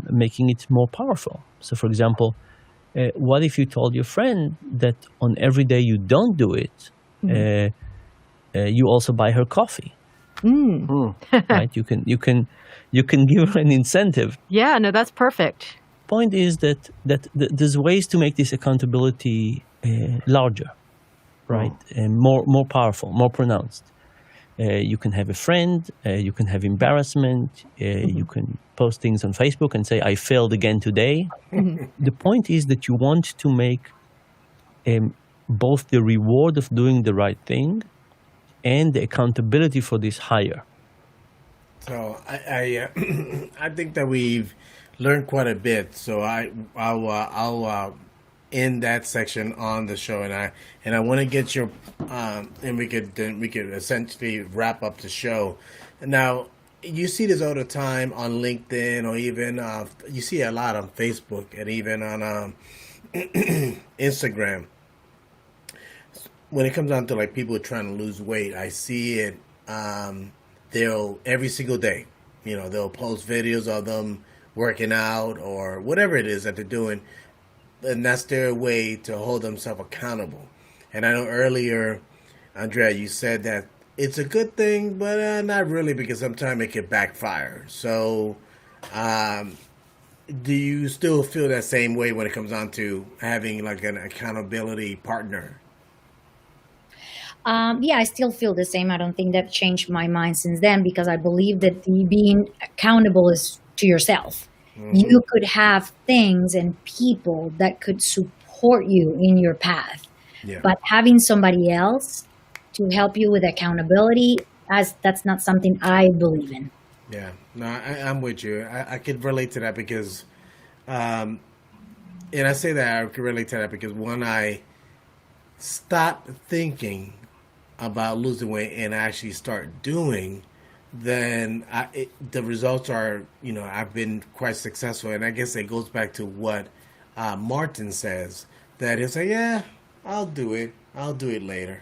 making it more powerful. So, for example, what if you told your friend that on every day you don't do it, you also buy her coffee? Right? You can give her an incentive. Yeah, no, that's perfect. Point is that there's ways to make this accountability larger, right, and more powerful, more pronounced. You can have a friend, you can have embarrassment, you can post things on Facebook and say, "I failed again today." The point is that you want to make both the reward of doing the right thing and the accountability for this higher. So I think that we've learned quite a bit. So I'll end that section on the show, and I want to get your and we could essentially wrap up the show. Now, you see this all the time on LinkedIn, or even you see a lot on Facebook and even on Instagram. When it comes down to like people trying to lose weight, I see it. They'll every single day, they'll post videos of them working out or whatever it is that they're doing. And that's their way to hold themselves accountable. And I know earlier, Andrea, you said that it's a good thing, but not really, because sometimes it can backfire. So do you still feel that same way when it comes on to having like an accountability partner? Yeah, I still feel the same. I don't think that changed my mind since then, because I believe that being accountable is to yourself. You could have things and people that could support you in your path. Yeah. But having somebody else to help you with accountability, that's not something I believe in. Yeah, no, I'm with you. I could relate to that because, and I say that I could relate to that because when I stop thinking about losing weight and actually start doing, then the results are, I've been quite successful. And I guess it goes back to what Martin says, that he'll say, yeah, I'll do it later.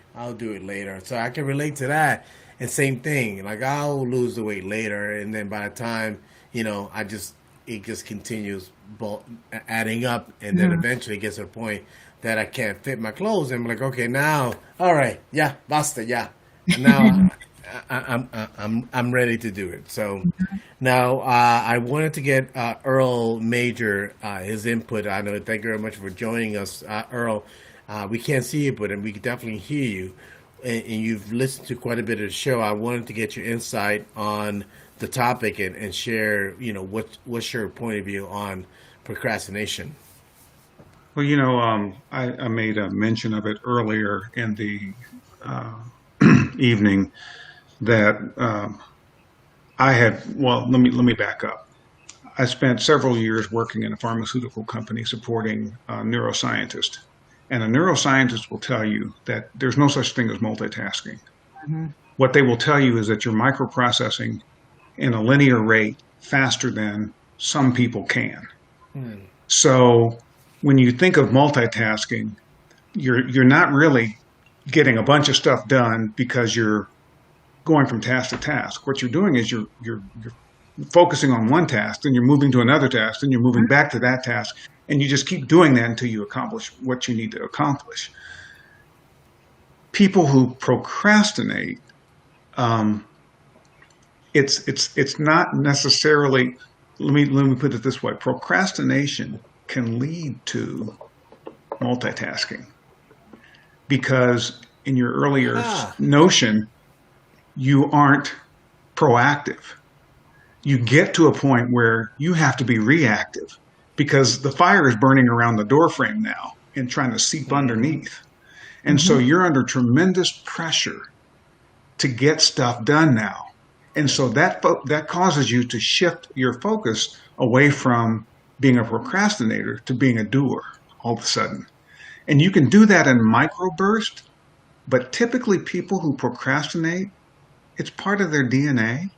So I can relate to that. And same thing, like I'll lose the weight later. And then by the time, it just continues adding up. And then eventually it gets to a point that I can't fit my clothes. And I'm like, okay, now, all right, yeah, basta, yeah. Now I'm ready to do it. So now I wanted to get Earl Major his input. I know. Thank you very much for joining us, Earl. We can't see you, but we can definitely hear you. and you've listened to quite a bit of the show. I wanted to get your insight on the topic and share, what's your point of view on procrastination? Well, I made a mention of it earlier in the uh, evening that let me back up. I spent several years working in a pharmaceutical company supporting neuroscientists. And a neuroscientist will tell you that there's no such thing as multitasking. Mm-hmm. What they will tell you is that you're microprocessing in a linear rate faster than some people can. So when you think of multitasking, you're not really getting a bunch of stuff done because you're going from task to task. What you're doing is you're focusing on one task, then you're moving to another task, then you're moving back to that task, and you just keep doing that until you accomplish what you need to accomplish. People who procrastinate, it's not necessarily. Let me put it this way: procrastination can lead to multitasking because in your earlier notion, you aren't proactive. You get to a point where you have to be reactive because the fire is burning around the door frame now and trying to seep underneath. And so you're under tremendous pressure to get stuff done now. And so that causes you to shift your focus away from being a procrastinator to being a doer all of a sudden. And you can do that in microbursts, but typically people who procrastinate, it's part of their DNA.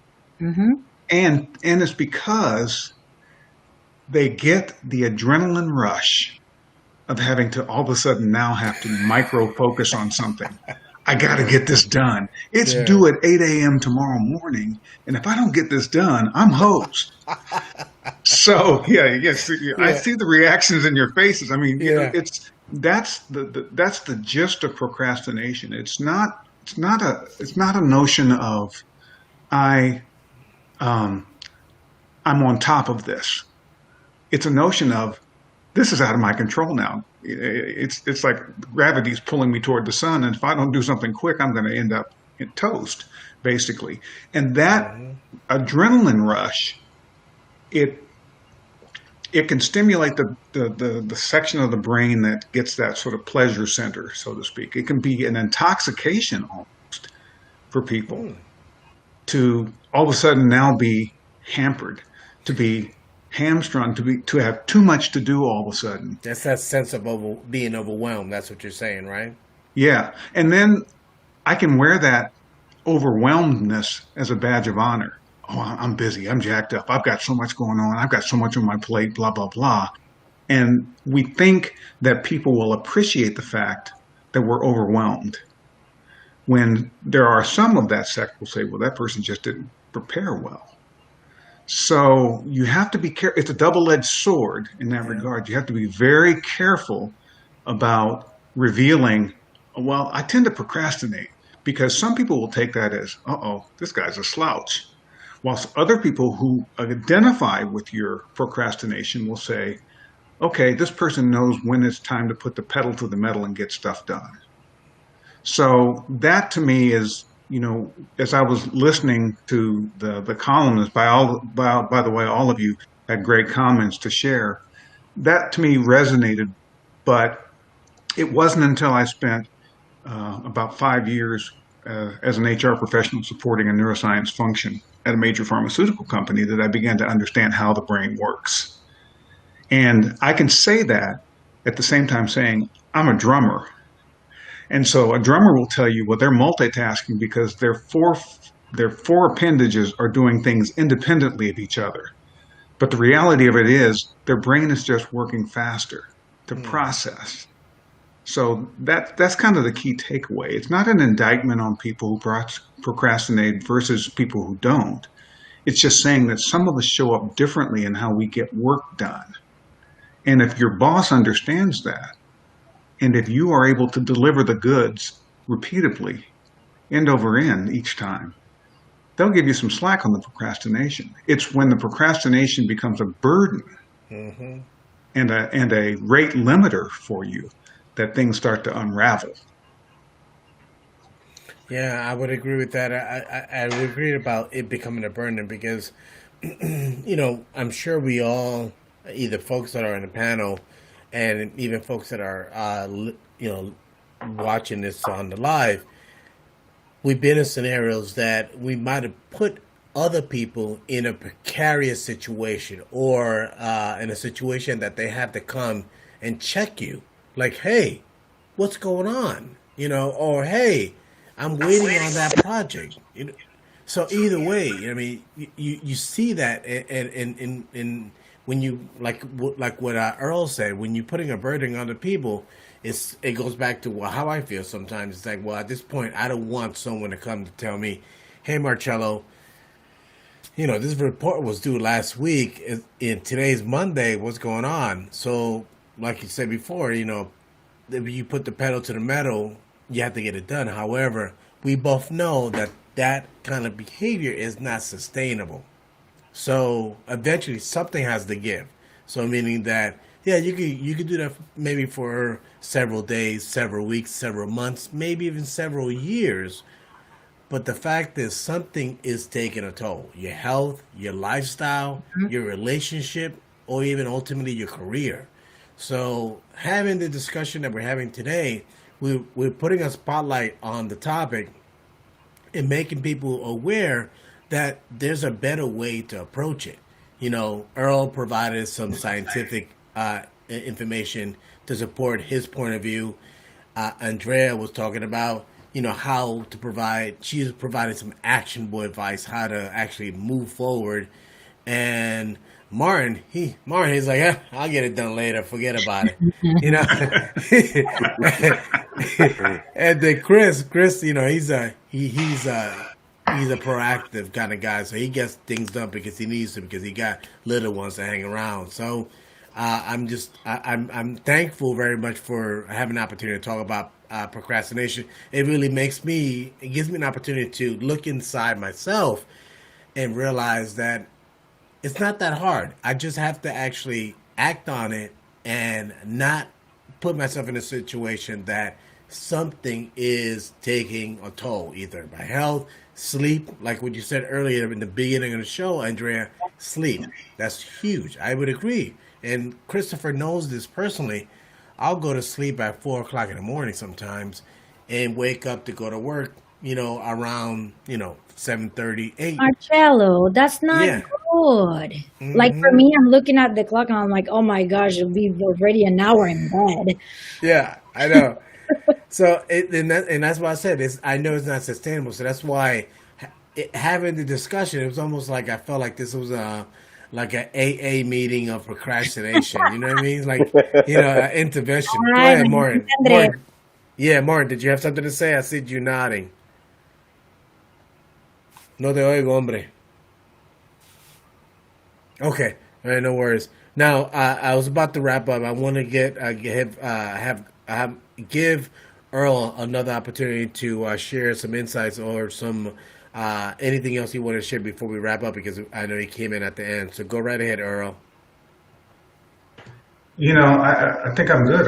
Mm-hmm. And it's because they get the adrenaline rush of having to all of a sudden now have to micro focus on something. I got to get this done. It's due at 8 a.m. tomorrow morning. And if I don't get this done, I'm hosed. So, I see the reactions in your faces. I mean, that's the gist of procrastination. It's not a notion of I'm on top of this. It's a notion of this is out of my control now. It's like gravity's pulling me toward the sun, and if I don't do something quick, I'm going to end up in toast, basically. And that adrenaline rush, it can stimulate the section of the brain that gets that sort of pleasure center, so to speak. It can be an intoxication almost for people to all of a sudden now be hampered, to be hamstrung, to have too much to do all of a sudden. That's that sense of being overwhelmed. That's what you're saying, right? Yeah. And then I can wear that overwhelmedness as a badge of honor. Oh, I'm busy. I'm jacked up. I've got so much going on. I've got so much on my plate, blah, blah, blah. And we think that people will appreciate the fact that we're overwhelmed. When there are some of that sect will say, well, that person just didn't prepare well. So you have to be careful. It's a double-edged sword in that regard. You have to be very careful about revealing, well, I tend to procrastinate, because some people will take that as, this guy's a slouch. Whilst other people who identify with your procrastination will say, okay, this person knows when it's time to put the pedal to the metal and get stuff done. So that to me is, as I was listening to the columnists, by the way, all of you had great comments to share. That to me resonated, but it wasn't until I spent about 5 years as an HR professional supporting a neuroscience function at a major pharmaceutical company that I began to understand how the brain works. And I can say that at the same time saying, I'm a drummer. And so a drummer will tell you, well, they're multitasking because their four appendages are doing things independently of each other. But the reality of it is their brain is just working faster to process. So that's kind of the key takeaway. It's not an indictment on people who procrastinate versus people who don't. It's just saying that some of us show up differently in how we get work done. And if your boss understands that, and if you are able to deliver the goods repeatedly, end over end each time, they'll give you some slack on the procrastination. It's when the procrastination becomes a burden and a rate limiter for you that things start to unravel. Yeah, I would agree with that. I would agree about it becoming a burden because, I'm sure we all, either folks that are in the panel and even folks that are, watching this on the live, we've been in scenarios that we might have put other people in a precarious situation or in a situation that they have to come and check you. Like, hey, what's going on? Or hey, I'm waiting on that project. So either way, I mean, you see that, and when you like what Earl said, when you're putting a burden on the people, it goes back to how I feel sometimes. It's like, well, at this point, I don't want someone to come to tell me, hey, Marcello, this report was due last week. In today's Monday, what's going on? So, like you said before, if you put the pedal to the metal, you have to get it done. However, we both know that that kind of behavior is not sustainable. So eventually something has to give. So meaning that, yeah, you could do that maybe for several days, several weeks, several months, maybe even several years. But the fact is something is taking a toll. Your health, your lifestyle, your relationship, or even ultimately your career. So having the discussion that we're having today, we're putting a spotlight on the topic and making people aware that there's a better way to approach it. Earl provided some scientific information to support his point of view. Andrea was talking about, how to provide, she's providing some actionable advice, how to actually move forward. And he's like, I'll get it done later. Forget about it. And then Chris, he's a proactive kind of guy, so he gets things done because he needs to, because he got little ones to hang around. So I'm thankful very much for having an opportunity to talk about procrastination. It really it gives me an opportunity to look inside myself and realize that it's not that hard. I just have to actually act on it and not put myself in a situation that something is taking a toll, either by health, sleep, like what you said earlier in the beginning of the show, Andrea, sleep. That's huge. I would agree. And Christopher knows this personally. I'll go to sleep at 4 o'clock in the morning sometimes and wake up to go to work, around, 7:30, 8. Marcello, that's not Yeah. good. Like for me, I'm looking at the clock and I'm like, oh my gosh, it'll be already an hour in bed. Yeah, I know. So, and that's why I said this. I know it's not sustainable. So that's why having the discussion, it was almost like I felt like this was like an AA meeting of procrastination. You know what I mean? Like, an intervention. Go Ay, ahead, Martin. Andre. Martin, did you have something to say? I see you nodding. No te oigo, hombre. Okay, all right, no worries. Now, I was about to wrap up. I want to give Earl another opportunity to share some insights or some anything else you want to share before we wrap up, because I know he came in at the end. So go right ahead, Earl. I think I'm good.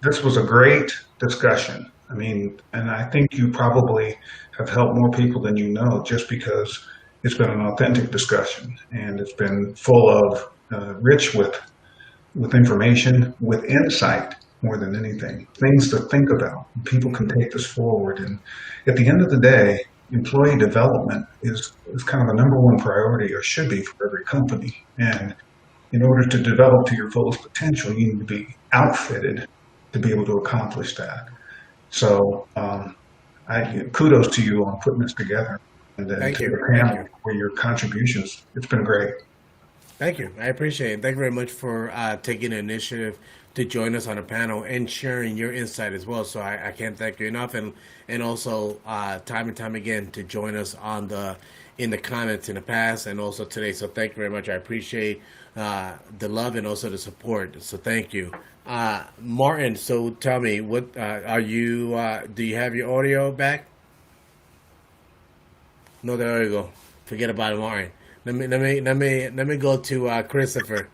This was a great discussion. I mean, and I think you probably have helped more people than you know, just because it's been an authentic discussion and it's been full of rich with information, with insight more than anything, things to think about. People can take this forward, and at the end of the day, employee development is kind of the number one priority, or should be, for every company. And in order to develop to your fullest potential, you need to be outfitted to be able to accomplish that. So kudos to you on putting this together, and then Thank to you. the panel for your contributions. It's been great. Thank you. I appreciate it. Thank you very much for taking the initiative to join us on the panel and sharing your insight as well. So I can't thank you enough, and also time and time again to join us in the comments in the past and also today. So thank you very much. I appreciate the love and also the support. So thank you. Martin, so tell me, what are you? Do you have your audio back? No, there you go. Forget about it, Martin. Let me go to Christopher.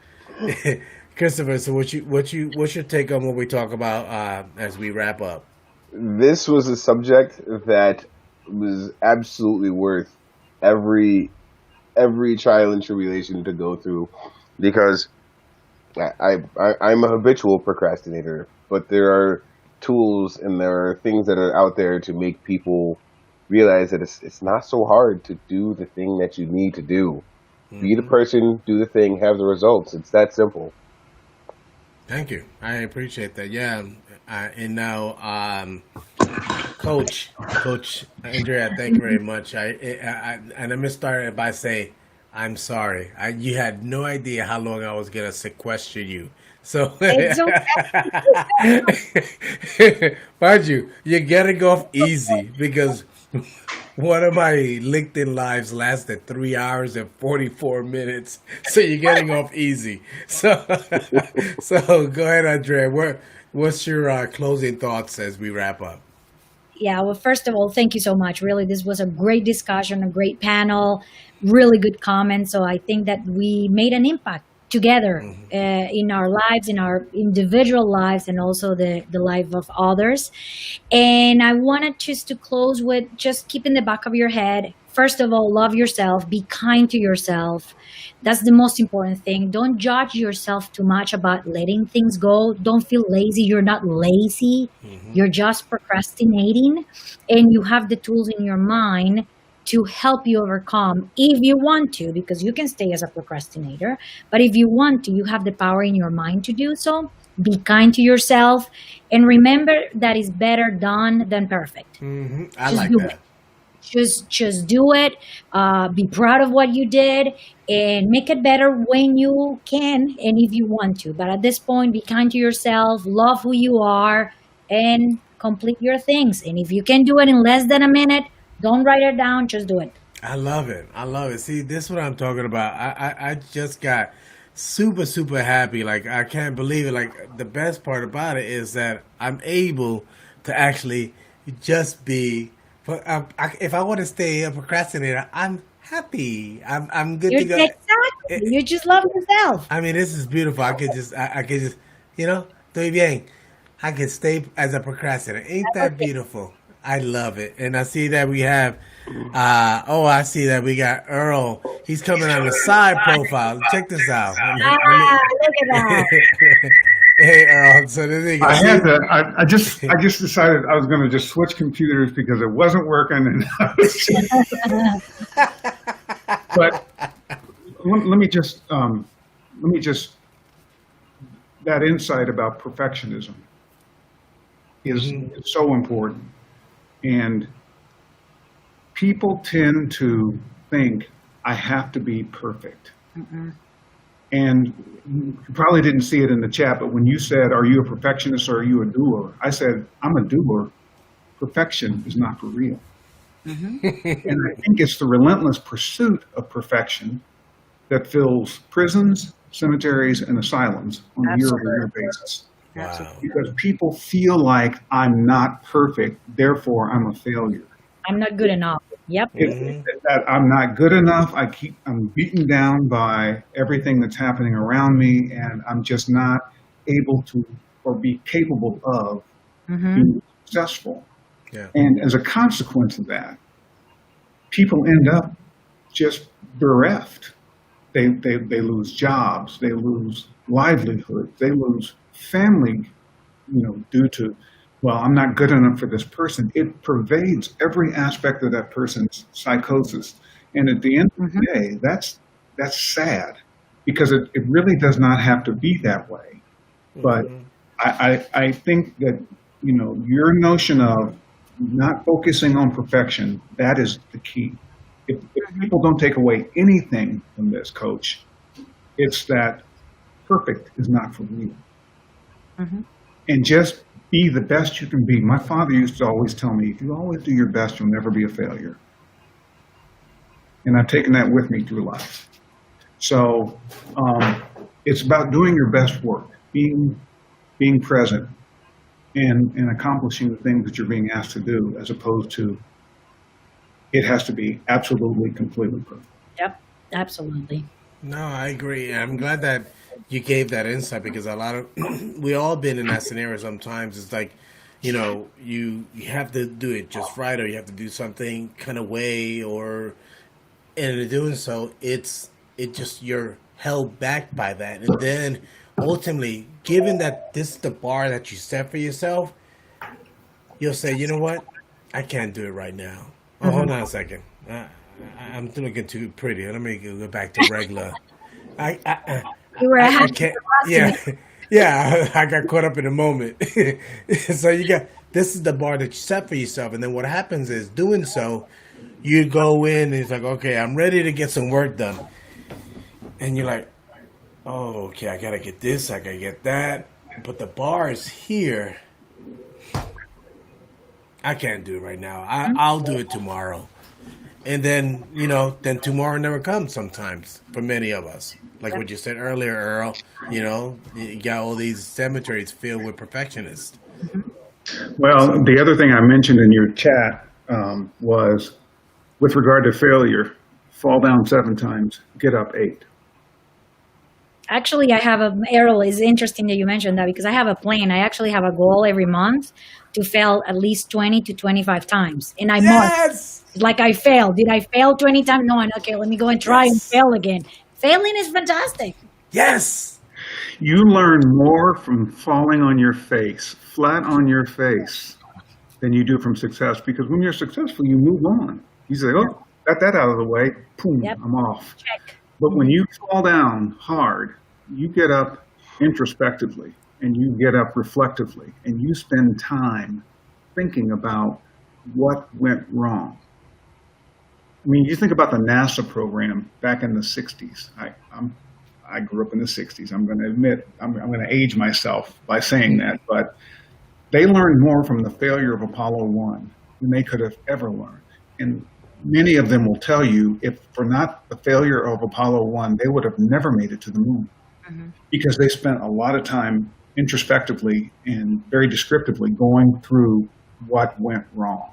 Christopher, so what's your take on what we talk about as we wrap up? This was a subject that was absolutely worth every trial and tribulation to go through, because I'm a habitual procrastinator, but there are tools and there are things that are out there to make people realize that it's not so hard to do the thing that you need to do. Be the person, do the thing, have the results. It's that simple. Thank you. I appreciate that. Yeah. And now, Coach Andrea, thank you very much. And I'm gonna start by saying, I'm sorry. You had no idea how long I was gonna sequester you. So, It's okay. mind you, you're getting off easy because one of my LinkedIn lives lasted 3 hours and 44 minutes. So you're getting off easy. So, so go ahead, Andrea. What's your closing thoughts as we wrap up? Yeah, well, first of all, thank you so much. Really, this was a great discussion, a great panel, really good comments. So I think that we made an impact together in our lives, in our individual lives, and also the life of others. And I wanted just to close with just keep in the back of your head. First of all, love yourself, be kind to yourself. That's the most important thing. Don't judge yourself too much about letting things go. Don't feel lazy. You're not lazy. You're just procrastinating. And you have the tools in your mind to help you overcome if you want to, because you can stay as a procrastinator. But if you want to, you have the power in your mind to do so. Be kind to yourself. And remember that it's better done than perfect. I Just like do that. it. Just do it. Be proud of what you did and make it better when you can and if you want to. But at this point, be kind to yourself, love who you are, and complete your things. And if you can do it in less than a minute, don't write it down, just do it. I love it. I love it. See, this is what I'm talking about. I just got super happy. Like, I can't believe it. Like, the best part about it is that I'm able to actually just be. But if I want to stay a procrastinator, I'm happy. I'm good to go. Exactly. You just love yourself. I mean, this is beautiful. I could just, estoy bien. I can stay as a procrastinator. Ain't that beautiful? I love it. And I see that we have, I see that we got Earl. He's coming on the side profile. Check this out. Look at that. Hey, Earl. So this is I had to. I just decided I was going to just switch computers because it wasn't working. And but let me just that insight about perfectionism is so important, and people tend to think I have to be perfect. And you probably didn't see it in the chat, but when you said, are you a perfectionist or are you a doer? I said, I'm a doer. Perfection is not for real. And I think it's the relentless pursuit of perfection that fills prisons, cemeteries, and asylums on a year-over-year basis. Wow. Because people feel like I'm not perfect, therefore I'm a failure. I'm not good enough. Yep. That I'm not good enough. I'm beaten down by everything that's happening around me, and I'm just not able to or be capable of being successful. Yeah. And as a consequence of that, people end up just bereft. They lose jobs, they lose livelihood, they lose family, due to, well, I'm not good enough for this person. It pervades every aspect of that person's psychosis. And at the end of the day, that's sad, because it really does not have to be that way. But I think that, your notion of not focusing on perfection, that is the key. If people don't take away anything from this, Coach, it's that perfect is not for real. And just be the best you can be. My father used to always tell me, if you always do your best, you'll never be a failure. And I've taken that with me through life. So it's about doing your best work, being present, and accomplishing the things that you're being asked to do, as opposed to it has to be absolutely, completely perfect. Yep, absolutely. No, I agree. I'm glad that you gave that insight, because we all been in that scenario sometimes. It's like, you have to do it just right, or you have to do something kind of way, and in doing so, it just you're held back by that, and then ultimately, given that this is the bar that you set for yourself, you'll say, you know what, I can't do it right now. Oh, hold on a second. I'm looking too pretty. Let me go back to regular. You were I can't. Yeah, yeah. I got caught up in the moment. So this is the bar that you set for yourself, and then what happens is doing so, you go in and it's like, okay, I'm ready to get some work done, and you're like, oh, okay, I gotta get this, I gotta get that, but the bar is here. I can't do it right now. I'll do it tomorrow. And then, then tomorrow never comes sometimes for many of us. Like what you said earlier, Earl, you got all these cemeteries filled with perfectionists. Well, the other thing I mentioned in your chat was with regard to failure, fall down 7 times, get up 8. Actually, Errol, it's interesting that you mentioned that because I have a plan. I actually have a goal every month to fail at least 20 to 25 times. And I mark, like I failed. Did I fail 20 times? No, okay, let me go and try and fail again. Failing is fantastic. Yes. You learn more from falling on your face, flat on your face, than you do from success. Because when you're successful, you move on. You say, oh, got that out of the way. Boom, I'm off. Check. But when you fall down hard, you get up introspectively and you get up reflectively and you spend time thinking about what went wrong. I mean, you think about the NASA program back in the 60s. I grew up in the 60s. I'm going to admit, I'm going to age myself by saying that, but they learned more from the failure of Apollo 1 than they could have ever learned. And many of them will tell you, if for not the failure of Apollo 1, they would have never made it to the moon. Because they spent a lot of time introspectively and very descriptively going through what went wrong.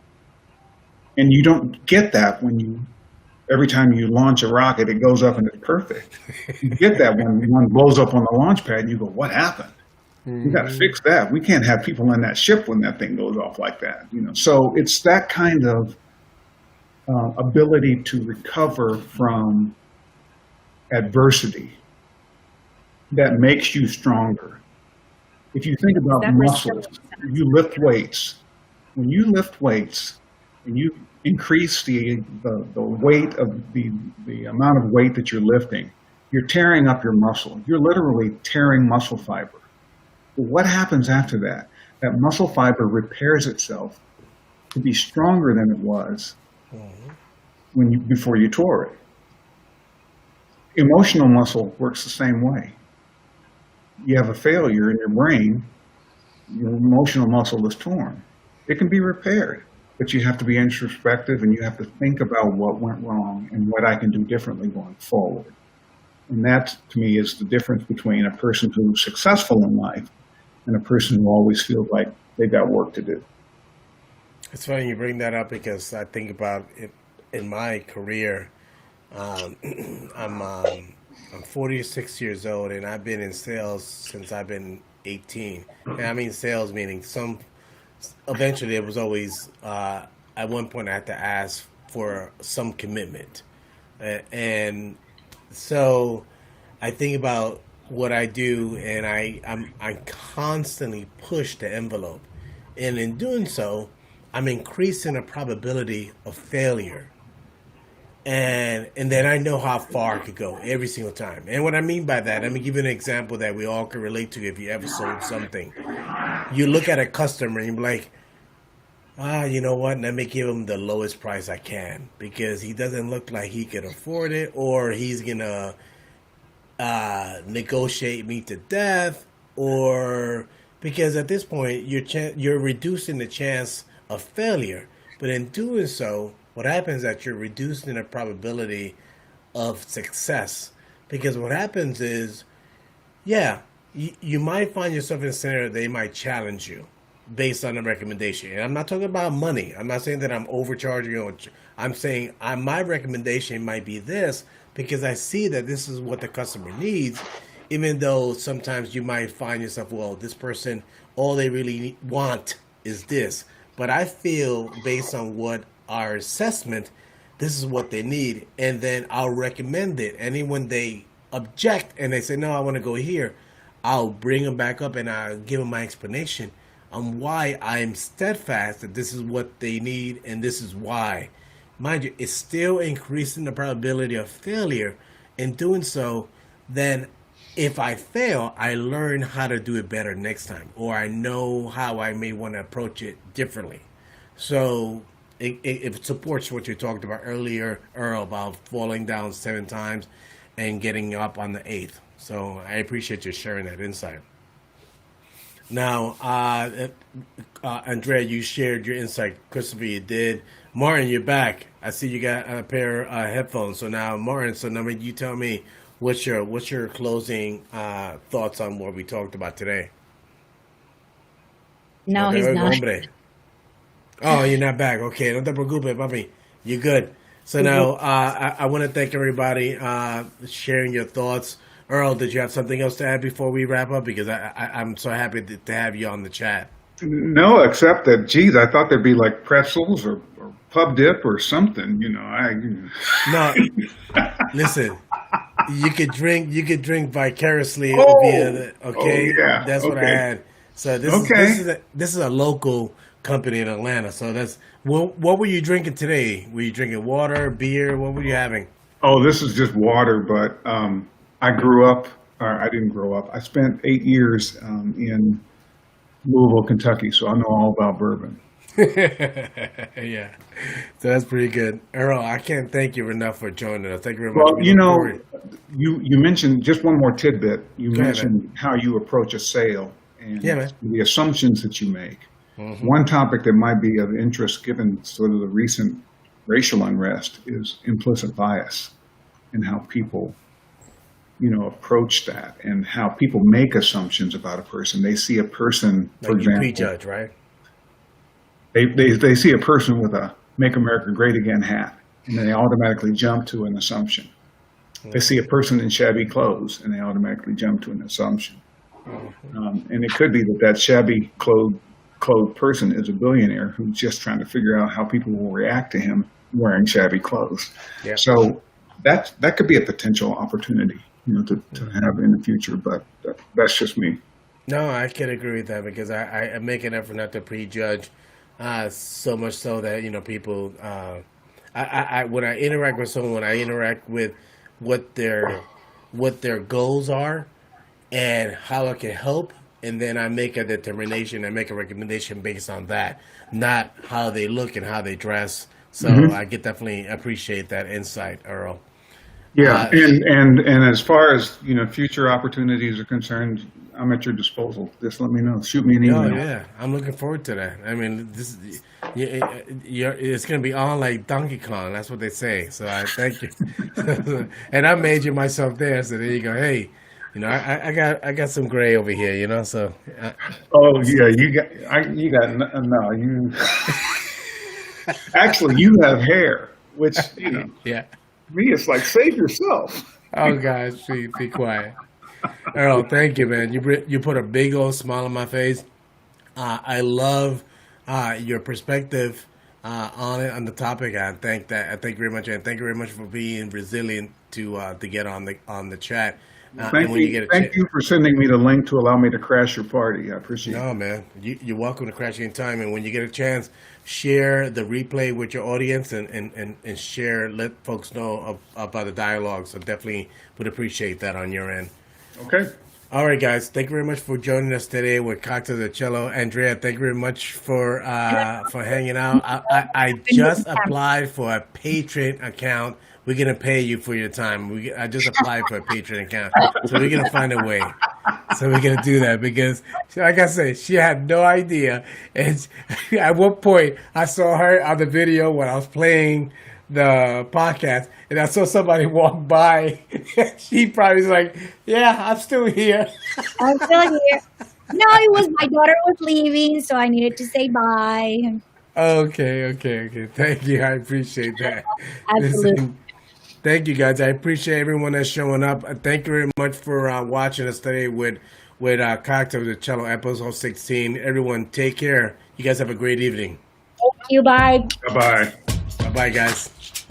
And you don't get that every time you launch a rocket, it goes up and it's perfect. You get that when one blows up on the launch pad and you go, what happened? We got to fix that. We can't have people in that ship when that thing goes off like that. So it's that kind of ability to recover from adversity that makes you stronger. If you think about muscles, you lift weights. When you lift weights and you increase the weight of the amount of weight that you're lifting, you're tearing up your muscle. You're literally tearing muscle fiber. But what happens after that? That muscle fiber repairs itself to be stronger than it was before you tore it. Emotional muscle works the same way. You have a failure in your brain, your emotional muscle is torn. It can be repaired, but you have to be introspective and you have to think about what went wrong and what I can do differently going forward. And that, to me, is the difference between a person who's successful in life and a person who always feels like they've got work to do. It's funny you bring that up because I think about it in my career. I'm 46 years old and I've been in sales since I've been 18. And I mean sales meaning eventually it was always, at one point I had to ask for some commitment. And so I think about what I do and I constantly push the envelope. And in doing so, I'm increasing the probability of failure. And then I know how far I could go every single time. And what I mean by that, let me give you an example that we all can relate to if you ever sold something. You look at a customer and you're like, you know what, let me give him the lowest price I can because he doesn't look like he can afford it, or he's going to negotiate me to death, or because at this point you're reducing the chance of failure. But in doing so, what happens is that you're reducing the probability of success. Because what happens is, you might find yourself in a scenario they might challenge you based on a recommendation. And I'm not talking about money. I'm not saying that I'm overcharging you. I'm saying my recommendation might be this because I see that this is what the customer needs, even though sometimes you might find yourself, well, this person, all they really want is this, but I feel based on what our assessment, this is what they need, and then I'll recommend it. And when they object and they say no, I want to go here, I'll bring them back up and I'll give them my explanation on why I'm steadfast that this is what they need and this is why. Mind you, it's still increasing the probability of failure. In doing so, then if I fail, I learn how to do it better next time, or I know how I may want to approach it differently. So it supports what you talked about earlier, Earl, about falling down 7 times and getting up on the 8th. So I appreciate you sharing that insight. Now, Andrea, you shared your insight. Christopher, you did. Martin, you're back. I see you got a pair of headphones. So now, Martin, you tell me what's your closing thoughts on what we talked about today? No, he's not. Hombre. Oh, you're not back. Okay, no te preocupes, papi. You're good. So now, I want to thank everybody sharing your thoughts. Earl, did you have something else to add before we wrap up? Because I'm so happy to have you on the chat. No, except that, geez, I thought there'd be like pretzels or pub dip or something. No, listen. You could drink vicariously via the, okay? Oh, yeah. That's what I had. So this is a local company in Atlanta. So that's what were you drinking today? Were you drinking water, beer? What were you having? Oh, this is just water, but I didn't grow up. I spent 8 years in Louisville, Kentucky, so I know all about bourbon. Yeah, so that's pretty good. Earl, I can't thank you enough for joining us. Thank you very much. Well, you mentioned, just one more tidbit. You mentioned how you approach a sale and the assumptions that you make. Mm-hmm. One topic that might be of interest, given sort of the recent racial unrest, is implicit bias and how people approach that, and how people make assumptions about a person. They see a person, for example, prejudge, right? They see a person with a "Make America Great Again" hat, and they automatically jump to an assumption. They see a person in shabby clothes, and they automatically jump to an assumption. And it could be that shabby clothed person is a billionaire who's just trying to figure out how people will react to him wearing shabby clothes. Yeah. So that could be a potential opportunity, to have in the future. But that's just me. No, I can agree with that, because I make an effort not to prejudge. So much so that people. I when I interact with someone, when I interact with what their goals are and how I can help, and then I make a determination and make a recommendation based on that, not how they look and how they dress. So I could definitely appreciate that insight, Earl. Yeah, and as far as future opportunities are concerned, I'm at your disposal. Just let me know. Shoot me an email. Oh yeah, I'm looking forward to that. I mean, it's going to be on like Donkey Kong. That's what they say. So I thank you, and I made you myself there. So there you go. Hey, I got some gray over here. So. Oh yeah, you got Actually, you have hair, which yeah. Me, it's like, save yourself. Oh, guys, be quiet. Earl, thank you, man. You put a big old smile on my face. I love your perspective on the topic. I thank you very much, and thank you very much for being resilient to get on the chat. Thank you for sending me the link to allow me to crash your party. I appreciate it. No, man, you're welcome to crash anytime. And when you get a chance, share the replay with your audience and share. Let folks know about the dialogue. So definitely would appreciate that on your end. Okay. All right, guys. Thank you very much for joining us today with Cocktails at Chello. Andrea, thank you very much for hanging out. I just applied for a Patreon account. We're going to pay you for your time. I just applied for a Patreon account. So we're going to find a way. So we're going to do that because, like I said, she had no idea. And at one point, I saw her on the video when I was playing the podcast, and I saw somebody walk by. She probably was like, yeah, I'm still here. I'm still here. No, it was my daughter was leaving, so I needed to say bye. Okay. Thank you. I appreciate that. Absolutely. Listen, thank you, guys. I appreciate everyone that's showing up. Thank you very much for watching us today with with Cocktails with Cello episode 16. Everyone, take care. You guys have a great evening. Thank you. Bye. Bye bye. Bye-bye, guys.